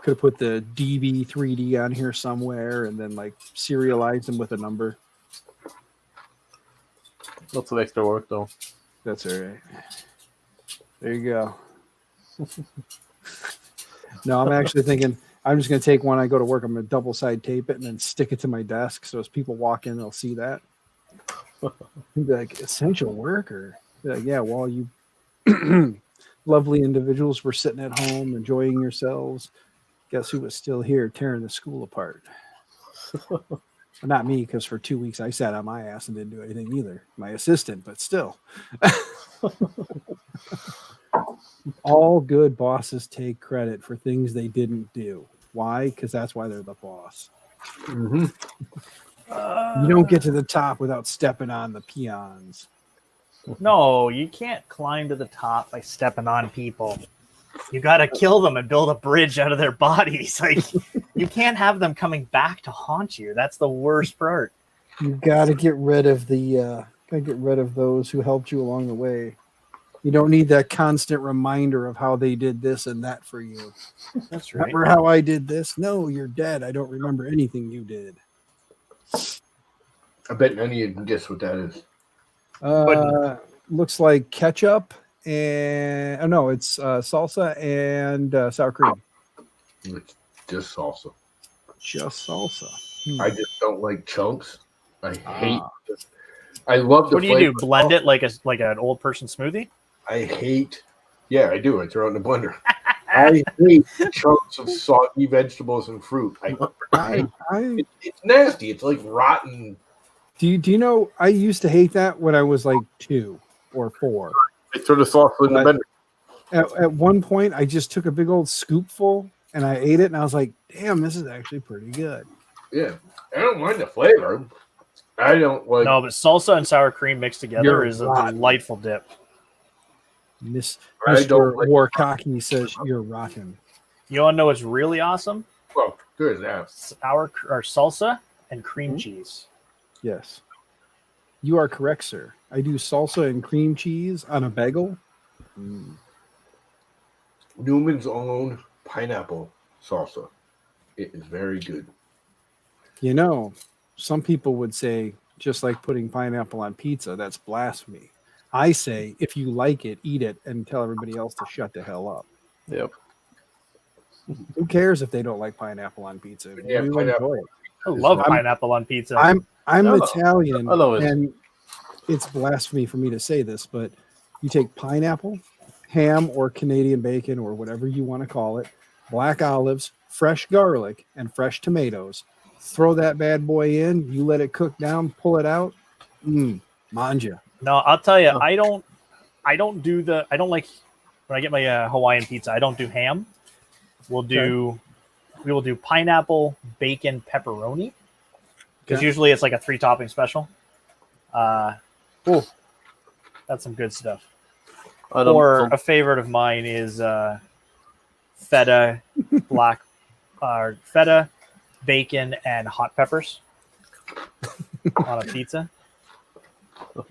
could have put the DB 3D on here somewhere and then serialized them with a number. Lots of extra work though. That's all right. There you go. No, I'm actually thinking I'm just going to take one. I go to work. I'm going to double side tape it and then stick it to my desk. So as people walk in, they'll see that. They'll be like, essential worker. Be like, yeah, well, you lovely individuals were sitting at home enjoying yourselves. Guess who was still here tearing the school apart? But not me, because for 2 weeks I sat on my ass and didn't do anything either. My assistant, but still. All good bosses take credit for things they didn't do. Why? Because that's why they're the boss. Mm-hmm. You don't get to the top without stepping on the peons. No, you can't climb to the top by stepping on people. You got to kill them and build a bridge out of their bodies. Like, you can't have them coming back to haunt you. That's the worst part. You got to get rid of those who helped you along the way. You don't need that constant reminder of how they did this and that for you. That's right. Remember how I did this? No, you're dead. I don't remember anything you did. I bet none of you can guess what that is. Looks like ketchup and no, it's salsa and sour cream. It's just salsa. Just salsa. I just don't like chunks. I hate. I love the. What do you flavor. do? Blend it like an old person smoothie? I hate. Yeah, I do. I throw it in the blender. I hate chunks of soggy vegetables and fruit. It's nasty. It's like rotten. Do you know? I used to hate that when I was like 2 or 4. I throw the sauce in the blender. At one point, I just took a big old scoopful and I ate it, and I was like, "Damn, this is actually pretty good." Yeah, I don't mind the flavor. I don't like. No, but salsa and sour cream mixed together You're is a rotten. delightful dip. I Mr. don't like- Warkaki says you're rotten. You want to know what's really awesome? Well, good as that. Salsa and cream cheese. Yes, you are correct, sir. I do salsa and cream cheese on a bagel. Newman's own pineapple salsa. It is very good. You know, some people would say, just like putting pineapple on pizza, that's blasphemy. I say, if you like it, eat it and tell everybody else to shut the hell up. Yep. Who cares if they don't like pineapple on pizza? Yeah, You pineapple. enjoy it. I love I'm- pineapple on pizza. I'm Hello. Italian, Hello. and it's blasphemy for me to say this, but you take pineapple, ham or Canadian bacon or whatever you want to call it, black olives, fresh garlic, and fresh tomatoes. Throw that bad boy in. You let it cook down. Pull it out. Manja. No, I'll tell you, Oh. I don't like when I get my Hawaiian pizza. I don't do ham. We will do pineapple, bacon, pepperoni, because Okay. usually it's like a 3-topping special. That's some good stuff. I don't, Or don't- a favorite of mine is feta, feta, bacon, and hot peppers on a pizza.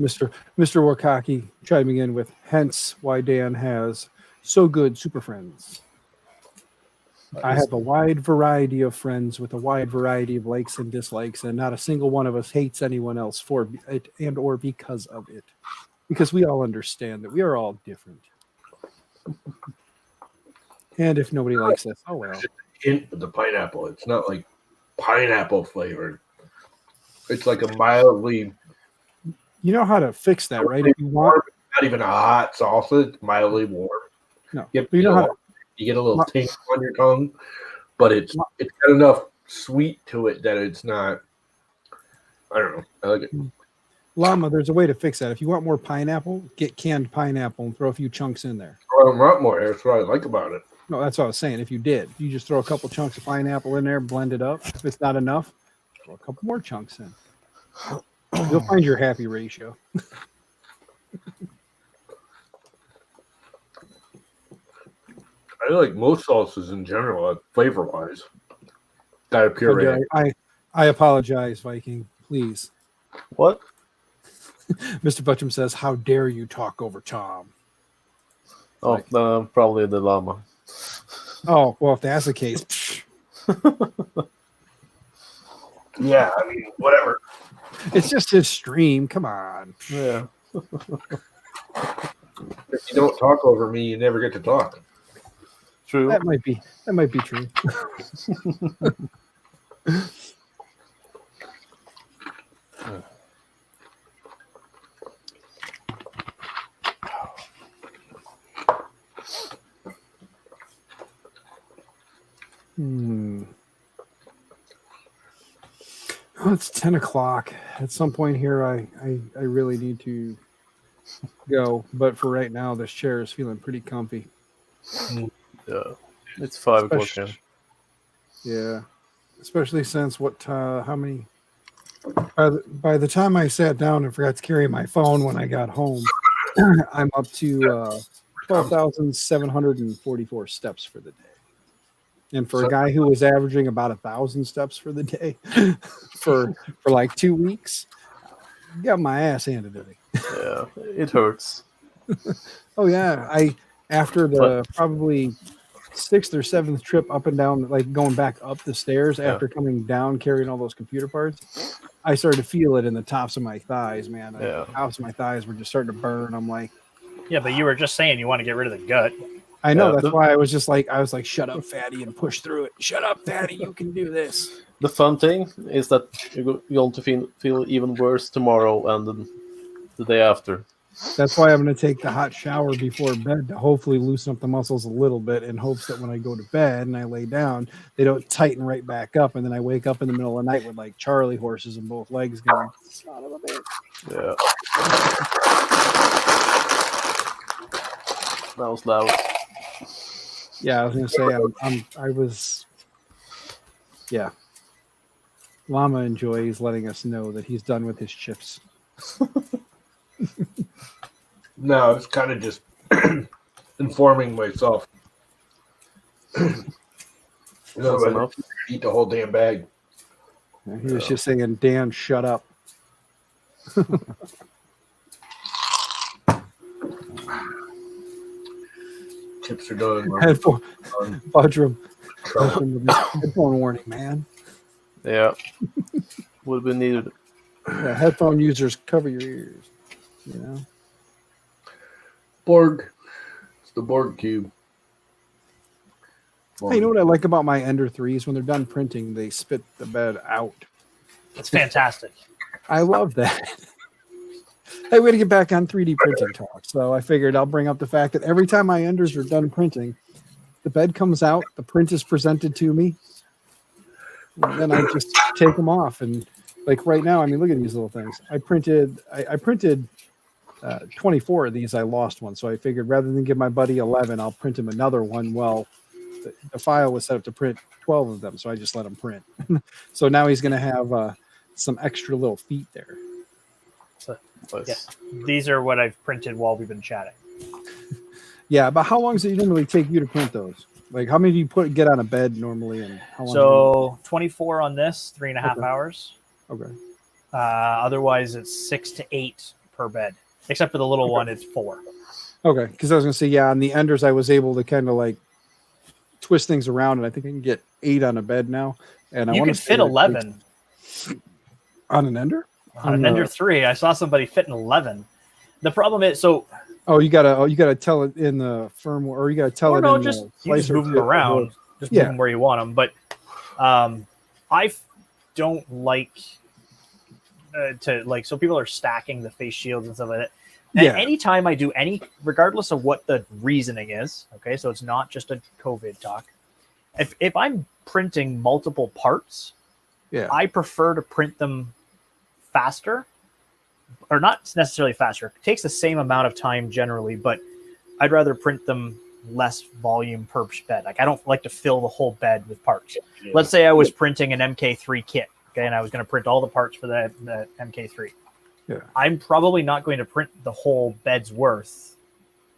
Mr. Wakaki chiming in with, hence why Dan has so good super friends. I have a wide variety of friends with a wide variety of likes and dislikes, and not a single one of us hates anyone else for it and or because of it. Because we all understand that we are all different. And if nobody likes us, oh well. Hint of the pineapple. It's not like pineapple flavored. It's like a mildly, You know how to fix that, right? If you want, not even a hot salsa. It's mildly warm. no, You but you know how to, you get a little tingle on your tongue, but it's got enough sweet to it that it's not. I don't know. I like it. Llama, there's a way to fix that. If you want more pineapple, get canned pineapple and throw a few chunks in there. I don't want more. That's what I like about it. No, that's what I was saying. If you did, you just throw a couple chunks of pineapple in there, blend it up. If it's not enough, throw a couple more chunks in. You'll find your happy ratio. I like most salsas in general, flavor wise. Got a puree. I apologize, Viking. Please. what? Mr. Butchum says, how dare you talk over Tom? Oh, probably the llama. Oh, well, if that's the case, Yeah, I mean, whatever. it's just his stream. Come on. Yeah. If you don't talk over me, you never get to talk. True. That might be true. Oh, it's 10 o'clock. At some point here, I really need to go. But for right now, this chair is feeling pretty comfy. Yeah, it's 5 o'clock Especially- here. Yeah. Especially since how many? By the time I sat down and forgot to carry my phone when I got home, I'm up to 12,744 steps for the day. And for a guy who was averaging about 1,000 steps for the day for like 2 weeks, got my ass handed to me. Yeah, it hurts. Oh yeah, after the probably 6th or 7th trip up and down, like going back up the stairs after coming down carrying all those computer parts, I started to feel it in the tops of my thighs, man. The tops of my thighs were just starting to burn. I'm like, Yeah, but you were just saying you want to get rid of the gut. I know, Yeah, that's why I was like, shut up, fatty, and push through it. Shut up, fatty, you can do this. The fun thing is that you're going to feel even worse tomorrow and the day after. That's why I'm going to take the hot shower before bed to hopefully loosen up the muscles a little bit in hopes that when I go to bed and I lay down, they don't tighten right back up. And then I wake up in the middle of the night with like Charlie horses in both legs going, son of a bitch. Yeah. That was loud. Yeah, I was going to say, yeah. Llama enjoys letting us know that he's done with his chips. No, it's kind of just informing myself. That's enough. Eat the whole damn bag. He was just saying, Dan, shut up. Chips are done. Headphone warning, man. Yeah. Would have been needed. Yeah, headphone users, cover your ears. You know. Borg. It's the Borg cube. Hey, you know what I like about my Ender 3s? When they're done printing, they spit the bed out. It's fantastic. I love that. Hey, we got to get back on 3D printing talk. So I figured I'll bring up the fact that every time my Enders are done printing, the bed comes out, the print is presented to me, and then I just take them off. And like right now, I mean, look at these little things. I printed 24 of these. I lost one. So I figured rather than give my buddy 11, I'll print him another one. Well, the file was set up to print 12 of them. So I just let him print. So now he's going to have some extra little feet there. So, Nice. yeah, these are what I've printed while we've been chatting. Yeah, but how long does it normally take you to print those? Like, how many do you get on a bed normally, and how long? So 24 on this, 3.5 Okay. hours. Okay. Otherwise, it's 6 to 8 per bed. Except for the little one, it's 4. Okay, because I was gonna say, yeah, on the Enders, I was able to kind of like twist things around, and I think I can get 8 on a bed now. And I You want can to fit 11 on an Ender. on an Ender 3. I saw somebody fit an 11. The problem is, so Oh, you gotta tell it in the firmware, or you gotta tell it in just the you just slicer move them too. around, just Yeah. move them where you want them. But don't like to like, so people are stacking the face shields and stuff like that. And Yeah. anytime I do any, regardless of what the reasoning is, okay, so it's not just a COVID talk. If I'm printing multiple parts, Yeah. I prefer to print them faster, or not necessarily faster. It takes the same amount of time generally, but I'd rather print them less volume per bed. Like I don't like to fill the whole bed with parts. Let's say I was printing an MK3 kit, okay, and I was going to print all the parts for the MK3. Yeah. I'm probably not going to print the whole bed's worth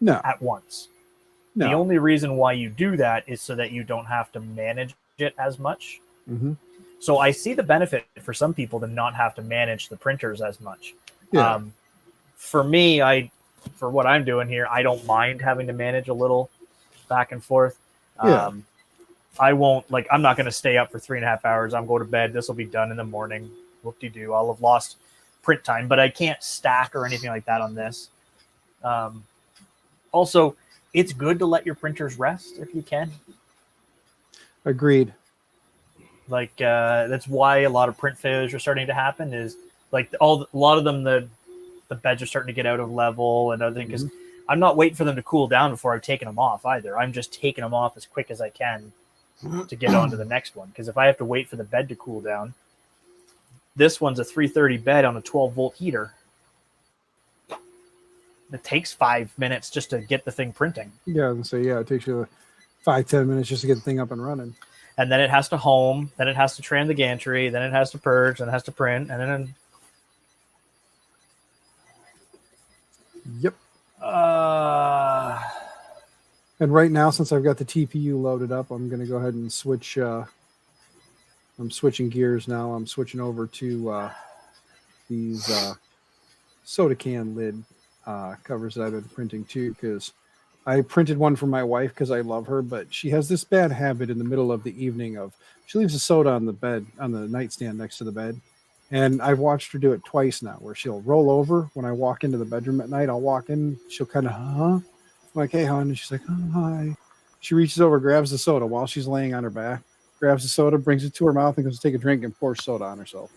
No. at once. No. The only reason why you do that is so that you don't have to manage it as much. Mm-hmm. So I see the benefit for some people to not have to manage the printers as much. Yeah. For me, for what I'm doing here, I don't mind having to manage a little back and forth. Yeah. I won't I'm not going to stay up for 3.5 hours. I'm going to bed. This will be done in the morning. Whoop-de-doo. I'll have lost print time, but I can't stack or anything like that on this. Also, it's good to let your printers rest if you can. Agreed. Like that's why a lot of print failures are starting to happen. Is like a lot of them the beds are starting to get out of level and other things. Because I'm not waiting for them to cool down before I've taken them off either. I'm just taking them off as quick as I can to get on to the next one. Because if I have to wait for the bed to cool down, This one's a 330 bed on a 12-volt heater. It takes 5 minutes just to get the thing printing. Yeah, and so yeah, it takes you 5-10 minutes just to get the thing up and running. And then it has to home, then it has to tram the gantry, then it has to purge, then it has to print, and then Yep. And right now, since I've got the TPU loaded up, I'm going to go ahead and switch. I'm switching gears now. I'm switching over to these soda can lid covers that I've been printing too, because I printed one for my wife because I love her, but she has this bad habit in the middle of the evening of she leaves a soda on the bed, on the nightstand next to the bed. And I've watched her do it twice now, where she'll roll over when I walk into the bedroom at night. I'll walk in, she'll kind of, I'm like, hey, hon. And she's like, oh, hi. She reaches over, grabs the soda while she's laying on her back, grabs the soda, brings it to her mouth, and goes to take a drink and pours soda on herself.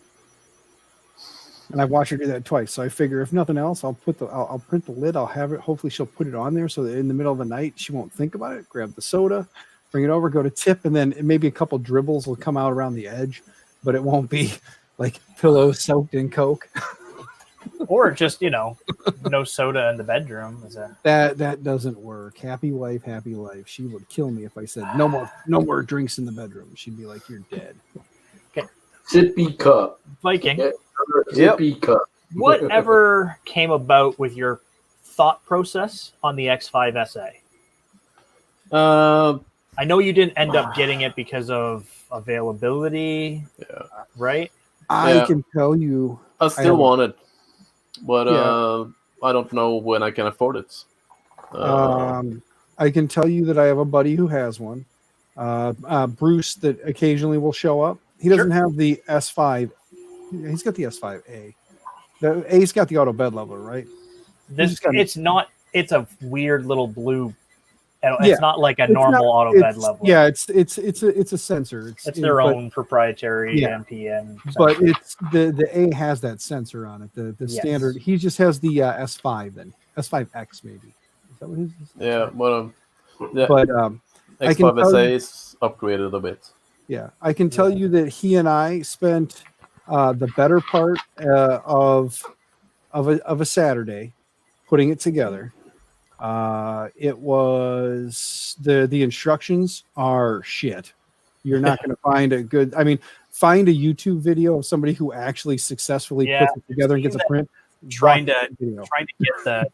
And I've watched her do that twice. So I figure, if nothing else, I'll print the lid. I'll have it. Hopefully, she'll put it on there so that in the middle of the night, she won't think about it. Grab the soda, bring it over, go to tip, and then maybe a couple dribbles will come out around the edge, but it won't be like pillows soaked in Coke. or just, no soda in the bedroom. That doesn't work. Happy wife, happy life. She would kill me if I said no more drinks in the bedroom. She'd be like, you're dead. Sippy cup. Viking, Sippy cup. whatever came about with your thought process on the X5 SA? I know you didn't end up getting it because of availability, right? I can tell you. I still want it, but I don't know when I can afford it. I can tell you that I have a buddy who has one. Bruce, that occasionally will show up. He doesn't have the S5. He's got the S5A. The A's got the auto bed leveler, right? It's a weird little blue. It's not like a normal auto bed leveler. Yeah, it's a sensor. It's their own proprietary NPN. But it's the A has that sensor on it. The standard. He just has the S5 then. S5X maybe. Is that what his is? Yeah, but X5 SA is upgraded a bit. Yeah, I can tell you that he and I spent the better part of a Saturday putting it together. It was the instructions are shit. You're not going to find a good. I mean, find a YouTube video of somebody who actually successfully puts it together and gets a print. Trying to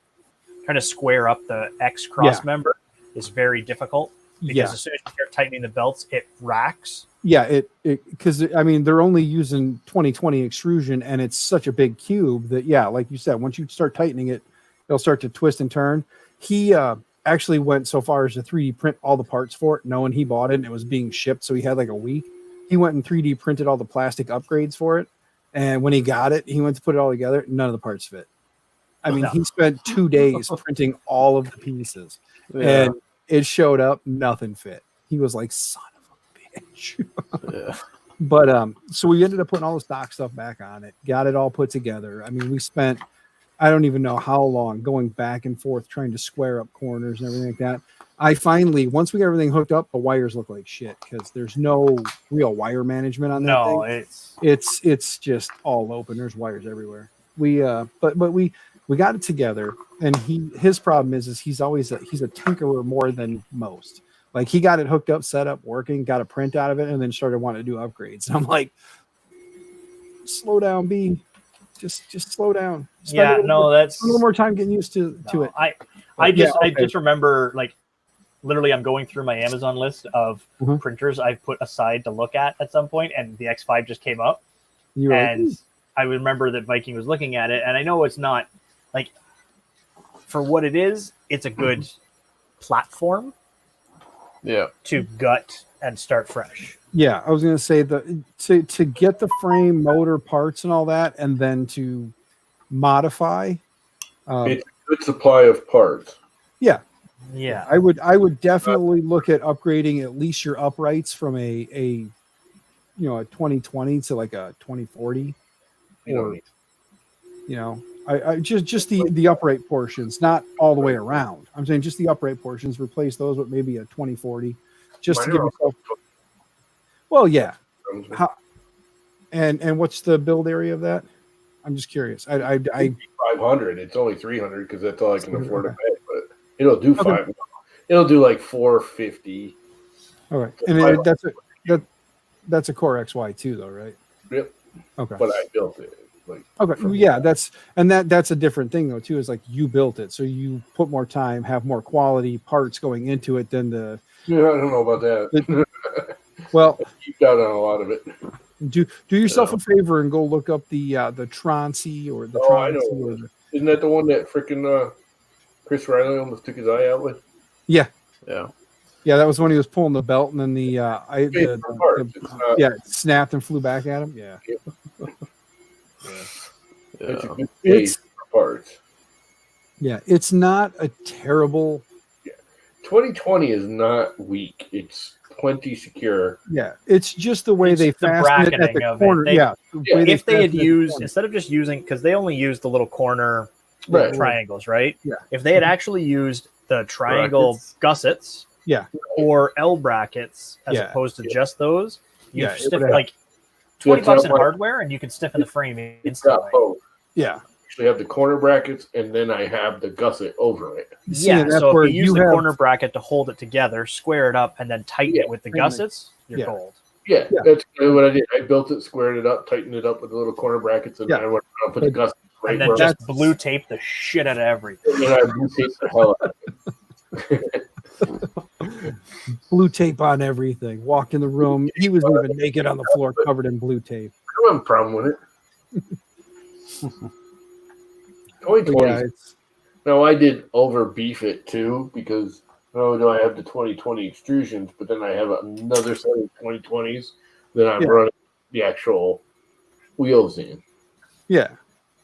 square up the X cross member is very difficult. Because as soon as you start tightening the belts, it racks. Yeah, because I mean they're only using 2020 extrusion, and it's such a big cube that like you said, once you start tightening it, it'll start to twist and turn. He actually went so far as to 3D print all the parts for it, knowing he bought it and it was being shipped, so he had like a week. He went and 3D printed all the plastic upgrades for it, and when he got it, he went to put it all together. None of the parts fit. I mean, he spent 2 days printing all of the pieces, and it showed up, nothing fit. He was like, son of a bitch. But so we ended up putting all the stock stuff back on it, got it all put together. I mean, we spent, I don't even know how long going back and forth trying to square up corners and everything like that. I finally, once we got everything hooked up, the wires look like shit because there's no real wire management on that thing. It's just all open. There's wires everywhere. But we got it together, and his problem is he's always he's a tinkerer more than most. Like he got it hooked up, set up, working, got a print out of it, and then started wanting to do upgrades. And I'm like, slow down, B. Just slow down. Spend a little more time getting used to it. I just remember, like, literally I'm going through my Amazon list of printers I've put aside to look at some point, and the X5 just came up. I remember that Viking was looking at it, and I know it's not like, for what it is, it's a good platform to gut and start fresh. Yeah, I was going to say to get the frame, motor, parts, and all that, and then to modify. It's a good supply of parts. Yeah. I would definitely look at upgrading at least your uprights from a 2020 to like a 2040, or I just the upright portions, not all the way around. I'm saying just the upright portions. Replace those with maybe a 2040, just to give yourself. Well, yeah. And what's the build area of that? I'm just curious. I 500. It's only 300 because that's all I can afford to Okay. pay. But it'll do Okay. 5. It'll do like 450. all right. And that's a Core XY2 though, right? Yep. Okay. But I built it. Like, Okay. Yeah, that's a different thing though too. Is like you built it, so you put more time, have more quality parts going into it than the. yeah, I don't know about that. Well, Keep out on a lot of it. do yourself a favor and go look up the Troncy or the Oh, I know. Troncy or the, Isn't that the one that freaking Chris Riley almost took his eye out with? yeah. Yeah. Yeah, that was when he was pulling the belt, and then it snapped and flew back at him. Yeah, It's a Yeah. good case for parts. yeah, it's not a terrible. 2020 is not weak. It's plenty secure. Yeah, it's just the way It's they the fasten it at bracketing the of it. corner. They- Yeah, the way If they had fasten it at the used, corner. instead of just using, because they only used the little corner Right. triangles, right? Yeah. If they had actually used the triangle Brackets. gussets, Yeah. or L brackets as Yeah. opposed to just those, you Yeah, it stiff would've- like $20 That's in not- hardware, and you can stiffen the frame It's got instantly. both. Yeah, Actually, have the corner brackets, and then I have the gusset over it. See, Yeah, and that's so where if you use the have- corner bracket to hold it together, square it up, and then tighten Yeah. it with the Pretty much. gussets, you're Yeah. gold. Yeah, Yeah. that's kind of what I did. I built it, squared it up, tightened it up with the little corner brackets, and Yeah. then I went around and put the gussets right And then where just blue tape the shit out of everything. and then I blue taped the hell out of it. blue tape on everything. Walked in the room. He was even naked on the floor, covered in blue tape. I don't have a problem with it. 2020. Yeah, it's No, I did over beef it too because not only do I have the 2020 extrusions, but then I have another set of 2020s that I'm Yeah. running the actual wheels in. yeah,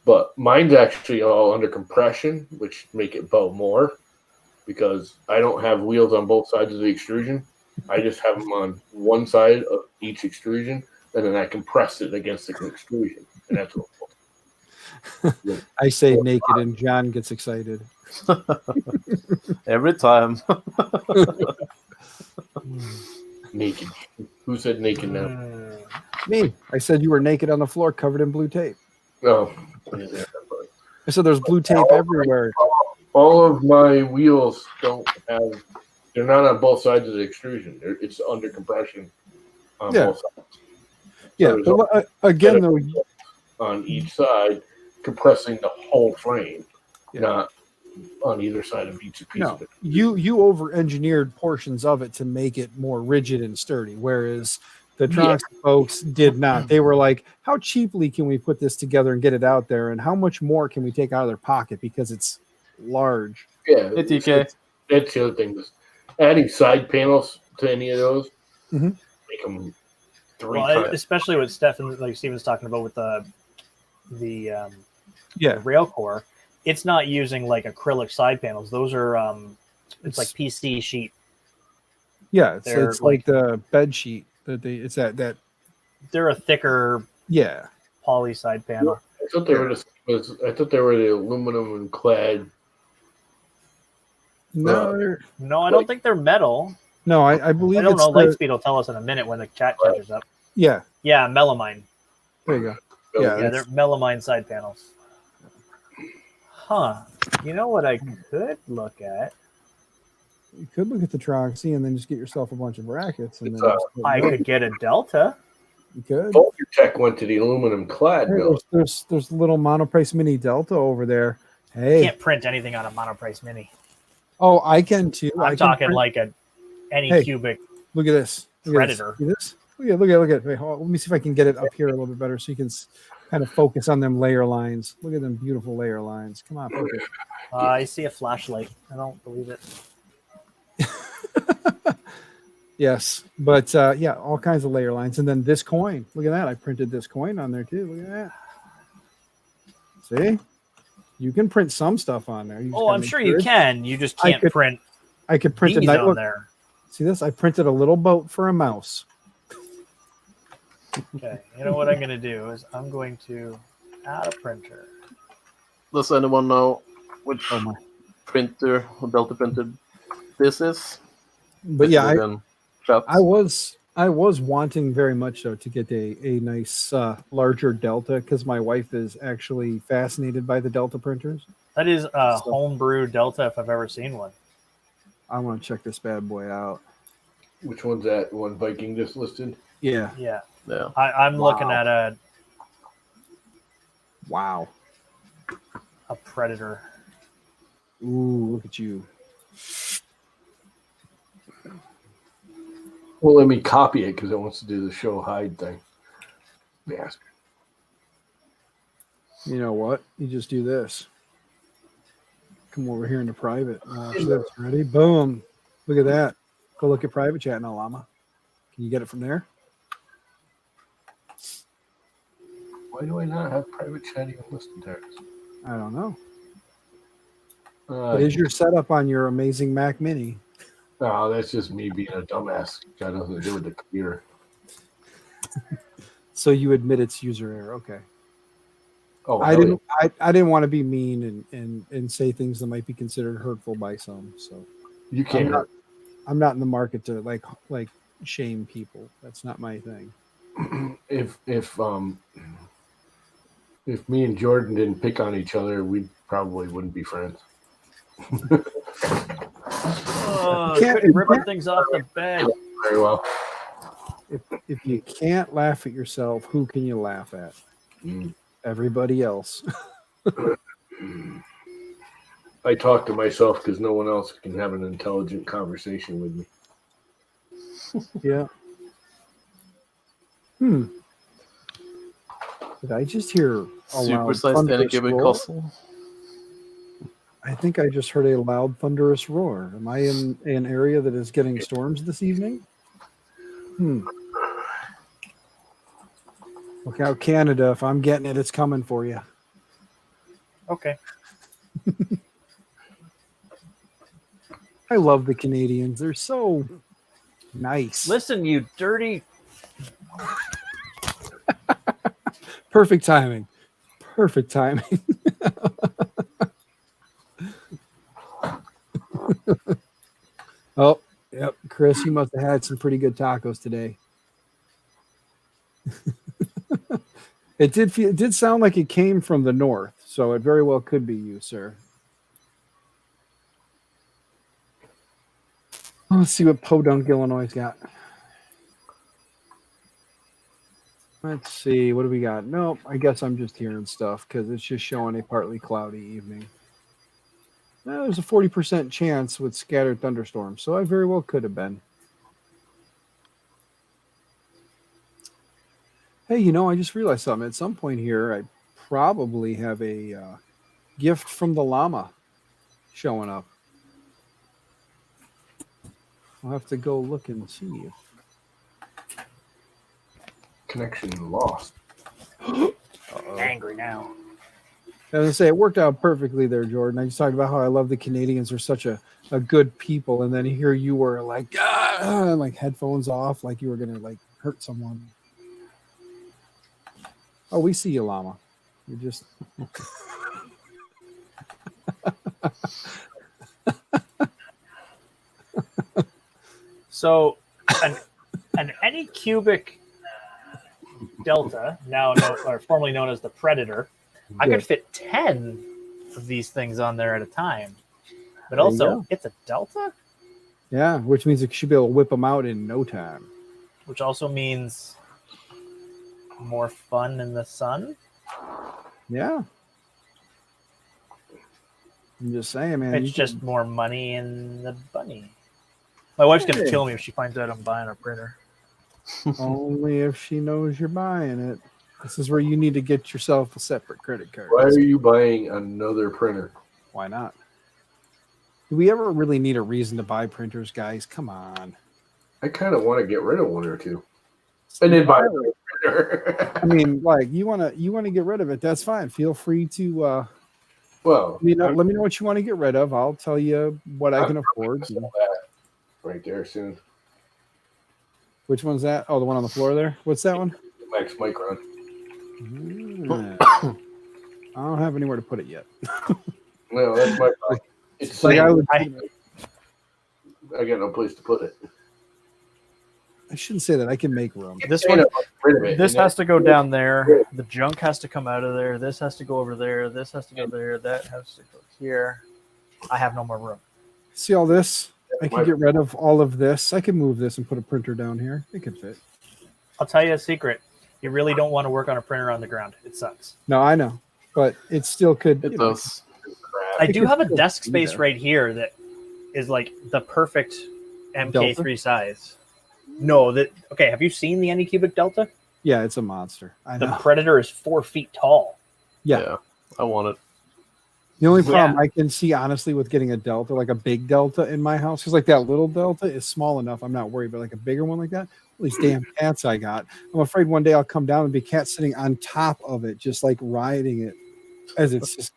But mine's actually all under compression, which make it bow more because I don't have wheels on both sides of the extrusion. I just have them on one side of each extrusion, and then I compress it against the extrusion, and that's what. I say naked, and John gets excited. Every time. Naked. Who said naked now? Me, I said you were naked on the floor, covered in blue tape. No. I said there's blue tape everywhere. All of my wheels don't have. They're not on both sides of the extrusion. It's under compression on Yeah. both sides. Yeah, there's but again, though, On each side, compressing the whole frame, Yeah. not on either side of each piece no, of it. you over-engineered portions of it to make it more rigid and sturdy, whereas the Tronx folks did not. They were like, how cheaply can we put this together and get it out there, and how much more can we take out of their pocket because it's large? Yeah, Hey, TK. that's the other thing. Is adding side panels to any of those Mhm. make them three Well, times. especially with Stefan, like Steven's talking about with the Yeah, rail core, it's not using like acrylic side panels. Those are it's like PC sheet. yeah, They're it's like the bed sheet that it's that They're a thicker yeah. poly side panel. I thought they were I thought they were the aluminum and clad. No, No, I don't think they're metal. no, I believe I don't it's know. the- Lightspeed will tell us in a minute when the chat catches up. yeah. Yeah, melamine. There you go. built. Yeah, Yeah, they're melamine side panels. Huh. You know what I could look at? You could look at the Tronxy and then just get yourself a bunch of brackets, and It's, then just put I it in. could get a Delta. You could. Voltratech went to the aluminum clad Hey, mill. there's little Monoprice Mini Delta over there. Hey, Can't print anything on a Monoprice Mini. oh, I can too. I I'm can talking print- like any Hey. cubic. Look at this. Look at this. Predator. See this? Look at. Wait, hold on. Let me see if I can get it up here a little bit better so you can kind of focus on them layer lines. Look at them beautiful layer lines. Come on, focus. I see a flashlight. I don't believe it. Yes, but yeah, all kinds of layer lines, and then this coin. Look at that! I printed this coin on there too. Look at that. See, you can print some stuff on there. You just Oh, gotta I'm make sure you it's- can. You just I can't could print I could print a these night. on Look, there. see this? I printed a little boat for a mouse. Okay. You know what I'm going to do is I'm going to add a printer. Does anyone know which Oh my! printer or Delta printer this is? But yeah, Within chat. I was I was wanting very much so to get a nice larger Delta because my wife is actually fascinated by the Delta printers. That is a So- homebrew Delta if I've ever seen one. I want to check this bad boy out. Which one's that? One Viking just listed? Yeah. Yeah, Yeah. I'm looking Wow. at a Wow. Predator. Ooh, look at you. Well, let me copy it because it wants to do the show hide thing. Bastard. You know what? You just do this. Come over here into private. Watch this. Ready? Boom. Look at that. Go look at private chat now, Llama. Can you get it from there? Why do I not have private chat even listed there? I don't know. It is Uh, your setup on your amazing Mac Mini. no, that's just me being a dumbass. Got nothing to do with the computer. So you admit it's user error. Okay. Oh, I hell didn't. I didn't want to be mean and say things that might be considered hurtful by some. So yeah. You can't. I'm not in the market to like shame people. That's not my thing. If me and Jordan didn't pick on each other, we probably wouldn't be friends. Oh, can't- quit ripping things off the bed. Very well. If you can't laugh at yourself, who can you laugh at? Mm. Everybody else. I talk to myself because no one else can have an intelligent conversation with me. Yeah. Did I just hear a loud Supersized thunderous Enigma roar? Castle. I think I just heard a loud thunderous roar. Am I in an area that is getting storms this evening? Look out, Canada. If I'm getting it, it's coming for you. Okay. I love the Canadians. They're so nice. Listen, you dirty. Perfect timing. Perfect timing. Oh, yep. Chris, you must have had some pretty good tacos today. It did sound like it came from the north, so it very well could be you, sir. Let's see what Podunk, Illinois got. Let's see, what do we got? Nope, I guess I'm just hearing stuff because it's just showing a partly cloudy evening. Well, there's a 40% chance with scattered thunderstorms, so I very well could have been. Hey, I just realized something. At some point here, I probably have a gift from the llama showing up. I'll have to go look and see. Connection lost. Angry now. As I say, it worked out perfectly there, Jordan. I just talked about how I love the Canadians are such a good people, and then here you were like, like headphones off, like you were gonna like hurt someone. Oh, we see you, llama. You just So, an Anycubic Delta, or formerly known as the Predator, I Yeah. could fit 10 of these things on there at a time. But There you also, go. it's a Delta, yeah, which means it should be able to whip them out in no time. which also means more fun in the sun. Yeah. I'm just saying, man. It's you just more money in the bunny. My wife's going to Hey. kill me if she finds out I'm buying a printer. can, only if she knows you're buying it. This is where you need to get yourself a separate credit card. Why are you buying another printer? Why not? Do we ever really need a reason to buy printers, guys? Come on. I kind of want to get rid of one or two, and then buy a printer. I mean, like you want to get rid of it. That's fine. Feel free to Well, let me know what you want to get rid of. I'll tell you what I can afford. sell that right there soon. Which one's that? Oh, the one on the floor there. What's that one? Max Micron. I don't have anywhere to put it yet. No, that's my problem. It's Like sitting- I would, I got no place to put it. I shouldn't say that. I can make room. This Kind one, of rid of it, this and has to go down there. The junk has to come out of there. This has to go over there. This has to go there. That has to go here. I have no more room. See all this? I My- can get rid of all of this. I can move this and put a printer down here. It could fit. I'll tell you a secret. You really don't want to work on a printer on the ground. It sucks. No, I know, but it still could. It you know, does. I It do could have a still desk be space there. right here that is like the perfect MK3 Delta? size. No, that okay. Have you seen the Anycubic Delta? Yeah, it's a monster. I The know. Predator is 4 feet tall. Yeah. I want it. The only Yeah. problem I can see, honestly, with getting a Delta, like a big Delta in my house, because like that little Delta is small enough. I'm not worried, but like a bigger one like that, all these damn cats I got. I'm afraid one day I'll come down and be cat sitting on top of it, just like riding it, as it's just.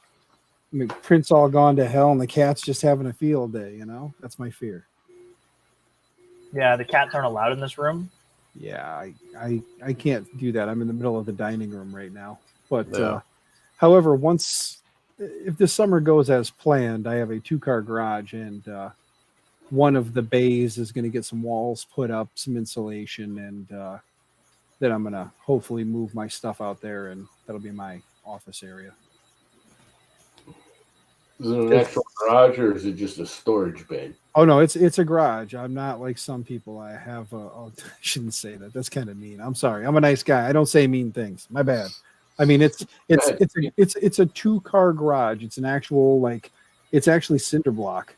I mean, Prince all gone to hell, and the cat's just having a field day. You know, that's my fear. Yeah, the cats aren't allowed in this room. Yeah, I can't do that. I'm in the middle of the dining room right now. But Yeah. however, if the summer goes as planned, I have a 2-car garage, and one of the bays is going to get some walls put up, some insulation, and then I'm going to hopefully move my stuff out there, and that'll be my office area. Is it an actual garage or is it just a storage bin? Oh no, it's a garage. I'm not like some people. I have I shouldn't say that. That's kind of mean. I'm sorry. I'm a nice guy. I don't say mean things. My bad. I mean it's a 2-car garage. It's an actual like it's actually cinder block.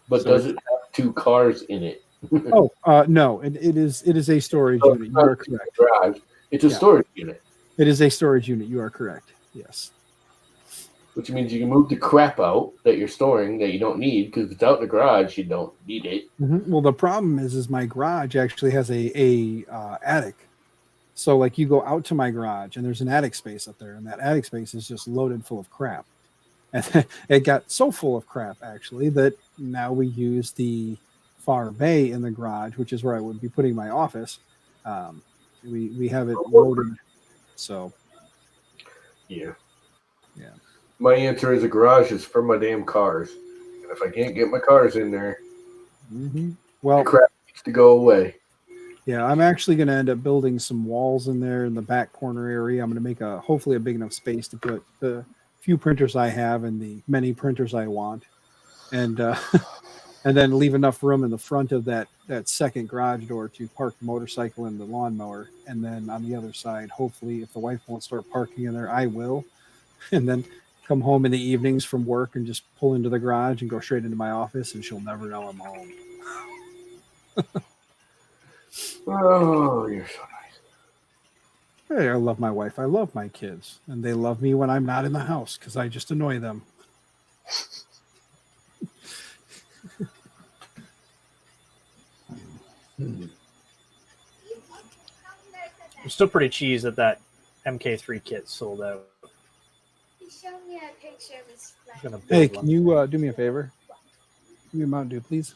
But So- does it have 2 cars in it? Oh no, it is a storage So unit. it's You are not just a correct. garage. It's a Yeah. storage unit, It is a storage unit. You are correct. Yes. which means you can move the crap out that you're storing that you don't need because if it's out in the garage, you don't need it. Well, the problem is my garage actually has a attic. So like you go out to my garage and there's an attic space up there, and that attic space is just loaded full of crap. And it got so full of crap actually that now we use the far bay in the garage, which is where I would be putting my office. We have it loaded. So Yeah. Yeah. My answer is a garage is for my damn cars. And if I can't get my cars in there, well, the crap needs to go away. yeah, I'm actually going to end up building some walls in there in the back corner area. I'm going to make hopefully a big enough space to put the few printers I have and the many printers I want, and and then leave enough room in the front of that second garage door to park the motorcycle and the lawnmower. And then on the other side, hopefully, if the wife won't start parking in there, I will. And then come home in the evenings from work and just pull into the garage and go straight into my office, and she'll never know I'm home. Oh, you're so nice. Hey, I love my wife. I love my kids. And they love me when I'm not in the house because I just annoy them. I'm still pretty cheesed that MK3 kit sold out. He showed me a picture of his I'm friend. gonna Hey, build can one. you do me a favor? Give me a Mountain Dew, please.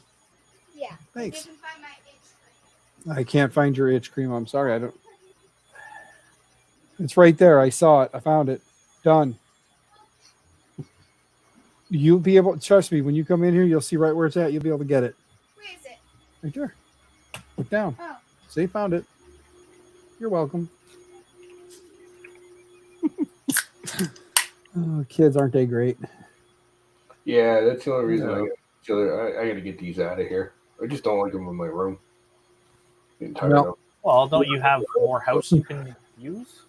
Yeah. Thanks. Didn't find my Instagram. I can't find your itch cream. I'm sorry. I don't. It's right there. I saw it. I found it. Done. You'll be able. Trust me. When you come in here, you'll see right where it's at. You'll be able to get it. Where is it? Right there. Look down. Oh. See, found it. You're welcome. Oh, kids, aren't they great? Yeah, that's the only reason Yeah. I got to get these out of here. I just don't like them in my room. Getting tired No. of them. Well, don't you have more house you can use?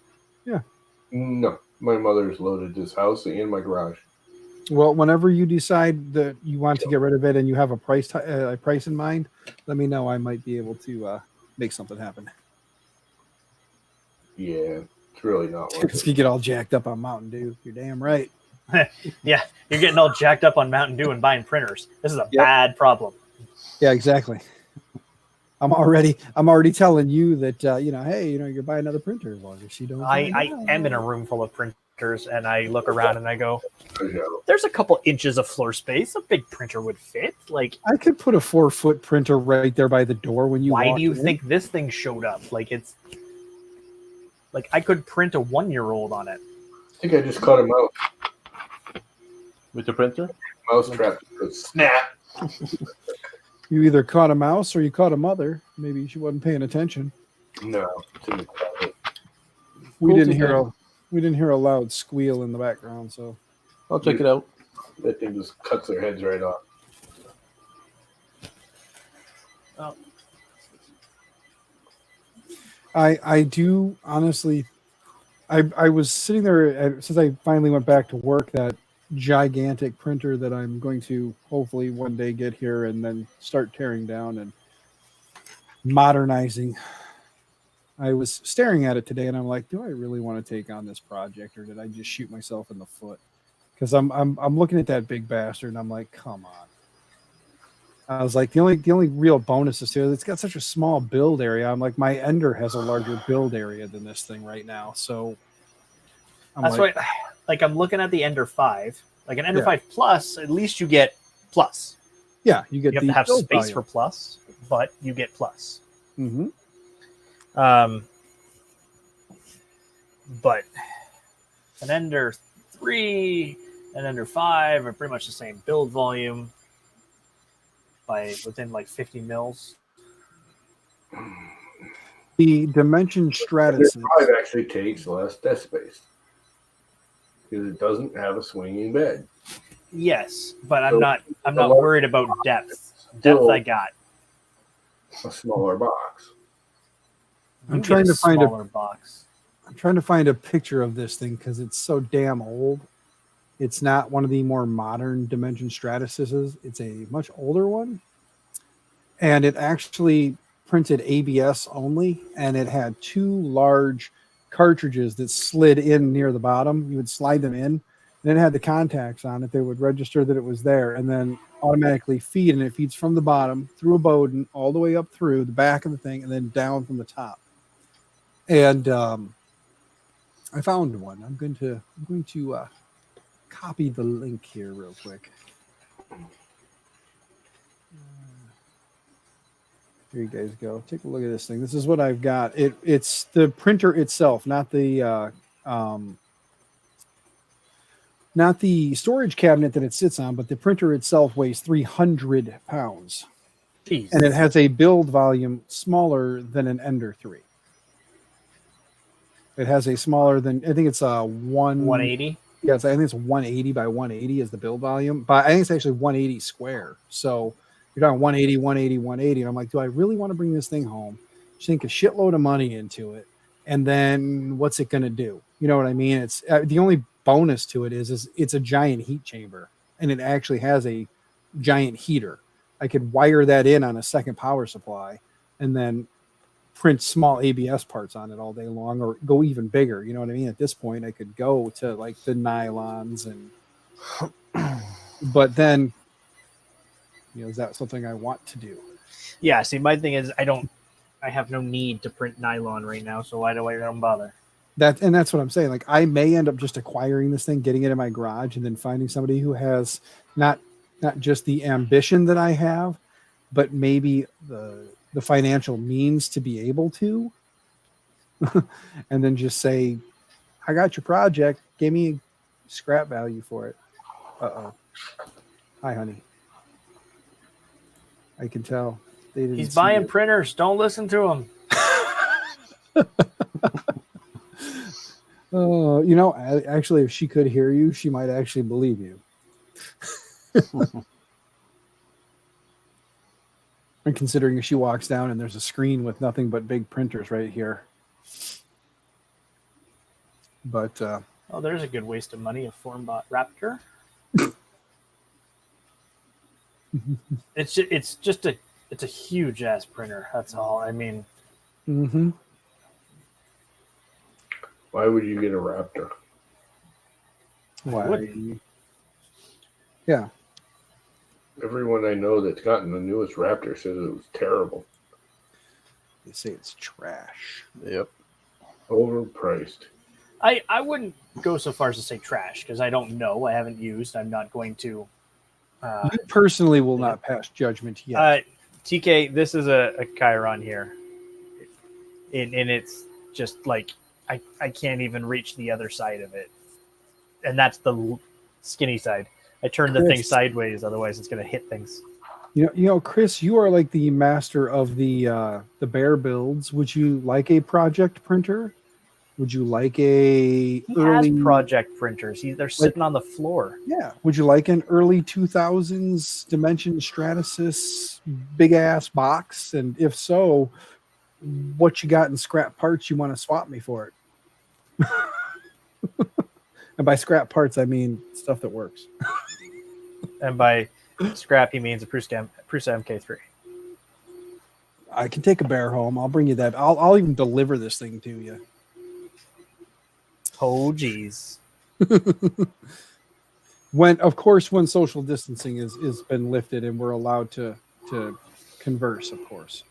No, my mother's loaded this house and my garage. Well, whenever you decide that you want to get rid of it and you have a price in mind, let me know. I might be able to make something happen. Yeah, it's really not worth Because it. you get all jacked up on Mountain Dew. You're damn right. Yeah, you're getting all jacked up on Mountain Dew and buying printers. This is a Yep. bad problem. Yeah, exactly. I'm already telling you that hey, you buy another printer as long as you don't. I am in a room full of printers, and I look around and I go, Yeah. "There's a couple inches of floor space. A big printer would fit." Like, I could put a 4-foot printer right there by the door when you. why walk do you in. think this thing showed up? Like, it's like I could print a 1-year-old on it. I think I just caught him out. With your printer? Mousetrap. Snap. You either caught a mouse or you caught a mother. Maybe she wasn't paying attention. No, it's in the closet. We Cool didn't to hear hear. a loud squeal in the background. So I'll check it out. That thing just cuts their heads right off. I do honestly. I was sitting there since I finally went back to work. That gigantic printer that I'm going to hopefully one day get here and then start tearing down and modernizing. I was staring at it today and I'm like, do I really want to take on this project or did I just shoot myself in the foot? Because I'm looking at that big bastard and I'm like, come on. I was like, the only real bonus is to it's got such a small build area. I'm like, my Ender has a larger build area than this thing right now. So That's like, why, like, I'm looking at the Ender 5. Like, an Ender Yeah. 5 Plus, at least you get Plus. yeah, you get You have the to have build space volume. for Plus, but you get Plus. Mhm. But an Ender 3 and Ender 5 are pretty much the same build volume by within like 50 mils. The Dimension Stratus. Five actually takes less desk space because it doesn't have a swinging bed. Yes, but So, I'm not a lot- worried about depth. Depth Still- I got. A smaller box. I'm You get trying to find a- smaller box. I'm trying to find a picture of this thing because it's so damn old. It's not one of the more modern Dimension Stratuses. It's a much older one. And it actually printed ABS only. And it had two large cartridges that slid in near the bottom. You would slide them in. And it had the contacts on it. They would register that it was there and then automatically feed. And it feeds from the bottom through a Bowden all the way up through the back of the thing and then down from the top. And I found one. I'm going to copy the link here real quick. Here you guys go. Take a look at this thing. This is what I've got. It's the printer itself, not the storage cabinet that it sits on, but the printer itself weighs 300 pounds, Jeez. and it has a build volume smaller than an Ender 3. It has a smaller than I think it's a 180. Yeah, I think it's 180 by 180 is the build volume, but I think it's actually 180 square. So you're talking 180, 180, 180. And I'm like, do I really want to bring this thing home? Sink a shitload of money into it, and then what's it going to do? You know what I mean? It's the only bonus to it is it's a giant heat chamber, and it actually has a giant heater. I could wire that in on a second power supply, and then print small ABS parts on it all day long, or go even bigger. You know what I mean? At this point, I could go to like the nylons, and but then, is that something I want to do? Yeah, see, my thing is I have no need to print nylon right now, so why do I don't bother? That's what I'm saying. Like, I may end up just acquiring this thing, getting it in my garage, and then finding somebody who has not just the ambition that I have, but maybe the financial means to be able to, and then just say, I got your project, give me scrap value for it. Uh-oh. Hi, honey. I can tell. They didn't He's see buying it. printers. Don't listen to him. Actually, if she could hear you, she might actually believe you. And considering if she walks down and there's a screen with nothing but big printers right here. But Oh, there's a good waste of money. A Formbot Raptor. It's a huge ass printer. That's all. I mean, mhm. Why would you get a Raptor? Why? Wouldn't. Yeah. Everyone I know that's gotten the newest Raptor says it was terrible, They say it's trash. Yep. overpriced. I wouldn't go so far as to say trash because I don't know. I haven't used. I'm not going to. You personally will not pass judgment yet. TK, this is a Chiron here, and it's just like I can't even reach the other side of it, and that's the skinny side. I turned the thing Chris. sideways, otherwise it's going to hit things. Chris, you are like the master of the bear builds. Would you like a project printer? Would you like a He early has project printers. They're sitting on the floor. Yeah. Would you like an early 2000s Dimension Stratasys big ass box? And if so, what you got in scrap parts you want to swap me for it? And by scrap parts, I mean stuff that works. And by scrap, he means a Prusa MK3. I can take a bear home. I'll bring you that. I'll even deliver this thing to you. Oh, geez. When social distancing is been lifted and we're allowed to converse, of course.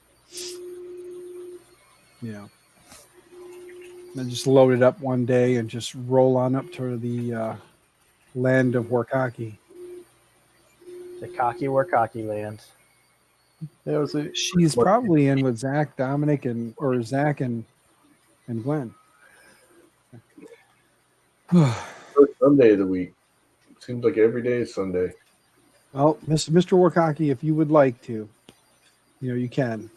And just load it up one day and just roll on up to the land of Warkaki. The cocky Warkaki land. Yeah, we'll see. She's probably in with Zach, Dominic, Zach and Glenn. First Sunday of the week. Seems like every day is Sunday. Well, Mr. Warkaki, if you would like to, you can.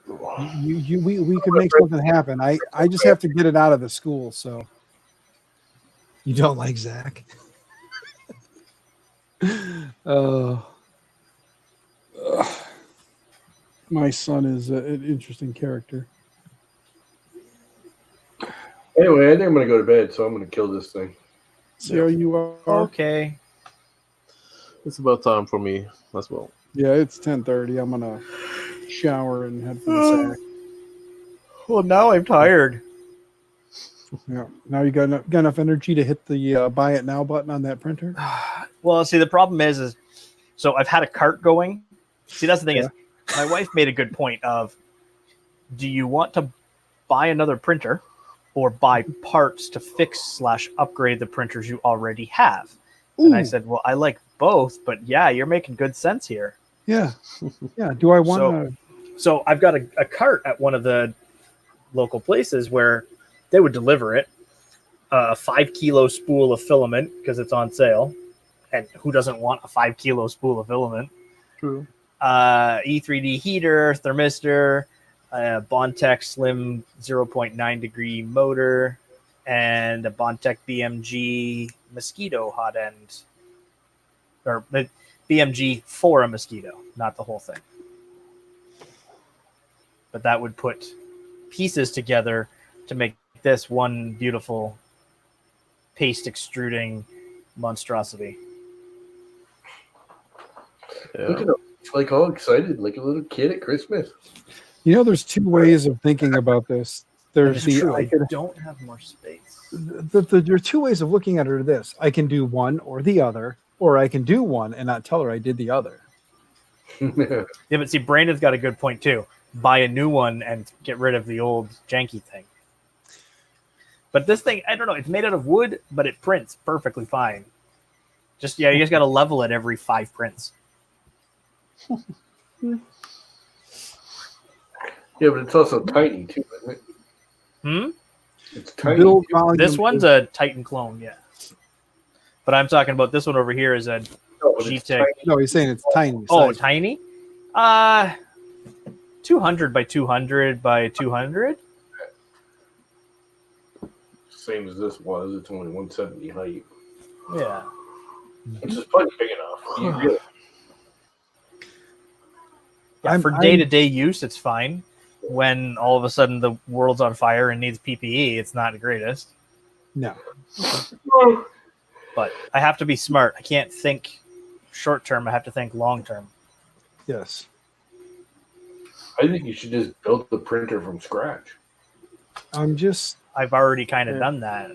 We could make something happen. I just have to get it out of the school. So you don't like Zach? My son is an interesting character. Anyway, I think I'm going to go to bed, so I'm going to kill this thing. See how you are? Okay. It's about time for me as well. Yeah, it's 10:30. I'm gonna shower and head for the sack. Well, now I'm tired. Yeah. Now you got enough energy to hit the buy it now button on that printer. Well, see, the problem is so I've had a cart going. See, that's the thing is, my wife made a good point of, do you want to buy another printer or buy parts to fix / upgrade the printers you already have? And I said, well, I like both, but yeah, you're making good sense here. Yeah. Yeah. Do I want to? So I've got a cart at one of the local places where they would deliver it, a 5 kilo spool of filament because it's on sale. And who doesn't want a 5 kilo spool of filament? True. E3D heater, thermistor, Bondtech Slim 0.9 degree motor, and a Bondtech BMG Mosquito hot end. Or BMG for a Mosquito, not the whole thing. But that would put pieces together to make this one beautiful paste extruding monstrosity. Yeah. Look at him. He's like all excited, like a little kid at Christmas. There's two ways of thinking about this. There's I don't have more space. There are two ways of looking at her. This I can do one or the other, or I can do one and not tell her I did the other. Yeah, but see, Brandon's got a good point too. Buy a new one and get rid of the old janky thing. But this thing, I don't know. It's made out of wood, but it prints perfectly fine. You just got to level it every 5 prints. Yeah, but it's also tiny too, isn't it? It's tiny. Build too. volume This one's a Titan clone, yeah. But I'm talking about this one over here is a No, but it's G-Tech. tiny. No, he's saying it's tiny. Oh, size. tiny? 200 by 200 by 200? Same as this was. It's only 170 height. Yeah. Which is plenty big enough. You really- Yeah, for day-to-day use, it's fine. When all of a sudden the world's on fire and needs PPE, it's not the greatest. No. But I have to be smart. I can't think short-term. I have to think long-term. Yes. I think you should just build the printer from scratch. I've already kind of done that.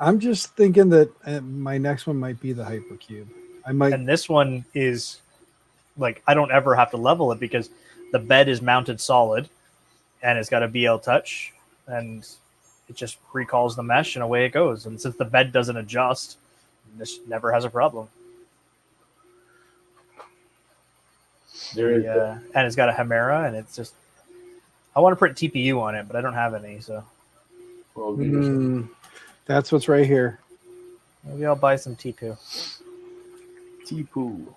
I'm just thinking that my next one might be the Hypercube. I might. And this one is like, I don't ever have to level it because the bed is mounted solid and it's got a BL touch and it just recalls the mesh and away it goes. And since the bed doesn't adjust, this never has a problem. And it's got a Hemera and it's just, I want to print TPU on it, but I don't have any. So That's what's right here. maybe I'll buy some TPU. T-Poo.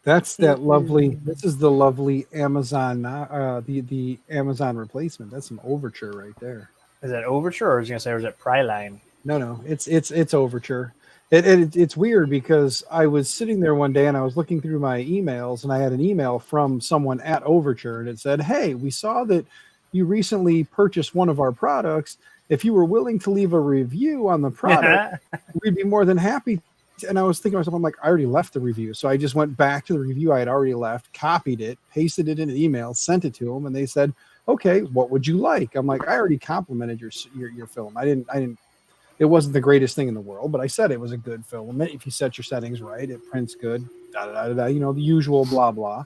That's that lovely. This is the lovely Amazon. The Amazon replacement. That's some Overture right there. Is that Overture, or was I gonna say, or is it Pryline? No, it's Overture. It's weird because I was sitting there one day and I was looking through my emails and I had an email from someone at Overture and it said, "Hey, we saw that you recently purchased one of our products. If you were willing to leave a review on the product, we'd be more than happy." And I was thinking to myself, I'm like, I already left the review. So I just went back to the review I had already left, copied it, pasted it in an email, sent it to them, and they said, "Okay, what would you like?" I'm like, I already complimented your film. I didn't. It wasn't the greatest thing in the world, but I said it was a good film. If you set your settings right, it prints good. Da, da, da, da, you know, the usual blah blah.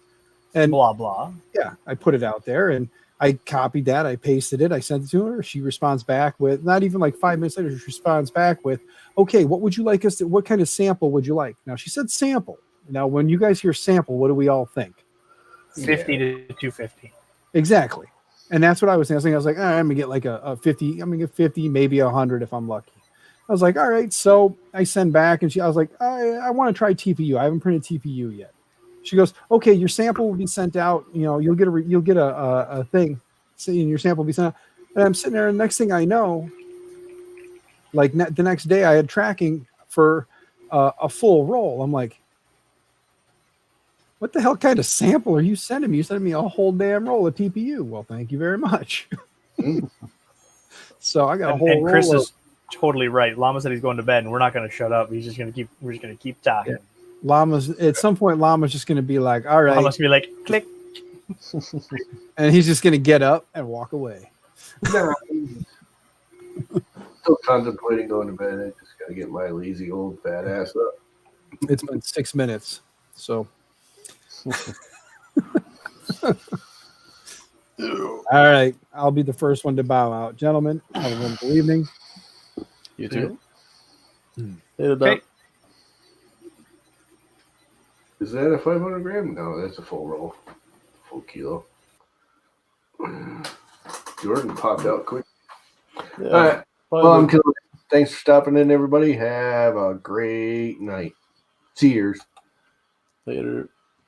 And Blah blah. yeah, I put it out there and I copied that, I pasted it, I sent it to her. She responds back with, not even like 5 minutes later, she responds back with, "Okay, what would you like us to, what kind of sample would you like?" Now she said sample. Now, when you guys hear sample, what do we all think? 50 to 250. Exactly. And that's what I was thinking. I was like, I'm gonna get like a 50, I'm gonna get 50, maybe 100 if I'm lucky. I was like, all right. So I send back and I was like, I want to try TPU. I haven't printed TPU yet. She goes, "Okay, your sample will be sent out. You know, you'll get a thing, and your sample will be sent out." And I'm sitting there, and the next thing I know, like the next day, I had tracking for a full roll. I'm like, what the hell kind of sample are you sending me? You sending me a whole damn roll of TPU. Well, thank you very much. So I got a whole And roll. Chris is totally right. Llama said he's going to bed, and we're not going to shut up. We're just going to keep talking. Yeah. Llama's at some point. Llama's just going to be like, "All right," Llama's going to be like, click. and he's just going to get up and walk away. Still contemplating going to bed. I just gotta get my lazy old fat ass up. It's been 6 minutes, so. All right, I'll be the first one to bow out, gentlemen. Have a wonderful evening. You too. Hmm. Hit it Okay. up. Is that a 500 gram? No, that's a full roll, full kilo. Jordan popped out quick. Yeah. All right. Bye, Well, I'm dude. killing. Thanks for stopping in, everybody. Have a great night. Cheers. Later.